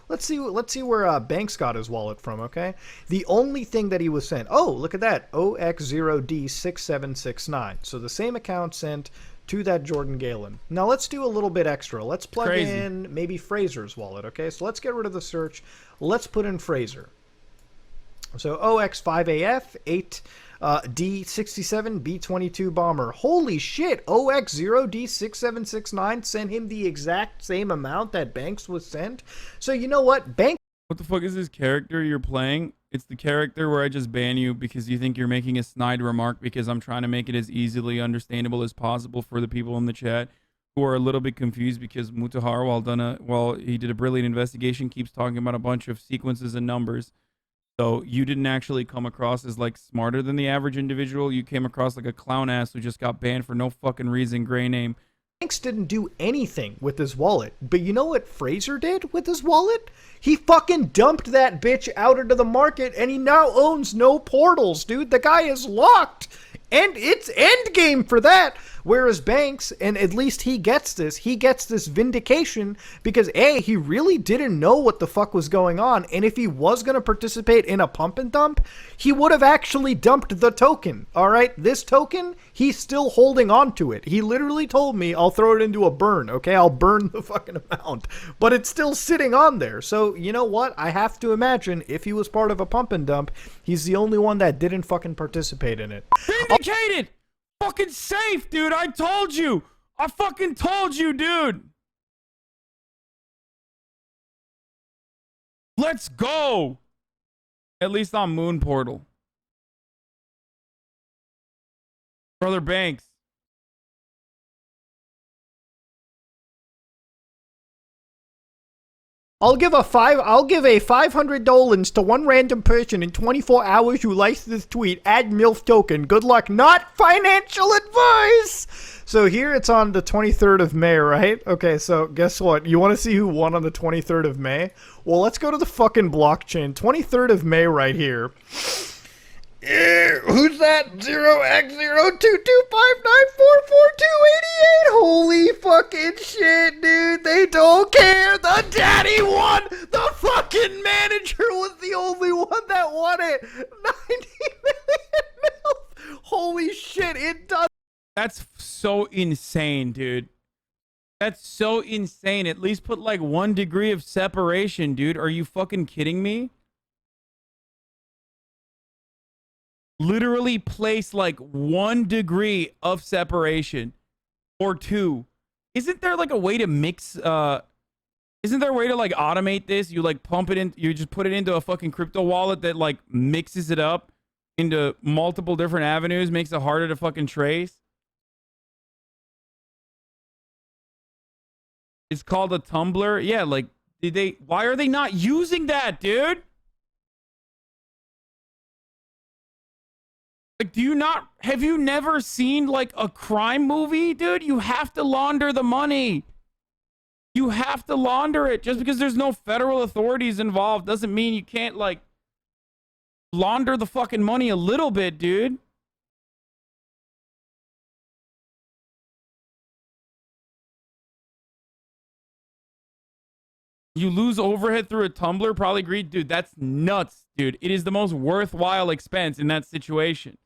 Let's see where Banks got his wallet from, okay? The only thing that he was sent. Oh, look at that. OX0D6769. So the same account sent to that Jordan Galen. Now let's do a little bit extra. Let's plug in maybe Fraser's wallet, okay? So let's get rid of the search. Let's put in Fraser. So OX5AF 8 D67 B22 bomber. Holy shit! OX0D6769 sent him the exact same amount that Banks was sent. So you know what? What the fuck is this character you're playing? It's the character where I just ban you because you think you're making a snide remark because I'm trying to make it as easily understandable as possible for the people in the chat who are a little bit confused because Mutahar, while he did a brilliant investigation, keeps talking about a bunch of sequences and numbers. So you didn't actually come across as like smarter than the average individual. You came across like a clown ass who just got banned for no fucking reason. Gray name. Banks didn't do anything with his wallet. But you know what Fraser did with his wallet? He fucking dumped that bitch out into the market and he now owns no portals, dude. The guy is locked. And it's endgame for that. Whereas Banks, and at least he gets this vindication because A, he really didn't know what the fuck was going on. And if he was going to participate in a pump and dump, he would have actually dumped the token. All right. This token, he's still holding on to it. He literally told me I'll throw it into a burn. Okay. I'll burn the fucking amount, but it's still sitting on there. So you know what? I have to imagine if he was part of a pump and dump, he's the only one that didn't fucking participate in it. Vindicated! Fucking safe, dude. I told you. I fucking told you, dude. Let's go. At least on Moon Portal. Brother Banks. I'll give a $500 to one random person in 24 hours who likes this tweet. Add MILF token. Good luck. Not financial advice. So here it's on the 23rd of May, right? Okay, so guess what? You want to see who won on the 23rd of May? Well, let's go to the fucking blockchain. 23rd of May right here. Who's that? 0x02259444288. Holy fucking shit, dude. They don't care. The daddy won. The fucking manager was the only one that won it. 90 million mil. Holy shit, it does. That's so insane, dude. That's so insane. At least put like 1 degree of separation, dude. Are you fucking kidding me? Literally place like 1 degree of separation or 2. Isn't there like a way to mix Isn't there a way to like automate this? You like pump it in, you just put it into a fucking crypto wallet that like mixes it up into multiple different avenues, makes it harder to fucking trace. It's called a tumbler. Yeah, like why are they not using that, dude? Like, have you never seen like a crime movie, dude? You have to launder the money. You have to launder it. Just because there's no federal authorities involved doesn't mean you can't like launder the fucking money a little bit, dude. You lose overhead through a tumbler, probably agreed. Dude, that's nuts, dude. It is the most worthwhile expense in that situation.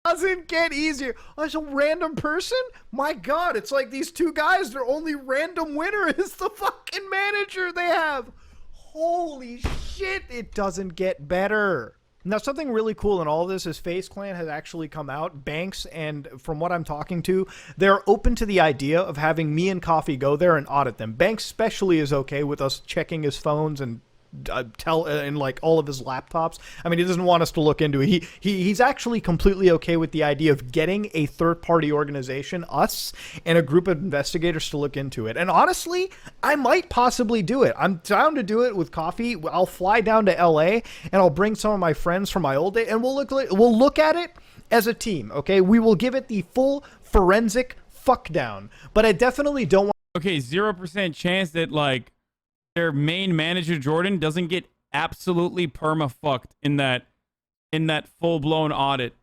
Doesn't get easier. As a random person? My God, it's like these two guys, their only random winner is the fucking manager they have. Holy shit, it doesn't get better. Now, something really cool in all of this is FaZe Clan has actually come out. Banks, and from what I'm talking to, they're open to the idea of having me and Coffee go there and audit them. Banks especially is okay with us checking his phones and in like all of his laptops. I mean, he doesn't want us to look into it. He's actually completely okay with the idea of getting a third-party organization, us, and a group of investigators to look into it. And honestly, I might possibly do it. I'm down to do it with Coffee. I'll fly down to LA and I'll bring some of my friends from my old day, and we'll look at it as a team. Okay, we will give it the full forensic fuck down. But I definitely don't want. Okay, 0% chance that like their main manager Jordan doesn't get absolutely perma-fucked in that full-blown audit.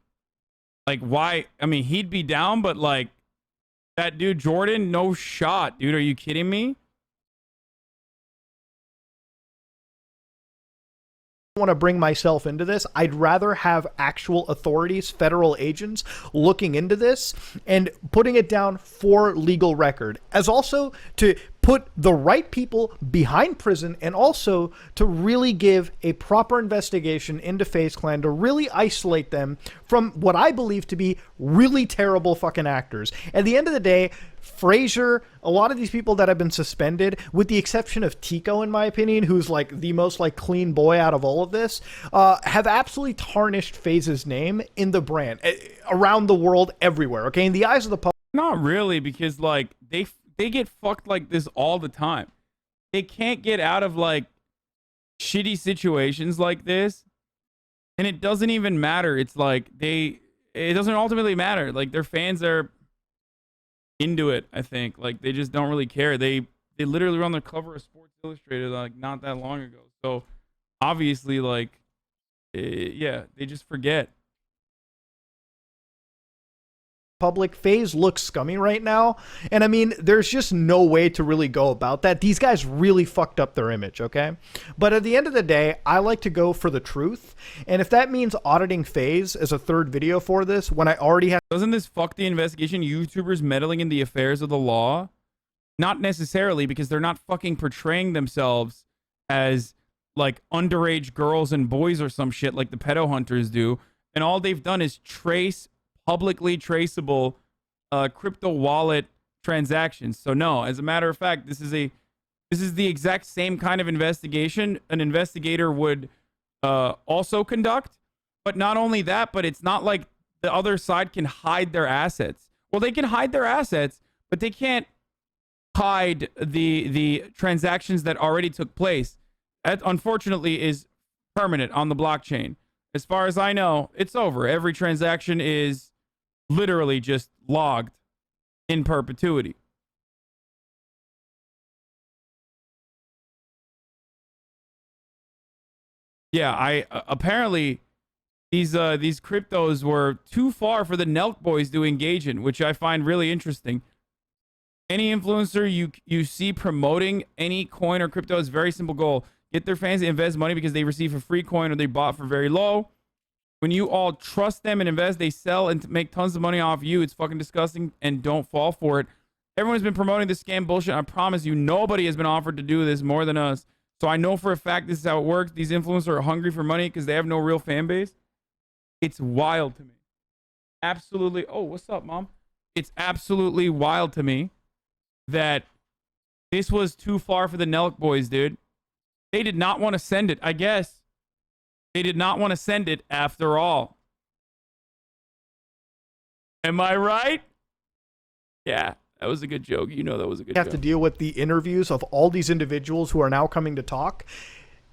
Like, why? I mean, he'd be down, but like that dude Jordan, no shot, dude. Are you kidding me? Want to bring myself into this. I'd rather have actual authorities, federal agents looking into this and putting it down for legal record, as also to put the right people behind prison, and also to really give a proper investigation into FaZe Clan to really isolate them from what I believe to be really terrible fucking actors. At the end of the day, Frazier, a lot of these people that have been suspended, with the exception of Tico, in my opinion, who's like the most like clean boy out of all of this, have absolutely tarnished FaZe's name in the brand around the world, everywhere. Okay, in the eyes of the public. Not really, because like they get fucked like this all the time. They can't get out of like shitty situations like this, and it doesn't even matter. It's like it doesn't ultimately matter. Like their fans are into it, I think. Like they just don't really care. They literally were on the cover of Sports Illustrated like not that long ago. So obviously, like yeah, they just forget. Public. FaZe looks scummy right now, and I mean, there's just no way to really go about that. These guys really fucked up their image, okay? But at the end of the day, I like to go for the truth, and if that means auditing FaZe as a third video for this, when I already have... Doesn't this fuck the investigation? YouTubers meddling in the affairs of the law? Not necessarily, because they're not fucking portraying themselves as like underage girls and boys or some shit like the pedo hunters do, and all they've done is trace publicly traceable crypto wallet transactions. So no, as a matter of fact, this is the exact same kind of investigation an investigator would also conduct. But not only that, but it's not like the other side can hide their assets. Well, they can hide their assets, but they can't hide the transactions that already took place. That unfortunately is permanent on the blockchain. As far as I know, it's over. Every transaction is literally just logged in perpetuity. Yeah, apparently these cryptos were too far for the Nelk boys to engage in, which I find really interesting. Any influencer you see promoting any coin or crypto is very simple goal. Get their fans to invest money because they receive a free coin or they bought for very low. When you all trust them and invest, they sell and make tons of money off you. It's fucking disgusting, and don't fall for it. Everyone's been promoting this scam bullshit. I promise you, nobody has been offered to do this more than us. So I know for a fact this is how it works. These influencers are hungry for money because they have no real fan base. It's wild to me. Absolutely. Oh, what's up, Mom? it's absolutely wild to me that this was too far for the Nelk boys, dude. They did not want to send it, I guess. They did not want to send it after all. Am I right? Yeah, that was a good joke. You know that was a good joke. Have to deal with the interviews of all these individuals who are now coming to talk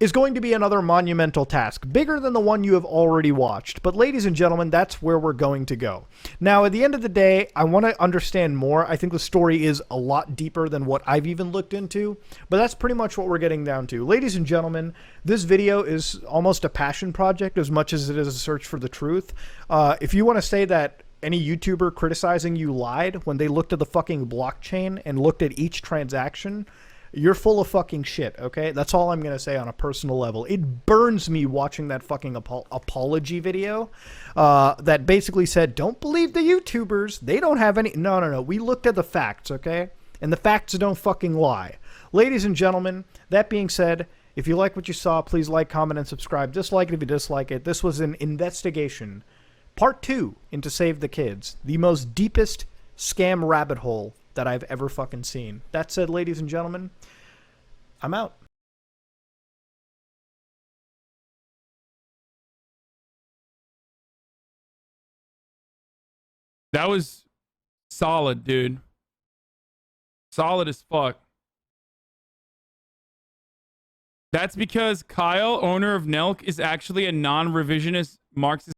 is going to be another monumental task, bigger than the one you have already watched. But ladies and gentlemen, that's where we're going to go. Now, at the end of the day, I want to understand more. I think the story is a lot deeper than what I've even looked into, but that's pretty much what we're getting down to. Ladies and gentlemen, this video is almost a passion project as much as it is a search for the truth. If you want to say that any YouTuber criticizing you lied when they looked at the fucking blockchain and looked at each transaction, you're full of fucking shit, okay? That's all I'm going to say on a personal level. It burns me watching that fucking apology video that basically said, don't believe the YouTubers. They don't have any... No. We looked at the facts, okay? And the facts don't fucking lie. Ladies and gentlemen, that being said, if you like what you saw, please like, comment, and subscribe. Dislike it if you dislike it. This was an investigation. Part 2 into Save the Kids. The most deepest scam rabbit hole that I've ever fucking seen. That said, ladies and gentlemen, I'm out. That was solid, dude. Solid as fuck. That's because Kyle, owner of Nelk, is actually a non-revisionist Marxist